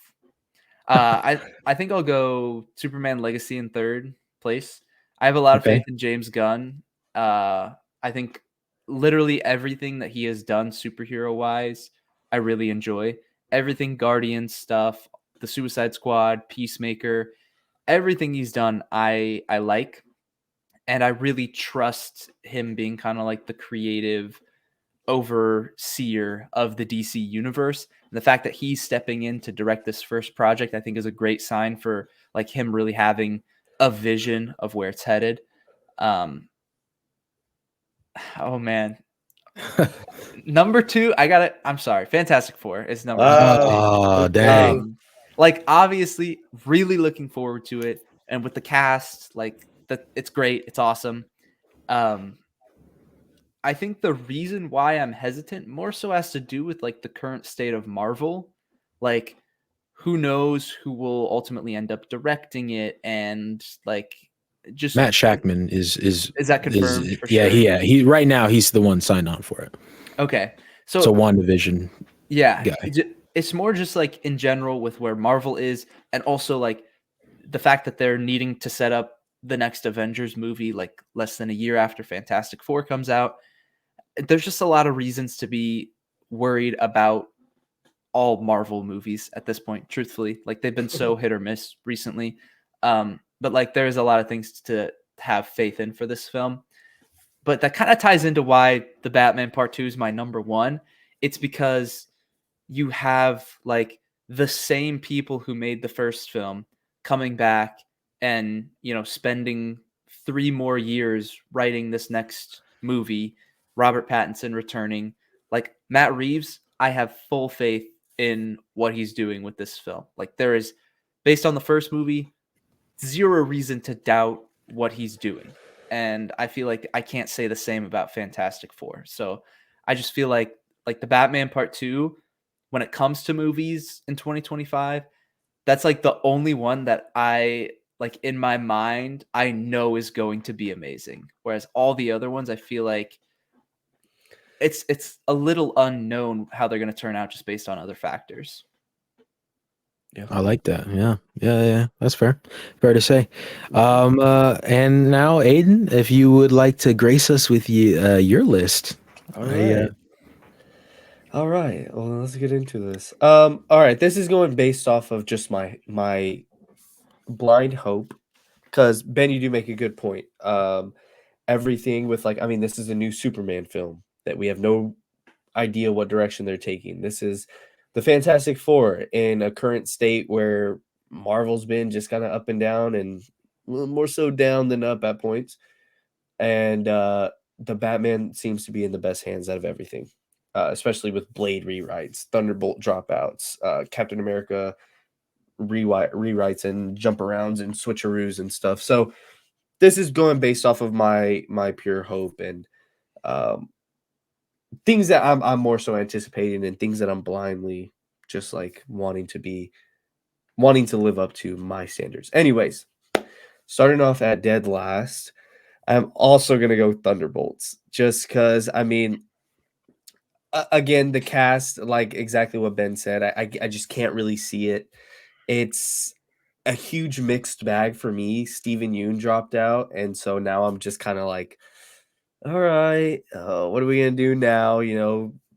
I think I'll go Superman Legacy in third place. I have a lot of faith in James Gunn. I think literally everything that he has done superhero wise, I really enjoy. Everything Guardians stuff, the Suicide Squad, Peacemaker, everything he's done, I like. And I really trust him being kind of like the creative overseer of the DC universe. And the fact that he's stepping in to direct this first project, I think is a great sign for like him really having a vision of where it's headed. Oh man. Number two, I'm sorry. Fantastic Four is number two. Oh, dang. Like obviously really looking forward to it. And with the cast, like it's great. It's awesome. I think the reason why I'm hesitant more so has to do with like the current state of Marvel. Like who knows who will ultimately end up directing it, and like just Matt Shackman is that confirmed? For yeah, sure? he right now he's the one signed on for it. Okay. So WandaVision. Yeah. Guy. It's more just like in general with where Marvel is, and also like the fact that they're needing to set up the next Avengers movie like less than a year after Fantastic Four comes out. There's just a lot of reasons to be worried about all Marvel movies at this point, truthfully. Like they've been so hit or miss recently. But like there's a lot of things to have faith in for this film. But that kind of ties into why the Batman Part 2 is my number one. It's because you have like the same people who made the first film coming back and, spending 3 more years writing this next movie, Robert Pattinson returning. Like Matt Reeves, I have full faith in what he's doing with this film. Like there is, based on the first movie, zero reason to doubt what he's doing. And I feel like I can't say the same about Fantastic Four. So I just feel like the Batman Part 2, when it comes to movies in 2025, that's like the only one that I like in my mind I know is going to be amazing. Whereas all the other ones I feel like it's a little unknown how they're going to turn out just based on other factors. Yeah, I like that. Yeah. That's fair. Fair to say. And now, Aiden, if you would like to grace us with your list. All right. All right. Well, let's get into this. All right. This is going based off of just my blind hope, because Ben, you do make a good point. Everything with this is a new Superman film that we have no idea what direction they're taking. This is the Fantastic Four in a current state where Marvel's been just kind of up and down, and more so down than up at points. And the Batman seems to be in the best hands out of everything, especially with Blade rewrites, Thunderbolt dropouts, Captain America rewrites and jump arounds and switcheroos and stuff. So this is going based off of my pure hope and things that I'm more so anticipating, and things that I'm blindly just like wanting to live up to my standards. Anyways, starting off at dead last, I'm also going to go Thunderbolts, just because, again, the cast, like exactly what Ben said, I just can't really see it. It's a huge mixed bag for me. Steven Yeun dropped out, and so now I'm just kind of like, all right, what are we going to do now?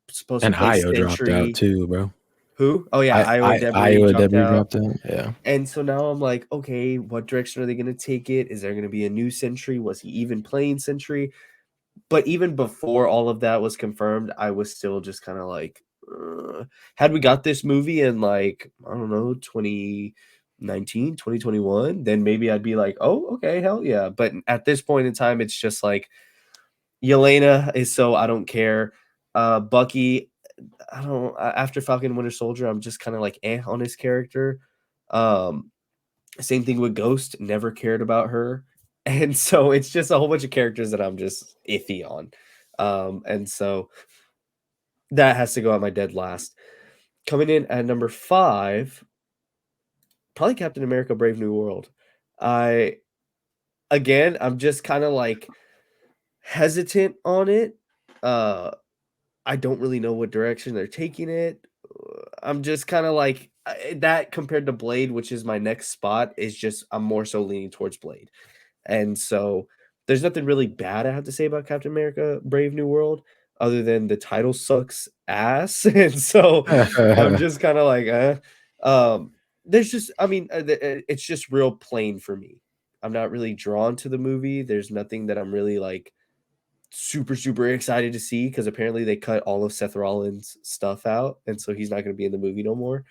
Supposed And to play Io dropped Sentry. out too, bro. Who? Oh yeah, Io Debris dropped out. Yeah. And so now I'm like, okay, what direction are they going to take it? Is there going to be a new Sentry? Was he even playing Sentry? But even before all of that was confirmed, I was still just kind of like, had we got this movie in like, I don't know, 2019, 2021, then maybe I'd be like, oh, okay, hell yeah. But at this point in time, it's just like, Yelena is so I don't care. Bucky, I don't. After Falcon Winter Soldier, I'm just kind of like on his character. Same thing with Ghost. Never cared about her, and so it's just a whole bunch of characters that I'm just iffy on. And so that has to go at my dead last. Coming in at number 5, probably Captain America: Brave New World. I'm just kind of like hesitant on it. I don't really know what direction they're taking it. I'm just kind of like that compared to Blade, which is my next spot, is just I'm more so leaning towards Blade. And so there's nothing really bad I have to say about Captain America: Brave New World other than the title sucks ass. And so I'm just kind of like, there's just, it's just real plain for me. I'm not really drawn to the movie. There's nothing that I'm really like super excited to see, because apparently they cut all of Seth Rollins' stuff out, and so he's not going to be in the movie no more.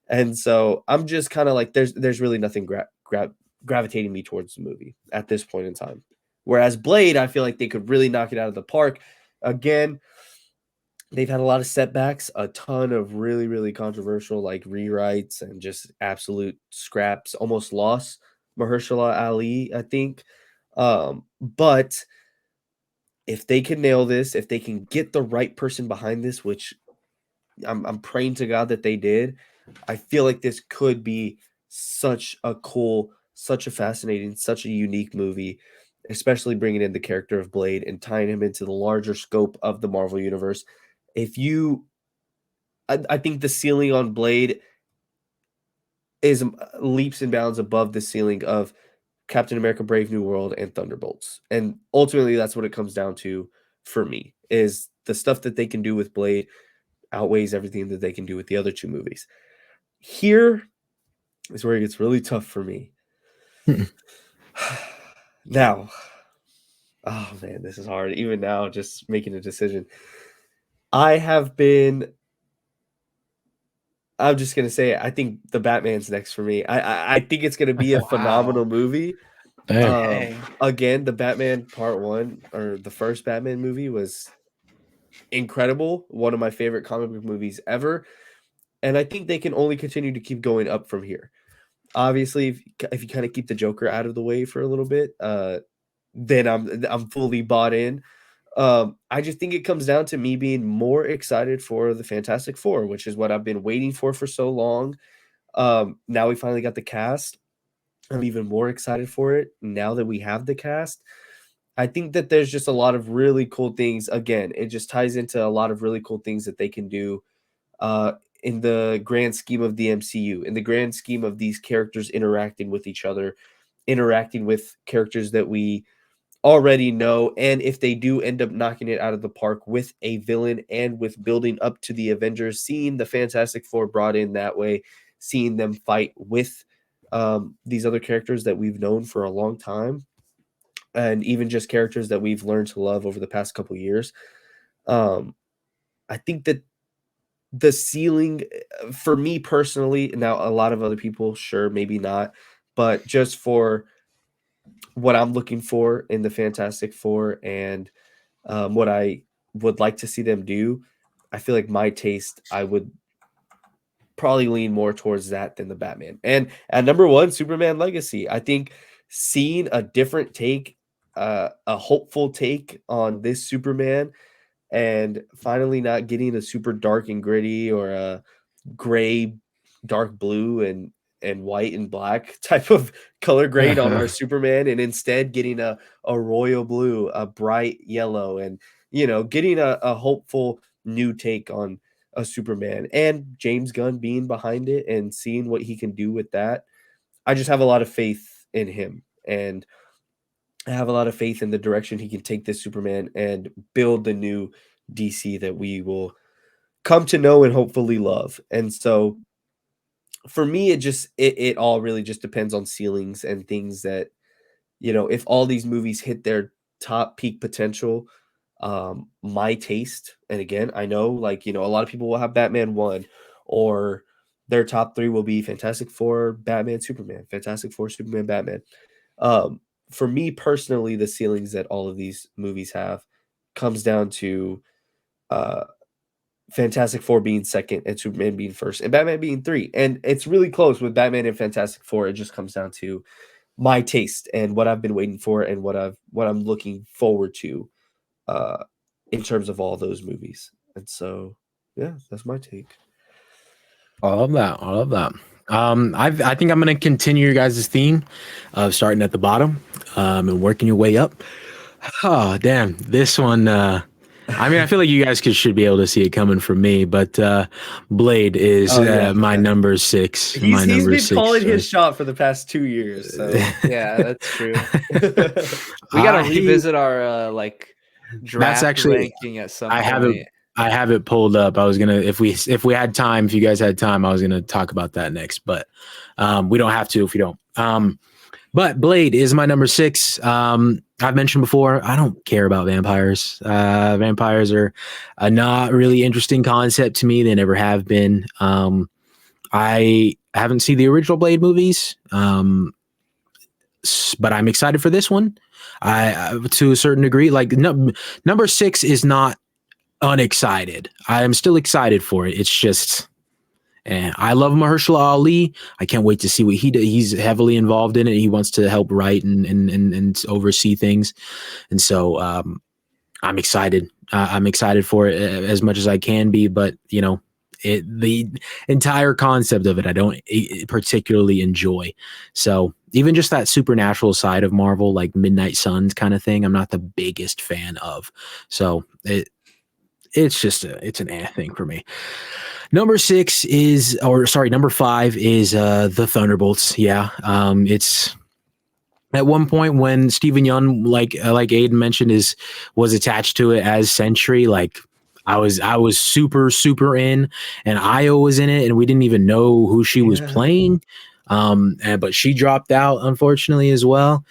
And so I'm just kind of like, there's really nothing gravitating me towards the movie at this point in time. Whereas Blade, I feel like they could really knock it out of the park. Again, they've had a lot of setbacks, a ton of really controversial like rewrites and just absolute scraps. Almost lost Mahershala Ali, I think. But if they can nail this, if they can get the right person behind this, which I'm praying to God that they did, I feel like this could be such a cool, such a fascinating, such a unique movie, especially bringing in the character of Blade and tying him into the larger scope of the Marvel Universe. I think the ceiling on Blade is leaps and bounds above the ceiling of Captain America: Brave New World and Thunderbolts. And ultimately, that's what it comes down to for me, is the stuff that they can do with Blade outweighs everything that they can do with the other 2 movies. Here is where it gets really tough for me. Now, oh man, this is hard. Even now, just making a decision. I'm just gonna say, I think the Batman's next for me. I think it's gonna be a phenomenal movie. Again, the Batman Part 1 or the first Batman movie was incredible. One of my favorite comic book movies ever. And I think they can only continue to keep going up from here. Obviously, if you kind of keep the Joker out of the way for a little bit, then I'm fully bought in. I just think it comes down to me being more excited for the Fantastic Four, which is what I've been waiting for so long. Now we finally got the cast. I'm even more excited for it now that we have the cast. I think that there's just a lot of really cool things. Again, it just ties into a lot of really cool things that they can do in the grand scheme of the MCU, in the grand scheme of these characters interacting with each other, interacting with characters that we already know. And if they do end up knocking it out of the park with a villain and with building up to the Avengers, seeing the Fantastic Four brought in that way, seeing them fight with these other characters that we've known for a long time, and even just characters that we've learned to love over the past couple of years. I think that the ceiling for me personally, now a lot of other people, sure, maybe not, but just for what I'm looking for in the Fantastic Four and what I would like to see them do, I feel like my taste, I would probably lean more towards that than the Batman. And at number 1, Superman Legacy. I think seeing a different take, a hopeful take on this Superman, and finally not getting a super dark and gritty or a gray, dark blue and white and black type of color grade on our Superman, and instead getting a royal blue, a bright yellow, and getting a hopeful new take on a Superman, and James Gunn being behind it and seeing what he can do with that. I just have a lot of faith in him, and I have a lot of faith in the direction he can take this Superman and build the new DC that we will come to know and hopefully love. And so for me, it all really just depends on ceilings and things that, if all these movies hit their top peak potential, my taste, and again, I know, a lot of people will have Batman 1, or their top 3 will be Fantastic Four, Batman, Superman, Fantastic Four, Superman, Batman. For me personally, the ceilings that all of these movies have comes down to Fantastic Four being second and Superman being first and Batman being 3. And it's really close with Batman and Fantastic Four. It just comes down to my taste and what I've been waiting for and what I'm looking forward to in terms of all those movies. And so, yeah, that's my take. I love that. I think I'm going to continue your guys' theme of starting at the bottom and working your way up. Oh, damn. This one, I feel like you guys should be able to see it coming from me, but Blade is my number 6. He's been calling his shot for the past 2 years. So. Yeah, that's true. We got to revisit our draft ranking at some point. I have it pulled up. I was gonna, if we had time, if you guys had time, I was gonna talk about that next, but we don't have to if we don't. But Blade is my number 6. I've mentioned before, I don't care about vampires. Vampires are a not really interesting concept to me. They never have been. I haven't seen the original Blade movies, but I'm excited for this one. I to a certain degree, number 6 is not unexcited. I am still excited for it. It's just, I love Mahershala Ali. I can't wait to see what he does. He's heavily involved in it. He wants to help write and oversee things, and so I'm excited. I'm excited for it as much as I can be. But the entire concept of it, I don't particularly enjoy. So even just that supernatural side of Marvel, like Midnight Suns kind of thing, I'm not the biggest fan of. So it's just it's an thing for me. Number 5 is the Thunderbolts. Yeah. It's at one point when Stephen Yeun, like Aiden mentioned, was attached to it as Sentry. Like I was super in, and Io was in it, and we didn't even know who she was playing. But she dropped out, unfortunately, as well.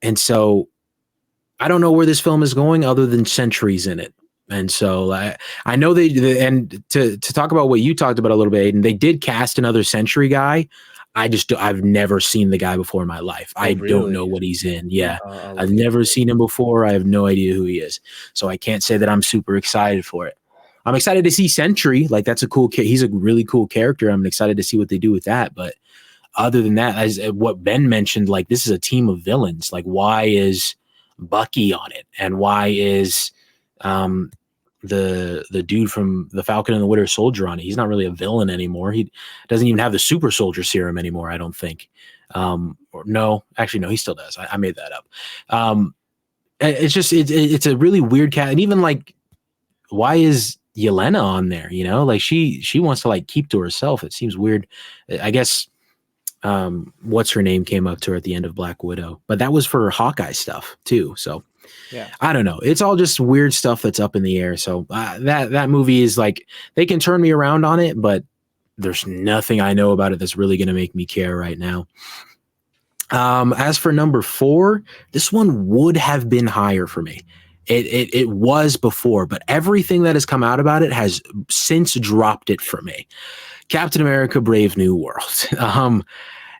And so I don't know where this film is going other than Sentry's in it. And so I know and to talk about what you talked about a little bit, Aiden, they did cast another Sentry guy. I've never seen the guy before in my life. I don't know what he's in. Yeah. I've never seen him before. I have no idea who he is. So I can't say that I'm super excited for it. I'm excited to see Sentry. Like, that's a cool kid. He's a really cool character. I'm excited to see what they do with that. But other than that, as what Ben mentioned, like, this is a team of villains. Like, why is Bucky on it? And why is the dude from the Falcon and the Winter Soldier on it? He's not really a villain anymore. He doesn't even have the super soldier serum anymore, I don't think. Or no, actually, no, he still does. I made that up. It's just it's a really weird cat. And even like, why is Yelena on there? You know, like she wants to like keep to herself. It seems weird. I guess what's her name came up to her at the end of Black Widow, but that was for Hawkeye stuff too. So yeah, I don't know. It's all just weird stuff that's up in the air. So that movie is like, they can turn me around on it, but there's nothing I know about it that's really going to make me care right now. As for number 4, this one would have been higher for me. It was before, but everything that has come out about it has since dropped it for me. Captain America: Brave New World.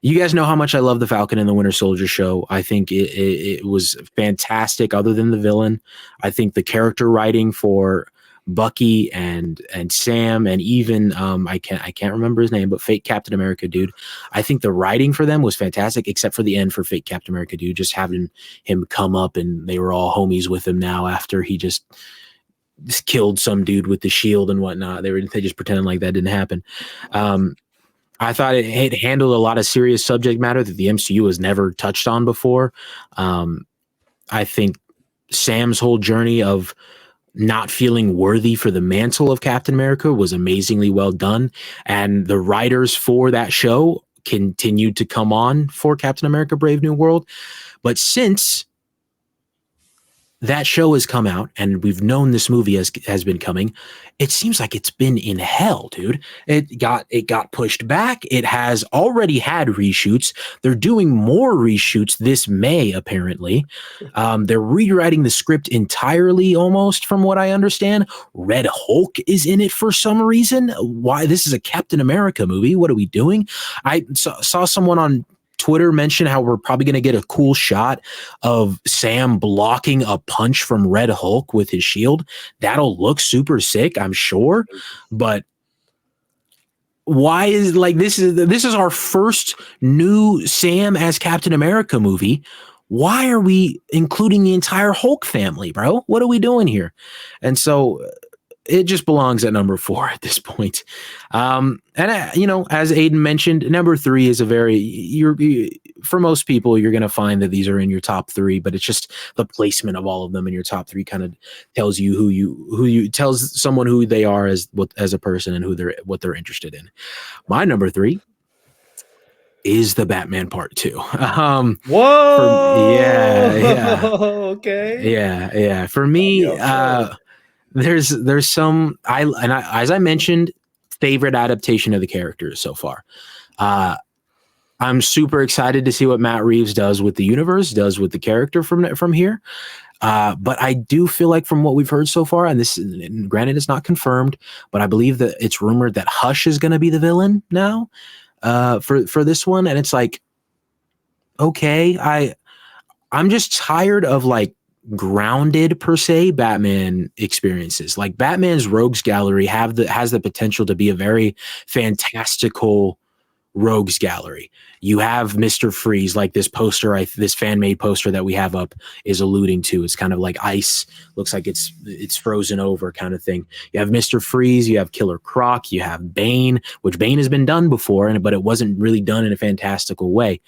You guys know how much I love the Falcon and the Winter Soldier show. I think it was fantastic other than the villain. I think the character writing for Bucky and Sam, and even I can't remember his name, but fake Captain America dude. I think the writing for them was fantastic, except for the end for fake Captain America dude, just having him come up and they were all homies with him now after he just killed some dude with the shield and whatnot. They just pretending like that didn't happen. I thought it handled a lot of serious subject matter that the MCU has never touched on before. I think Sam's whole journey of not feeling worthy for the mantle of Captain America was amazingly well done. And the writers for that show continued to come on for Captain America: Brave New World. But since that show has come out and we've known this movie has been coming, it seems like it's been in hell, dude. It got pushed back. It has already had reshoots. They're doing more reshoots this May, apparently. They're rewriting the script entirely, almost, from what I understand. Red Hulk is in it for some reason. Why? This is a Captain America movie. What are we doing? I saw someone on Twitter mentioned how we're probably going to get a cool shot of Sam blocking a punch from Red Hulk with his shield. That'll look super sick, I'm sure. But why is like this is our first new Sam as Captain America movie. Why are we including the entire Hulk family, bro? What are we doing here? And so it just belongs at number 4 at this point. And as Aiden mentioned, number 3 is for most people, you're going to find that these are in your top 3, but it's just the placement of all of them in your top 3 kind of tells you who you tells someone who they are as a person and what they're interested in. My number 3 is the Batman Part 2. Whoa! Yeah. Okay. Yeah. For me, there's some as I mentioned, favorite adaptation of the characters so far. I'm super excited to see what Matt Reeves does with the universe, does with the character from here. But I do feel like from what we've heard so far, and granted it's not confirmed, but I believe that it's rumored that Hush is going to be the villain now for this one, and it's like, okay, I'm just tired of like grounded per se Batman experiences. Like Batman's Rogues Gallery has the potential to be a very fantastical Rogues Gallery. You have Mr. Freeze, like this poster, this fan-made poster that we have up is alluding to. It's kind of like ice, looks like it's frozen over kind of thing. You have Mr. Freeze, you have Killer Croc, you have Bane, which Bane has been done before, but it wasn't really done in a fantastical way.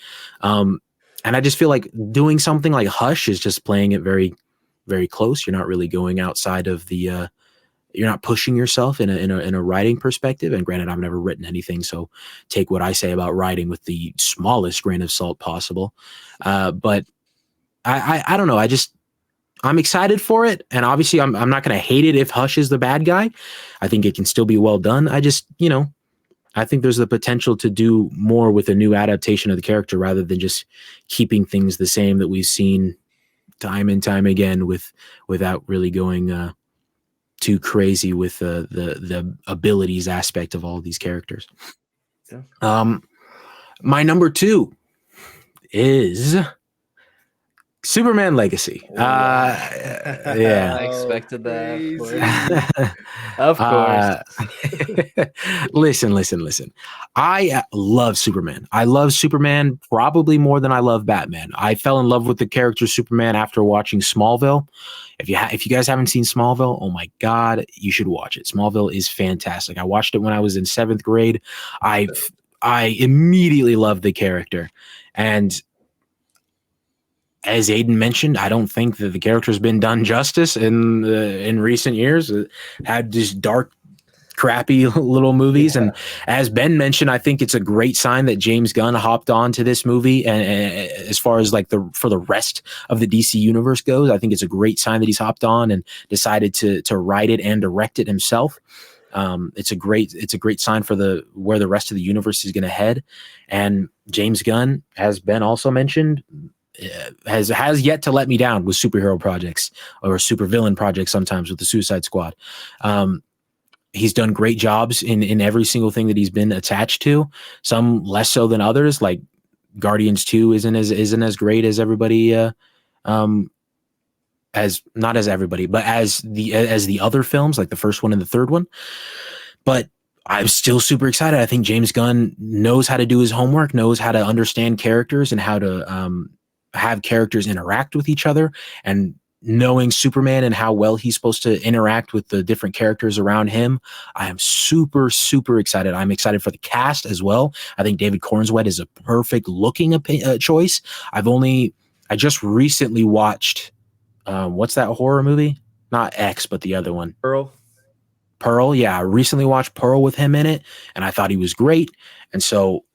And I just feel like doing something like Hush is just playing it very, very close. You're not really going outside of the, you're not pushing yourself in a writing perspective. And granted, I've never written anything, so take what I say about writing with the smallest grain of salt possible. But I don't know. I'm excited for it. And obviously I'm not going to hate it if Hush is the bad guy. I think it can still be well done. I just, I think there's the potential to do more with a new adaptation of the character rather than just keeping things the same that we've seen time and time again without really going too crazy with the abilities aspect of all these characters. Yeah. My number 2 is Superman Legacy. Yeah. I expected that. Of course. Listen. I love Superman. I love Superman probably more than I love Batman. I fell in love with the character Superman after watching Smallville. If you guys haven't seen Smallville, oh my God, you should watch it. Smallville is fantastic. I watched it when I was in 7th grade. I immediately loved the character. And as Aiden mentioned, I don't think that the character's been done justice in recent years. It had these dark, crappy little movies, and as Ben mentioned, I think it's a great sign that James Gunn hopped on to this movie. And as far as like for the rest of the DC universe goes, I think it's a great sign that he's hopped on and decided to write it and direct it himself. It's a great sign for where the rest of the universe is going to head. And James Gunn, as Ben also mentioned, has yet to let me down with superhero projects or supervillain projects sometimes with the Suicide Squad. He's done great jobs in every single thing that he's been attached to, some less so than others. Like Guardians 2 isn't as great as everybody as not as everybody, but as the other films, like the first one and the third one. But I'm still super excited. I think James Gunn knows how to do his homework, knows how to understand characters and how to have characters interact with each other, and knowing Superman and how well he's supposed to interact with the different characters around him. I am super, super excited. I'm excited for the cast as well. I think David Cornswet is a perfect looking choice. I just recently watched, what's that horror movie? Not X, but the other one. Pearl. Yeah. I recently watched Pearl with him in it, and I thought he was great. And so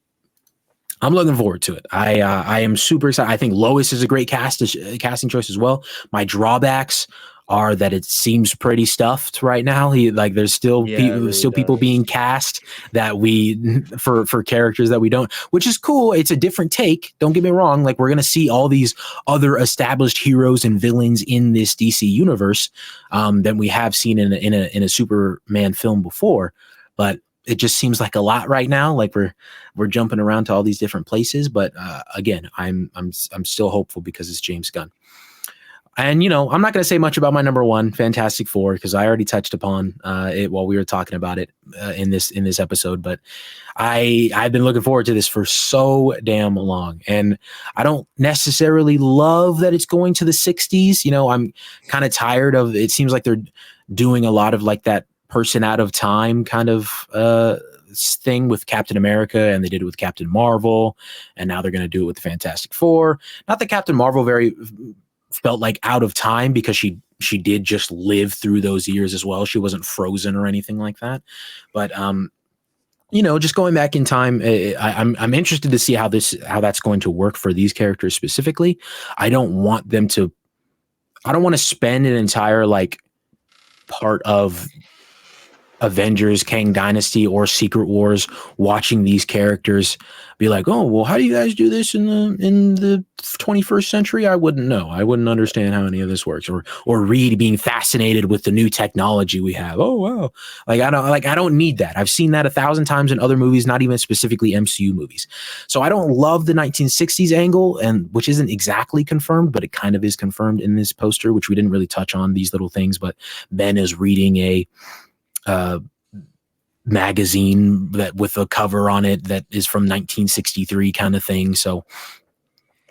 I'm looking forward to it. I am super excited. I think Lois is a great casting choice as well. My drawbacks are that it seems pretty stuffed right now. There's still people being cast that for characters that we don't, which is cool. It's a different take. Don't get me wrong. Like, we're gonna see all these other established heroes and villains in this DC universe than we have seen in a Superman film before, but it just seems like a lot right now. Like we're jumping around to all these different places, but again, I'm still hopeful because it's James Gunn. And I'm not going to say much about my number 1, Fantastic Four, because I already touched upon it while we were talking about it in this episode. But I've been looking forward to this for so damn long, and I don't necessarily love that it's going to the 60s. I'm kind of tired of. It seems like they're doing a lot of like that person out of time kind of thing with Captain America, and they did it with Captain Marvel, and now they're going to do it with the Fantastic Four. Not that Captain Marvel felt like out of time, because she did just live through those years as well. She wasn't frozen or anything like that. But just going back in time, I'm interested to see how that's going to work for these characters specifically. I don't want to spend an entire like part of Avengers, Kang Dynasty, or Secret Wars watching these characters be like, oh, well, how do you guys do this in the 21st century? I wouldn't know. I wouldn't understand how any of this works. Or Reed being fascinated with the new technology we have. Oh wow. I don't need that. I've seen that 1,000 times in other movies, not even specifically MCU movies. So I don't love the 1960s angle, and which isn't exactly confirmed, but it kind of is confirmed in this poster, which we didn't really touch on these little things, but Ben is reading a magazine that with a cover on it that is from 1963 kind of thing. So,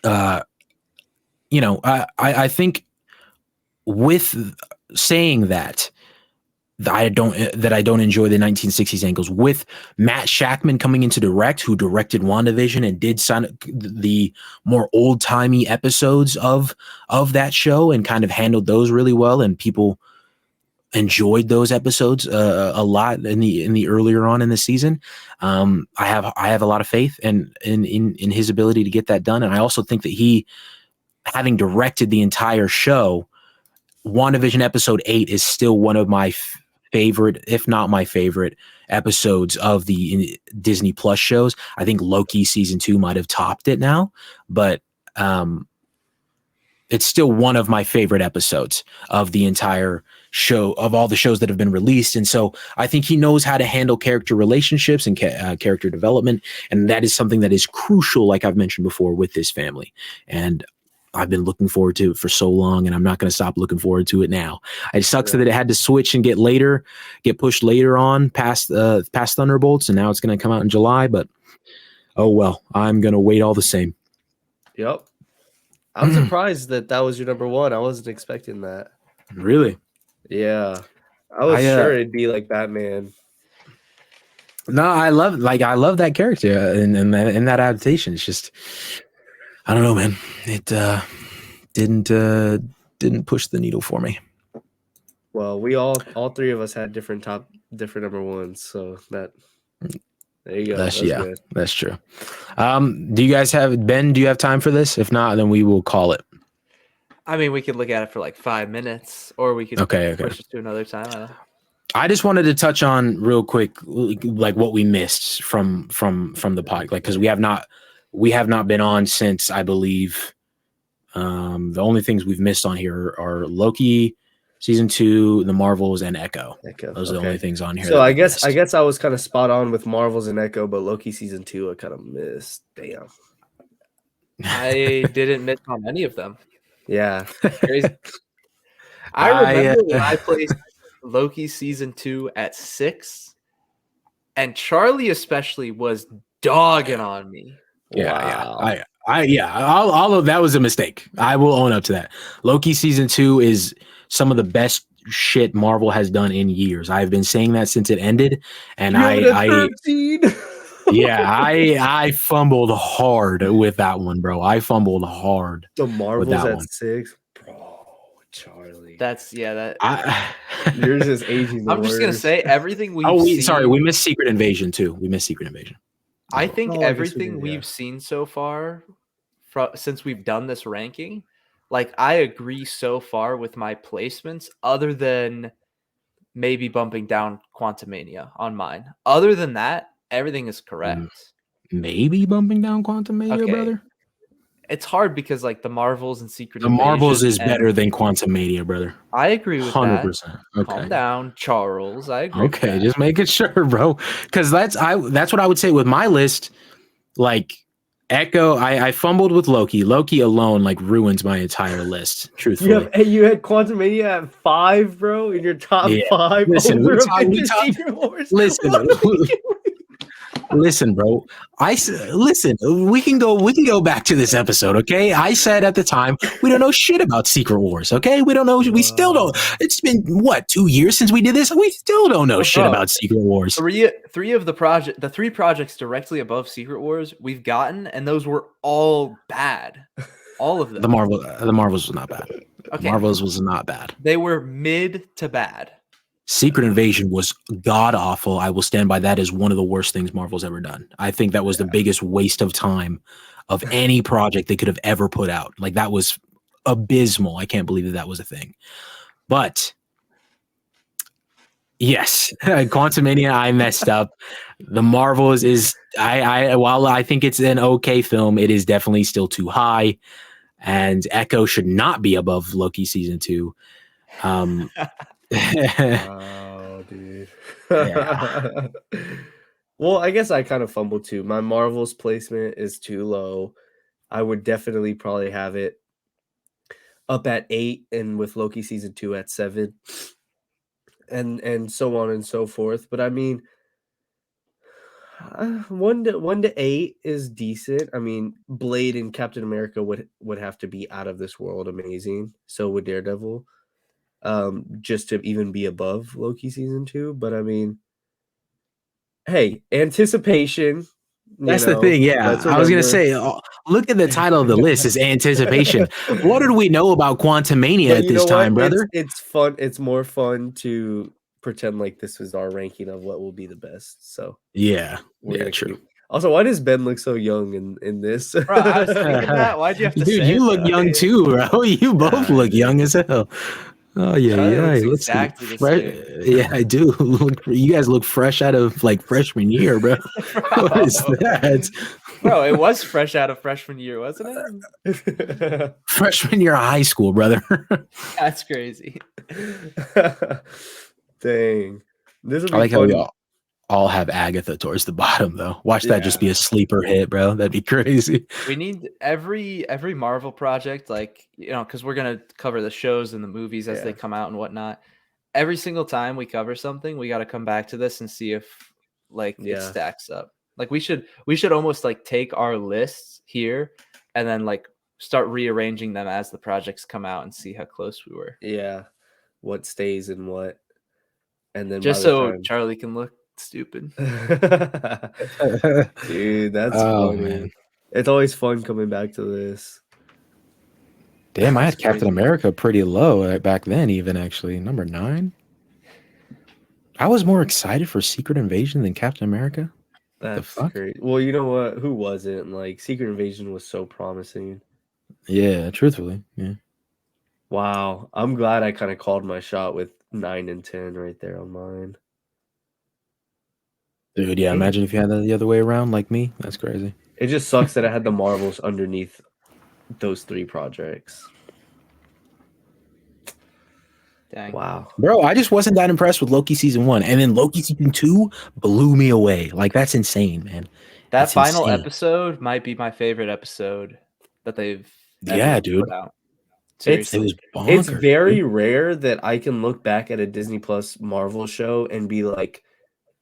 I think with saying that I don't enjoy the 1960s angles, with Matt Shackman coming in to direct, who directed WandaVision and did the more old timey episodes of that show and kind of handled those really well, and people enjoyed those episodes a lot in the earlier on in the season. I have a lot of faith in his ability to get that done, and I also think that he, having directed the entire show, WandaVision episode 8 is still one of my favorite, if not my favorite, episodes of the Disney Plus shows. I think Loki season 2 might have topped it now, but it's still one of my favorite episodes of the entire show, of all the shows that have been released. And so I think he knows how to handle character relationships and character development. And that is something that is crucial, like I've mentioned before, with this family. And I've been looking forward to it for so long, and I'm not going to stop looking forward to it now. It sucks that it had to switch and get pushed later on past Thunderbolts, and now it's going to come out in July. But oh well, I'm going to wait all the same. Yep. I'm surprised that was your number one. I wasn't expecting that. Really? Yeah. I was sure it'd be like Batman. No, I love that character in that adaptation. It's just, I don't know, man. It didn't push the needle for me. Well, we all three of us had different number ones, so that there you go. That's true. Do you guys have Ben? Do you have time for this? If not, then we will call it. I mean, we could look at it for like 5 minutes, or we could push it to another time. I just wanted to touch on real quick, like what we missed from the pod, like because we have not been on since, I believe. The only things we've missed on here are Loki season 2, the Marvels, and Echo. Those are the only things on here. So I guess I was kind of spot on with Marvels and Echo, but Loki season 2 I kind of missed. Damn. I didn't miss on any of them. Yeah. Crazy. I remember when I placed Loki season 2 at 6, and Charley especially was dogging on me. Yeah, all of that was a mistake. I will own up to that. Loki season 2 is some of the best shit Marvel has done in years. I've been saying that since it ended, and I fumbled hard with that one, bro. I fumbled hard. The Marvels at 6, bro. Charley, yours is aging. I'm just gonna say everything we've seen. We missed Secret Invasion too. I think everything we've seen so far, since we've done this ranking, like I agree so far with my placements, other than maybe bumping down Quantumania on mine. Other than that, everything is correct. Maybe bumping down Quantumania, brother. It's hard because like the Marvels and Secret Invasion, Marvels is better than Quantumania, brother. I agree with 100%. that. Okay. Calm down, Charles. I agree. Okay, just making sure, bro. Because that's what I would say with my list. Like Echo, I fumbled with Loki. Loki alone like ruins my entire list. Truthfully, you had Quantumania at 5, bro, in your top 5. Listen, listen, bro. Listen. We can go back to this episode, okay? I said at the time we don't know shit about Secret Wars, okay? We don't know. We still don't. It's been 2 years since we did this. We still don't know shit about Secret Wars. Three of the 3 projects directly above Secret Wars we've gotten, and those were all bad. All of them. The Marvels was not bad. Okay. Marvels was not bad. They were mid to bad. Secret Invasion was god awful. I will stand by that as one of the worst things Marvel's ever done. I think that was the biggest waste of time of any project they could have ever put out. Like that was abysmal. I can't believe that was a thing. But yes, Quantumania, I messed up. The Marvels is while I think it's an okay film, it is definitely still too high. And Echo should not be above Loki season 2. Oh, dude. Yeah. Well, I guess I kind of fumbled too. My Marvel's placement is too low. I would definitely probably have it up at 8, and with Loki season 2 at 7, and so on and so forth. But I mean, 1 to 8 is decent. I mean, Blade and Captain America would have to be out of this world amazing. So would Daredevil. Just to even be above Loki season 2. But I mean, hey, anticipation. That's the thing. Yeah. I was going to say, look at the title of the list is anticipation. What did we know about Quantumania at this time, brother? It's fun. It's more fun to pretend like this was our ranking of what will be the best. So yeah, true. Also, why does Ben look so young in this? Bro, I was thinking that. Why'd you have to say you look young too, bro. You both look young as hell. Oh yeah, Charlie yeah. looks Let's see. exactly the same. Yeah, I do. You guys look fresh out of like freshman year, bro. What is that? Bro, it was fresh out of freshman year, wasn't it? Freshman year of high school, brother. That's crazy. Dang. This will I be like how we fun. all have Agatha towards the bottom, though. Watch that just be Yeah. a sleeper hit, bro. That'd be crazy. We need every Marvel project, like, you know, because we're gonna cover the shows and the movies as they come out and whatnot. Every single time we cover something, we got to come back to this and see if like it stacks up. Like we should almost like take our lists here and then like start rearranging them as the projects come out and see how close we were. Yeah. What stays and what. And then just by the so time... Charlie can look stupid. Dude, that's funny. Man. It's always fun coming back to this. Damn, I had Captain America pretty low back then, even actually. Number 9. I was more excited for Secret Invasion than Captain America. That's great. Well, you know what? Who wasn't? Like, Secret Invasion was so promising. Yeah, truthfully. Yeah. Wow. I'm glad I kind of called my shot with 9 and 10 right there on mine. Dude, yeah, imagine if you had that the other way around like me. That's crazy. It just sucks that I had the Marvels underneath those 3 projects. Dang. Wow. Bro, I just wasn't that impressed with Loki season 1. And then Loki season 2 blew me away. Like, that's insane, man. That final episode might be my favorite episode that they've dude. put out. Seriously. It's very rare that I can look back at a Disney Plus Marvel show and be like,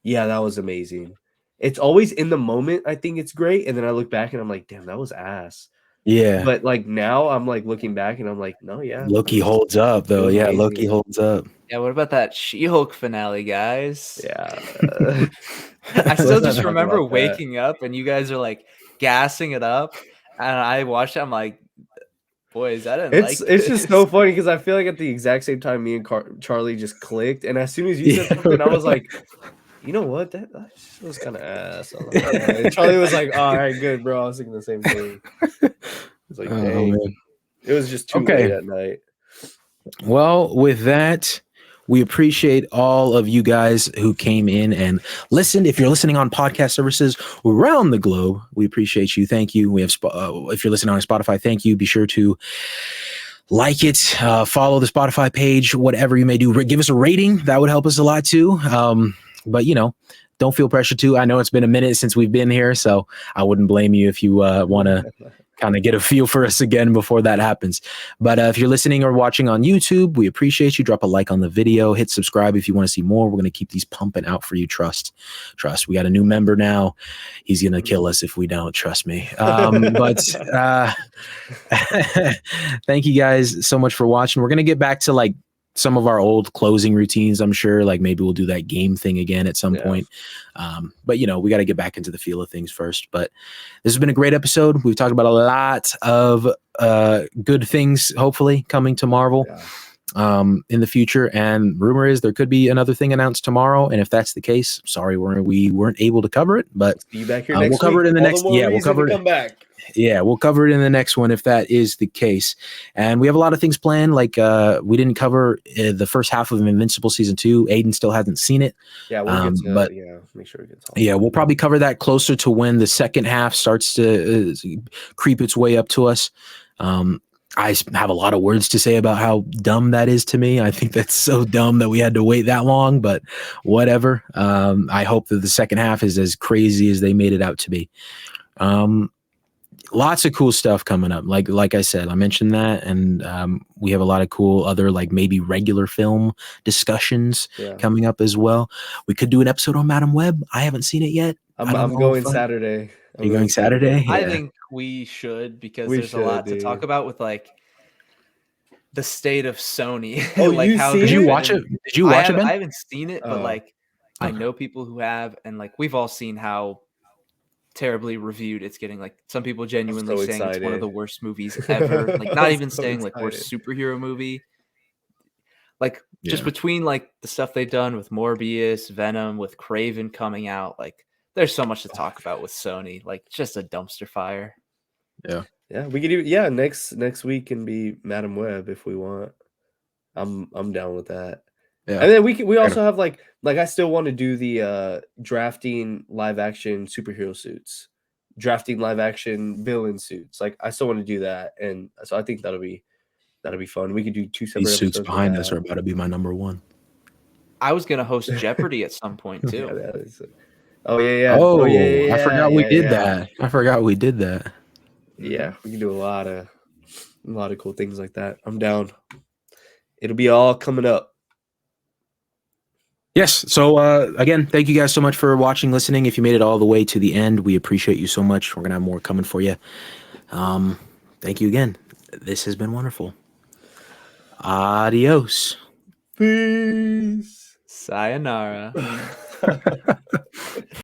yeah, that was amazing. It's always in the moment, I think it's great. And then I look back and I'm like, damn, that was ass. Yeah. But like now I'm like looking back and I'm like, no, yeah. Loki holds up though. Yeah, amazing. Loki holds up. Yeah, what about that She-Hulk finale, guys? Yeah. I still just remember waking up and you guys are like gassing it up. And I watched it, I'm like, boys, I didn't like It's just so funny because I feel like at the exact same time me and Charlie just clicked. And as soon as you said something, I was like, you know what? That was kind of ass. And Charlie was like, all right, good, bro. I was thinking the same thing. It's like, dang. Man. It was just too late at night. Well, with that, we appreciate all of you guys who came in and listened. If you're listening on podcast services around the globe, we appreciate you. Thank you. We have if you're listening on Spotify, thank you. Be sure to like it, follow the Spotify page, whatever you may do. Give us a rating. That would help us a lot too. But, you know, don't feel pressure to. I know it's been a minute since we've been here, so I wouldn't blame you if you want to kind of get a feel for us again before that happens. But if you're listening or watching on YouTube, we appreciate you. Drop a like on the video. Hit subscribe if you want to see more. We're going to keep these pumping out for you. Trust. We got a new member now. He's going to kill us if we don't. Trust me. But thank you guys so much for watching. We're going to get back to like some of our old closing routines, I'm sure. Like maybe we'll do that game thing again at some point. But, you know, we got to get back into the feel of things first. But this has been a great episode. We've talked about a lot of good things, hopefully, coming to Marvel in the future. And rumor is there could be another thing announced tomorrow. And if that's the case, sorry, we weren't able to cover it. But be back here next we'll cover week. it in the next. Yeah, we'll cover it. Come back. Yeah, we'll cover it in the next one if that is the case. And we have a lot of things planned. Like we didn't cover the first half of Invincible season 2. Aiden still hasn't seen it. Yeah, we'll get to, make sure it gets all. Yeah, we'll probably cover that closer to when the second half starts to creep its way up to us. I have a lot of words to say about how dumb that is to me. I think that's so dumb that we had to wait that long, but whatever. I hope that the second half is as crazy as they made it out to be. Lots of cool stuff coming up. Like I said, I mentioned that, and we have a lot of cool other like maybe regular film discussions coming up as well. We could do an episode on Madam Web. I haven't seen it yet. I'm going Saturday. Are you going Saturday? I think we should because there's a lot to talk about with like the state of Sony. Oh, like did you watch it? Did you watch it, Ben? I haven't seen it, but like I know people who have, and like we've all seen how terribly reviewed it's getting. Like some people genuinely saying it's one of the worst movies ever. Like not even saying like worst superhero movie. Like just between like the stuff they've done with Morbius, Venom, with Craven coming out, like there's so much to talk about with Sony. Like just a dumpster fire. Yeah, we could even next week can be Madam Web if we want. I'm down with that. Yeah. And then we also have like I still want to do the drafting live action superhero suits, drafting live action villain suits. Like I still want to do that, and so I think that'll be fun. We could do 2 separate These suits episodes with behind us that. are about to be my number one. I was gonna host Jeopardy at some point too. Yeah, that is, oh yeah. Oh, yeah, I forgot we did yeah. that. I forgot we did that. Yeah, we can do a lot of cool things like that. I'm down. It'll be all coming up. Yes. So again, thank you guys so much for watching, listening. If you made it all the way to the end, we appreciate you so much. We're gonna have more coming for you. Thank you again. This has been wonderful. Adios. Peace. Sayonara.